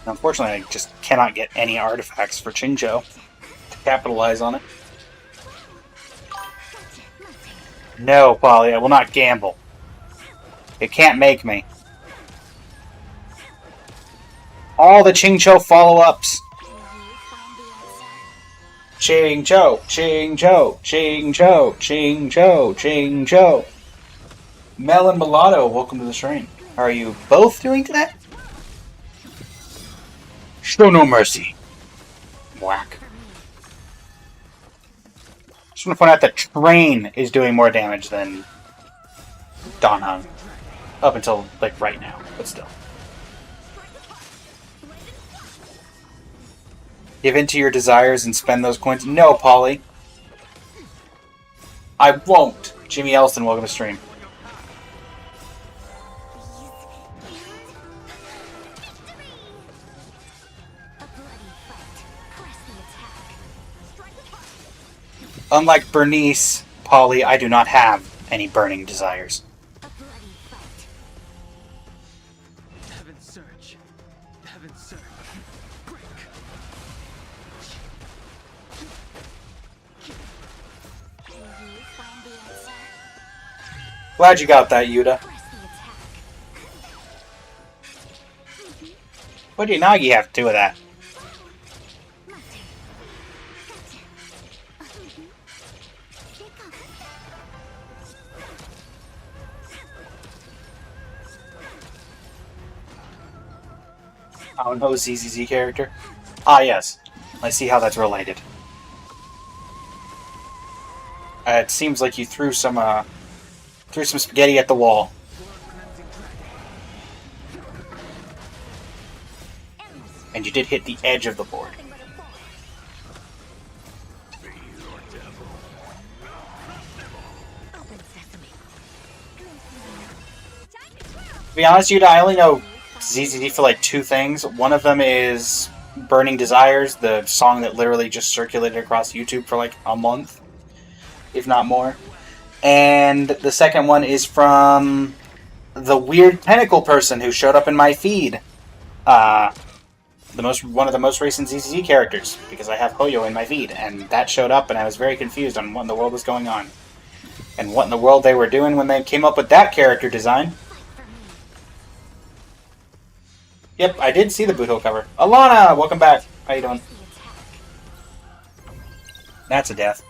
Unfortunately, I just cannot get any artifacts for Chincho to capitalize on it. No, Polly, I will not gamble. It can't make me. All the Chincho follow-ups. Chincho, Chincho, Chincho, Chincho, Chincho. Mel and Mulatto, welcome to the stream. Are you both doing that? Show no mercy. Whack. Just want to point out that Train is doing more damage than Dan Heng. Up until, like, right now, but still. Give in to your desires and spend those coins. No, Polly. I won't. Jimmy Ellison, welcome to stream. Unlike Bernice, Polly, I do not have any burning desires. Heaven's Surge. Heaven's Surge. Glad you got that, Yuta. What do you Nagi have to do with that? Oh no, ZZZ character? Ah, yes. Let's see how that's related. It seems like you threw some spaghetti at the wall. And you did hit the edge of the board. To be honest, Yuta, I only know ZZZ for like 2 things. One of them is Burning Desires, the song that literally just circulated across YouTube for like a month, if not more. And the second one is from the weird tentacle person who showed up in my feed. One of the most recent ZZZ characters, because I have Hoyo in my feed, and that showed up and I was very confused on what in the world was going on. And what in the world they were doing when they came up with that character design. Fight for me. Yep, I did see the boot hole cover. Alana, welcome back. How you doing? The attack. That's a death.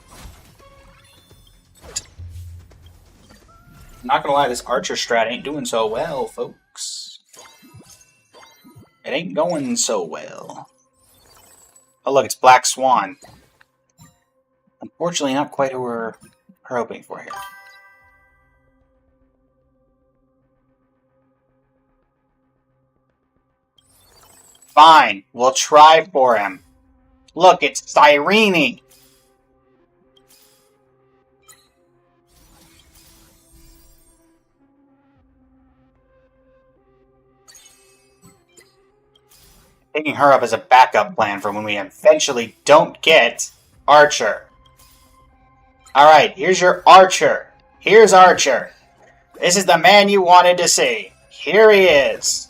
Not gonna lie, this Archer strat ain't doing so well, folks. It ain't going so well. Oh look, it's Black Swan. Unfortunately, not quite who we're hoping for here. Fine, we'll try for him. Look, it's Cyrene! Picking her up as a backup plan for when we eventually don't get Archer. Alright, here's your Archer. Here's Archer. This is the man you wanted to see. Here he is.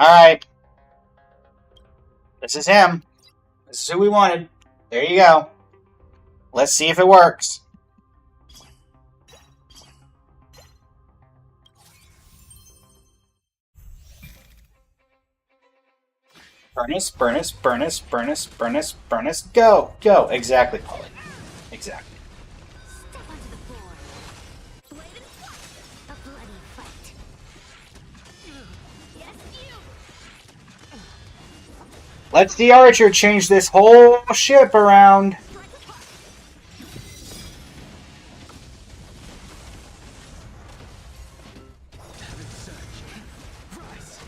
Alright. This is him. This is who we wanted. There you go. Let's see if it works. Furnace, furnace, furnace, furnace, furnace, furnace. Go! Go! Exactly, Polly. Exactly. Step onto the floor. Blade and fight. A bloody fight. Yes, you. Let's the Archer change this whole ship around. Heaven surge. Rise.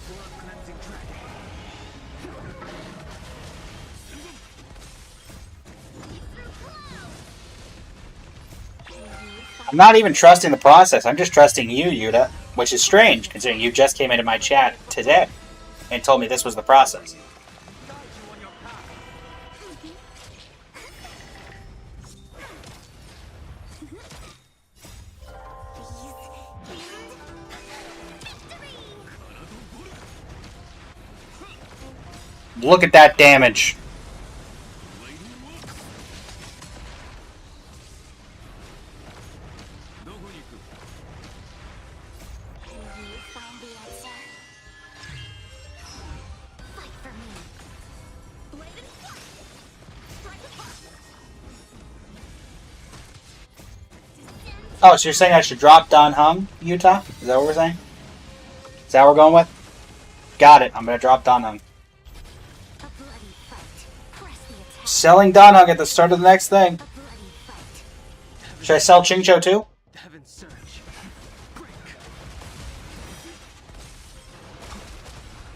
Blood cleansing dragon. I'm not even trusting the process. I'm just trusting you, Yuta. Which is strange, considering you just came into my chat today and told me this was the process. Guide you on your path. Look at that damage. You find the answer. Fight for me. Blade and fight. Strike apart. Oh, so you're saying I should drop Dan Heng, Utah? Is that what we're saying? Is that what we're going with? Got it. I'm going to drop Dan Heng. A bloody fight. Press the attack. Selling Dan Heng at the start of the next thing. A bloody fight. Should I sell Chingcho too? Heaven surge. Break.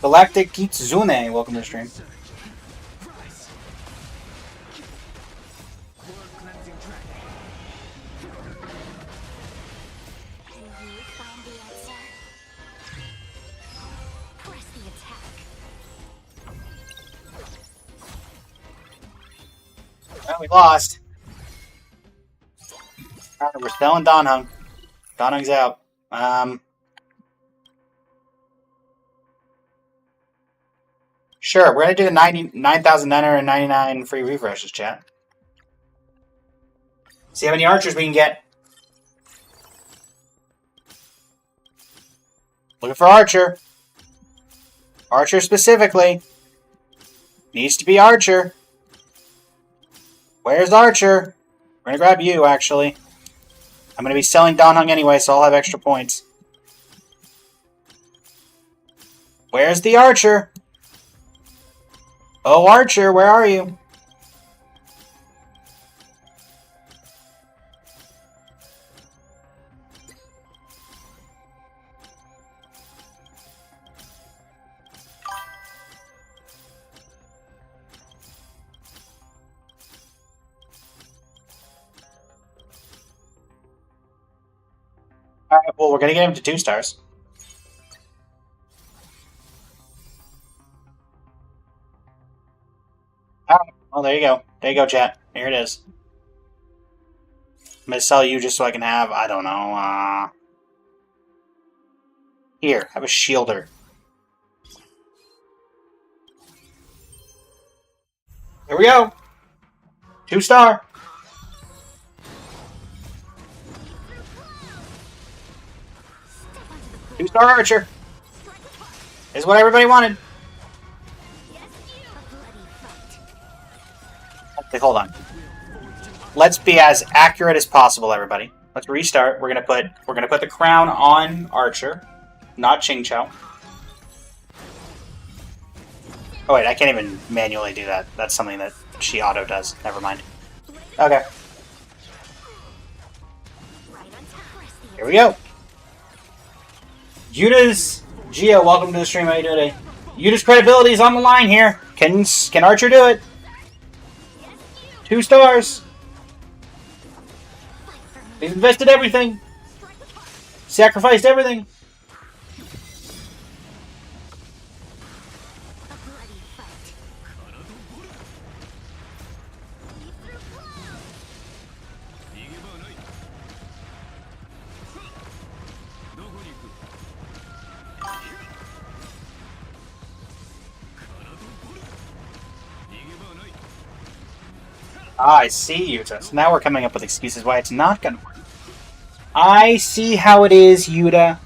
Galactic Kitsune, welcome to the stream. Surge. Rise. Blood cleansing dragon. You find the answer. Press the attack. Well, we lost. Alright, we're selling Dan Heng. Dan Heng's out. Sure, we're gonna do the 99,999 free refreshes, chat. See how many archers we can get. Looking for Archer. Archer specifically. Needs to be Archer. Where's Archer? We're gonna grab you, actually. I'm gonna be selling Dan Heng anyway, so I'll have extra points. Where's the Archer? Oh, Archer, where are you? Alright, well, we're gonna get him to 2 stars. Alright, well, there you go. There you go, chat. Here it is. I'm gonna sell you just so I can have, I don't know, Here, have a shielder. Here we go. 2-star. 2-star archer. Is what everybody wanted. Okay, hold on. Let's be as accurate as possible, everybody. Let's restart. We're gonna put the crown on Archer, not Qingqiao. Oh wait, I can't even manually do that. That's something that she auto does. Never mind. Okay. Here we go. Yuta's Geo, welcome to the stream. How you doing today? Yuta's credibility is on the line here. Can Archer do it? 2 stars. He's invested everything. Sacrificed everything. Ah, I see, Yuta. So now we're coming up with excuses why it's not gonna work. I see how it is, Yuta.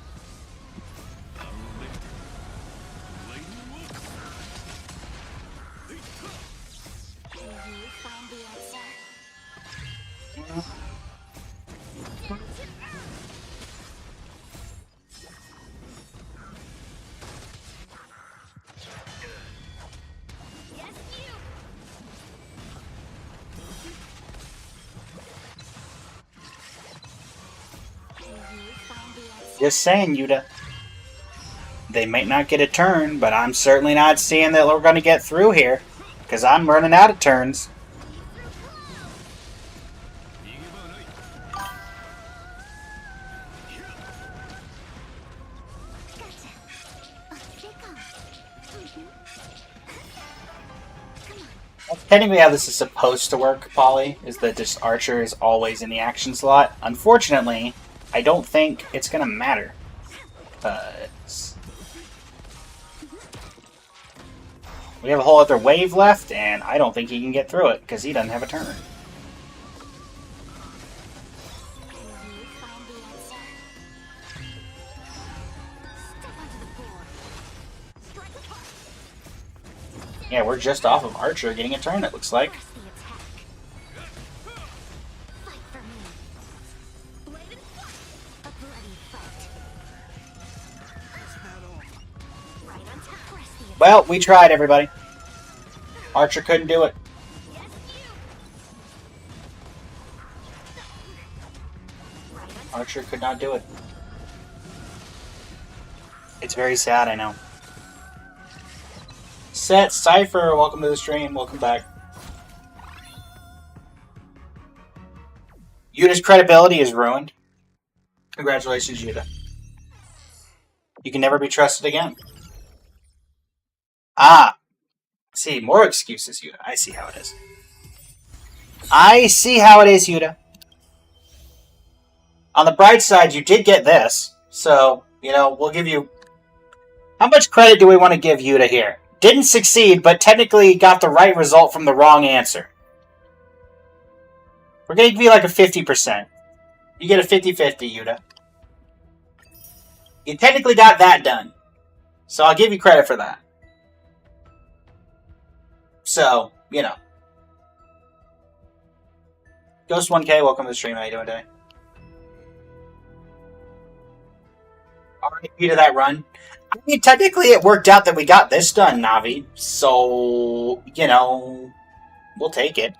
Just saying, Yuta. They might not get a turn, but I'm certainly not seeing that we're going to get through here. Because I'm running out of turns. That's technically how this is supposed to work, Polly, is that this Archer is always in the action slot. Unfortunately, I don't think it's going to matter. We have a whole other wave left, and I don't think he can get through it, because he doesn't have a turn. Yeah, we're just off of Archer getting a turn, it looks like. Well, we tried, everybody. Archer couldn't do it. Archer could not do it. It's very sad, I know. Set Cypher, welcome to the stream. Welcome back. Yuta's credibility is ruined. Congratulations, Yuta. You can never be trusted again. Ah. See, more excuses, Yuta. I see how it is. I see how it is, Yuta. On the bright side, you did get this. So, you know, we'll give you... How much credit do we want to give Yuta here? Didn't succeed, but technically got the right result from the wrong answer. We're going to give you like a 50%. You get a 50-50, Yuta. You technically got that done. So I'll give you credit for that. So, you know. Ghost 1K, welcome to the stream. How you doing today? RIP to that run. I mean, technically it worked out that we got this done, Navi. So, you know, we'll take it.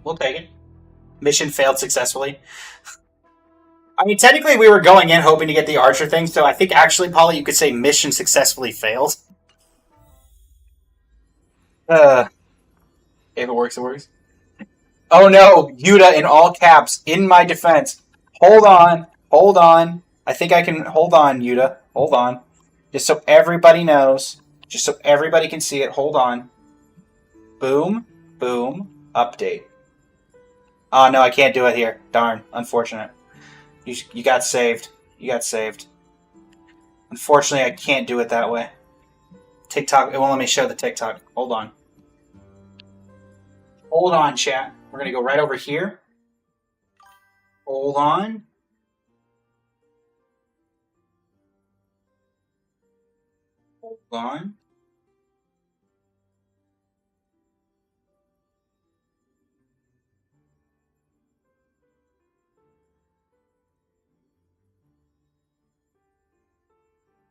We'll take it. Mission failed successfully. I mean, technically we were going in hoping to get the Archer thing, so I think actually, Polly, you could say mission successfully failed. If it works, it works. Oh no, Yuta in all caps, in my defense. Hold on, hold on. I think I can hold on, Yuta. Hold on. Just so everybody knows. Just so everybody can see it. Hold on. Boom. Boom. Update. Oh, no, I can't do it here. Darn. Unfortunate. You got saved. You got saved. Unfortunately, I can't do it that way. TikTok, it won't let me show the TikTok. Hold on. Hold on, chat. We're going to go right over here. Hold on. Hold on.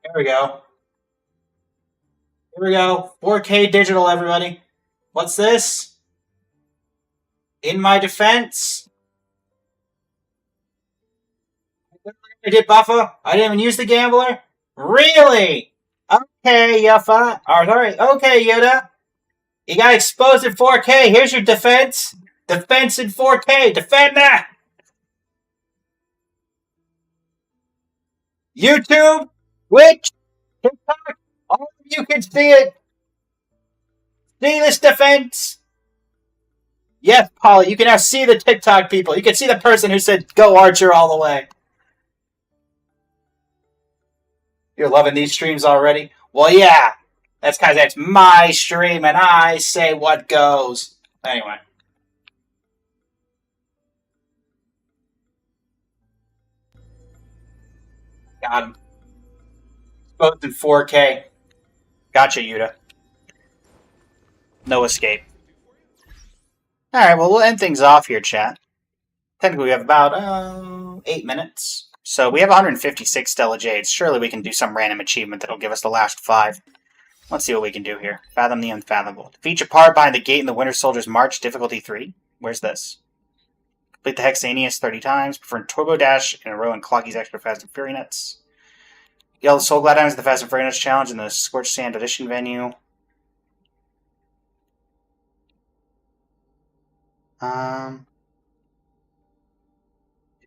There we go. Here we go. 4K digital, everybody. What's this? In my defense. I did buffer. I didn't even use the gambler. Really? Okay, Yuffa. Oh, sorry. Okay, Yoda. You got exposed in 4K. Here's your defense. Defense in 4K. Defend that. YouTube, Twitch, TikTok, all of you can see it. See this defense? Yes, Polly, you can now see the TikTok people. You can see the person who said, go Archer all the way. You're loving these streams already? Well, yeah. That's because it's my stream and I say what goes. Anyway. Got him. Both in 4K. Gotcha, Yuta. No escape. Alright, well, we'll end things off here, chat. Technically, we have about 8 minutes. So we have 156 Stella Jades. Surely we can do some random achievement that'll give us the last 5. Let's see what we can do here. Fathom the unfathomable. Defeat your part behind the gate in the Winter Soldier's March, difficulty 3. Where's this? Complete the Hexanius 30 times. Perform Turbo Dash in a row in Clocky's Extra Fast and Fury Nuts. Get all the Soul Glad items in the Fast and Fury Nuts challenge in the Scorched Sand Audition venue.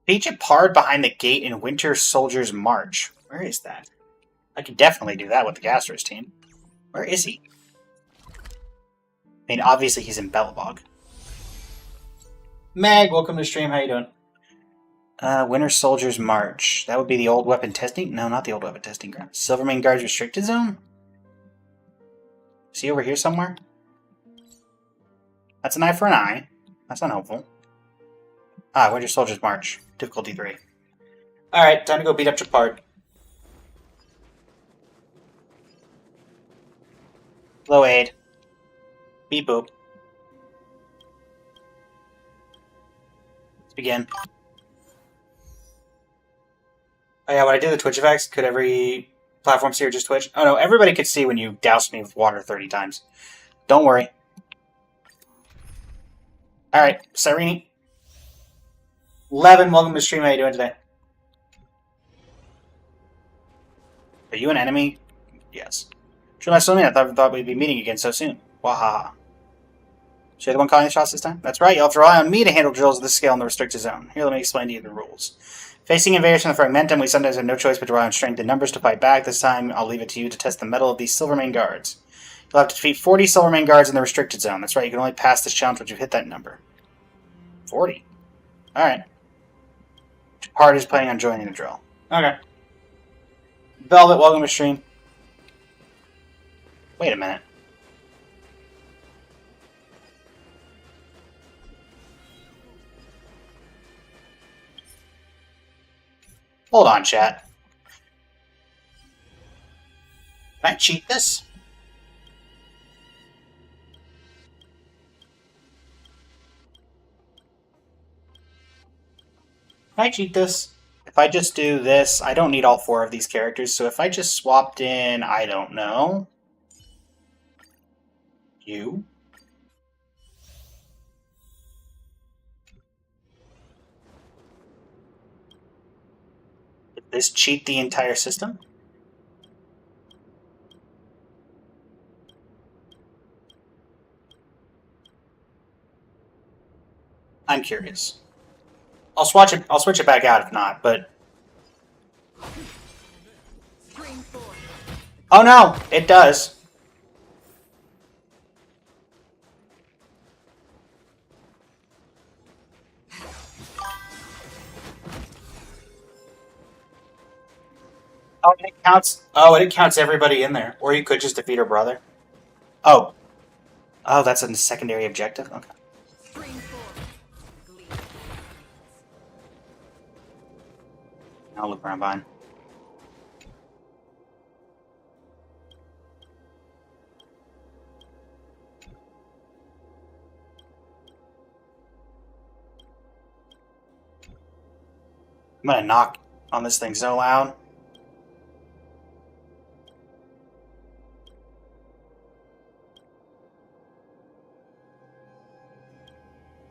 Defeat your part behind the gate in Winter Soldier's March. Where is that? I could definitely do that with the Gastros team. Where is he? I mean, obviously he's in Belobog. Meg, welcome to the stream. How you doing? Winter Soldier's March. That would be the old weapon testing? No, not the old weapon testing ground. Silvermane Guard's restricted zone? Is he over here somewhere? That's an eye for an eye. That's not helpful. Winter Soldier's March. Difficulty 3. Alright, time to go beat up Chapard. Low aid. Beep boop. Let's begin. Oh yeah, when I do the Twitch effects, could every platform see or just Twitch? Oh no, everybody could see when you douse me with water 30 times. Don't worry. Alright, Cyrene. Levin, welcome to the stream. How you doing today? Are you an enemy? Yes. Sure, nice to meet. I thought we'd be meeting again so soon. Wahaha. So you're the one calling the shots this time? That's right, you'll have to rely on me to handle drills of this scale in the restricted zone. Here, let me explain to you the rules. Facing invaders from the Fragmentum, we sometimes have no choice but to rely on strength and numbers to fight back. This time, I'll leave it to you to test the mettle of these Silvermane Guards. You'll have to defeat 40 Silvermane Guards in the restricted zone. That's right, you can only pass this challenge once you've hit that number. 40. Alright. Part is planning on joining the drill. Okay. Velvet, welcome to stream. Wait a minute. Hold on, chat. Can I cheat this? Can I cheat this? If I just do this, I don't need all 4 of these characters, so if I just swapped in, I don't know, you. Did this cheat the entire system? I'm curious. I'll switch it back out if not, but Bring Oh no, it does. Oh, it counts. Oh, it counts everybody in there. Or you could just defeat her brother. Oh. Oh, that's a secondary objective? Okay. Spring forth. Gleam. I'll look around behind. I'm gonna knock on this thing so loud.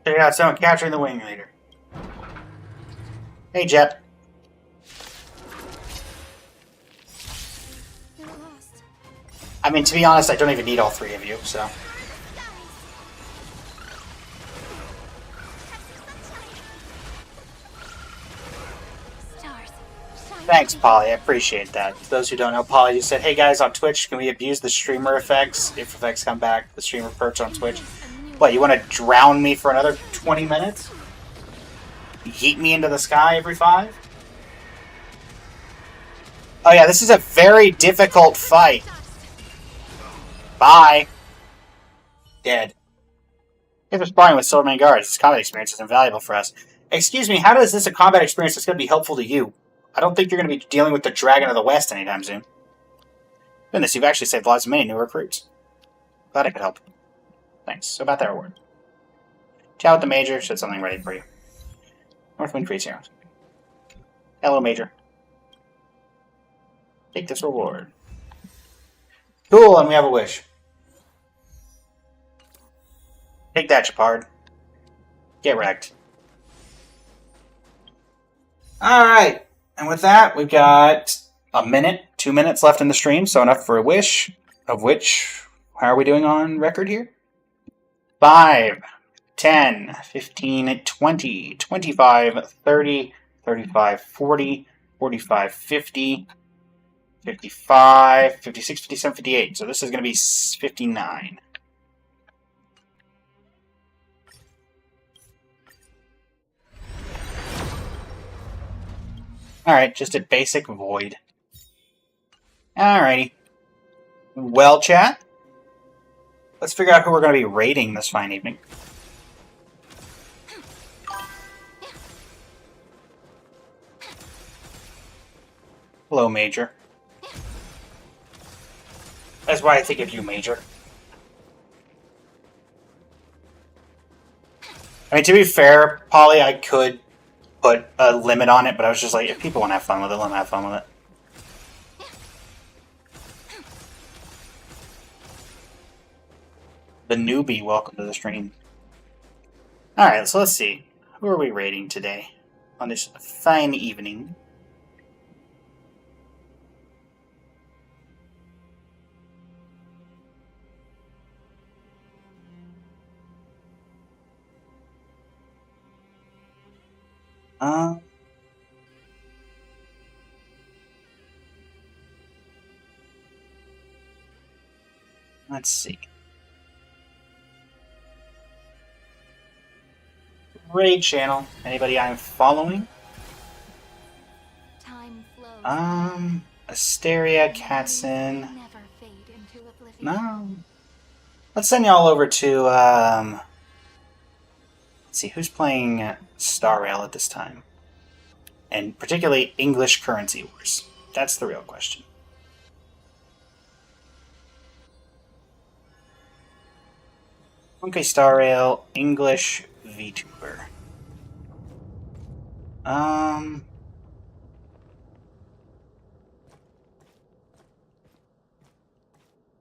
Check out someone capturing the wing leader. Hey, Jet. You're lost. I mean, to be honest, I don't even need all three of you, so. Stars, shine Thanks, for the Polly. I appreciate that. For those who don't know, Polly just said, hey guys, on Twitch, can we abuse the streamer effects? If effects come back, the streamer perch on Twitch. What, you want to drown me for another 20 minutes? Yeet me into the sky every 5? Oh yeah, this is a very difficult fight. Bye. Dead. If we're sparring with Silvermane guards, this combat experience is invaluable for us. Excuse me, how is this a combat experience that's going to be helpful to you? I don't think you're going to be dealing with the Dragon of the West anytime soon. Goodness, you've actually saved lives of many new recruits. Glad I could help. Thanks. So about that reward. Chat with the Major, should something ready for you. Northwind Crease Heroes. Hello, Major. Take this reward. Cool, and we have a wish. Take that, Shepard. Get wrecked. Alright, and with that, we've got a minute, 2 minutes left in the stream, so enough for a wish, of which, how are we doing on record here? 5, 10, 15, 20, 25, 30, 35, 40, 45, 50, 55, 56, 57, 58. So this is going to be 59. Alright, just a basic void. Alrighty. Well, chat. Let's figure out who we're going to be raiding this fine evening. Hello, Major. That's why I think of you, Major. I mean, to be fair, Polly, I could put a limit on it, but I was just like, if people want to have fun with it, let them have fun with it. The newbie, welcome to the stream. Alright, so let's see. Who are we raiding today? On this fine evening. Let's see. Raid channel. Anybody I'm following? Time flows. Asteria, Katzen. Never fade into oblivion. No. Let's send y'all over to, let's see, who's playing Star Rail at this time? And particularly English Currency Wars. That's the real question. Okay, Star Rail, English VTuber.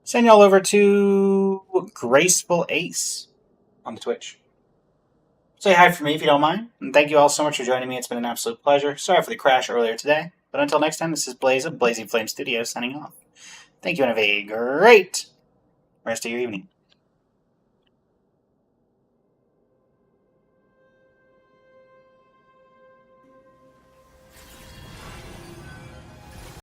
Send y'all over to Graceful Ace on the Twitch. Say hi for me if you don't mind. And thank you all so much for joining me. It's been an absolute pleasure. Sorry for the crash earlier today. But until next time, this is Blaze of Blazing Flame Studios signing off. Thank you and have a great rest of your evening.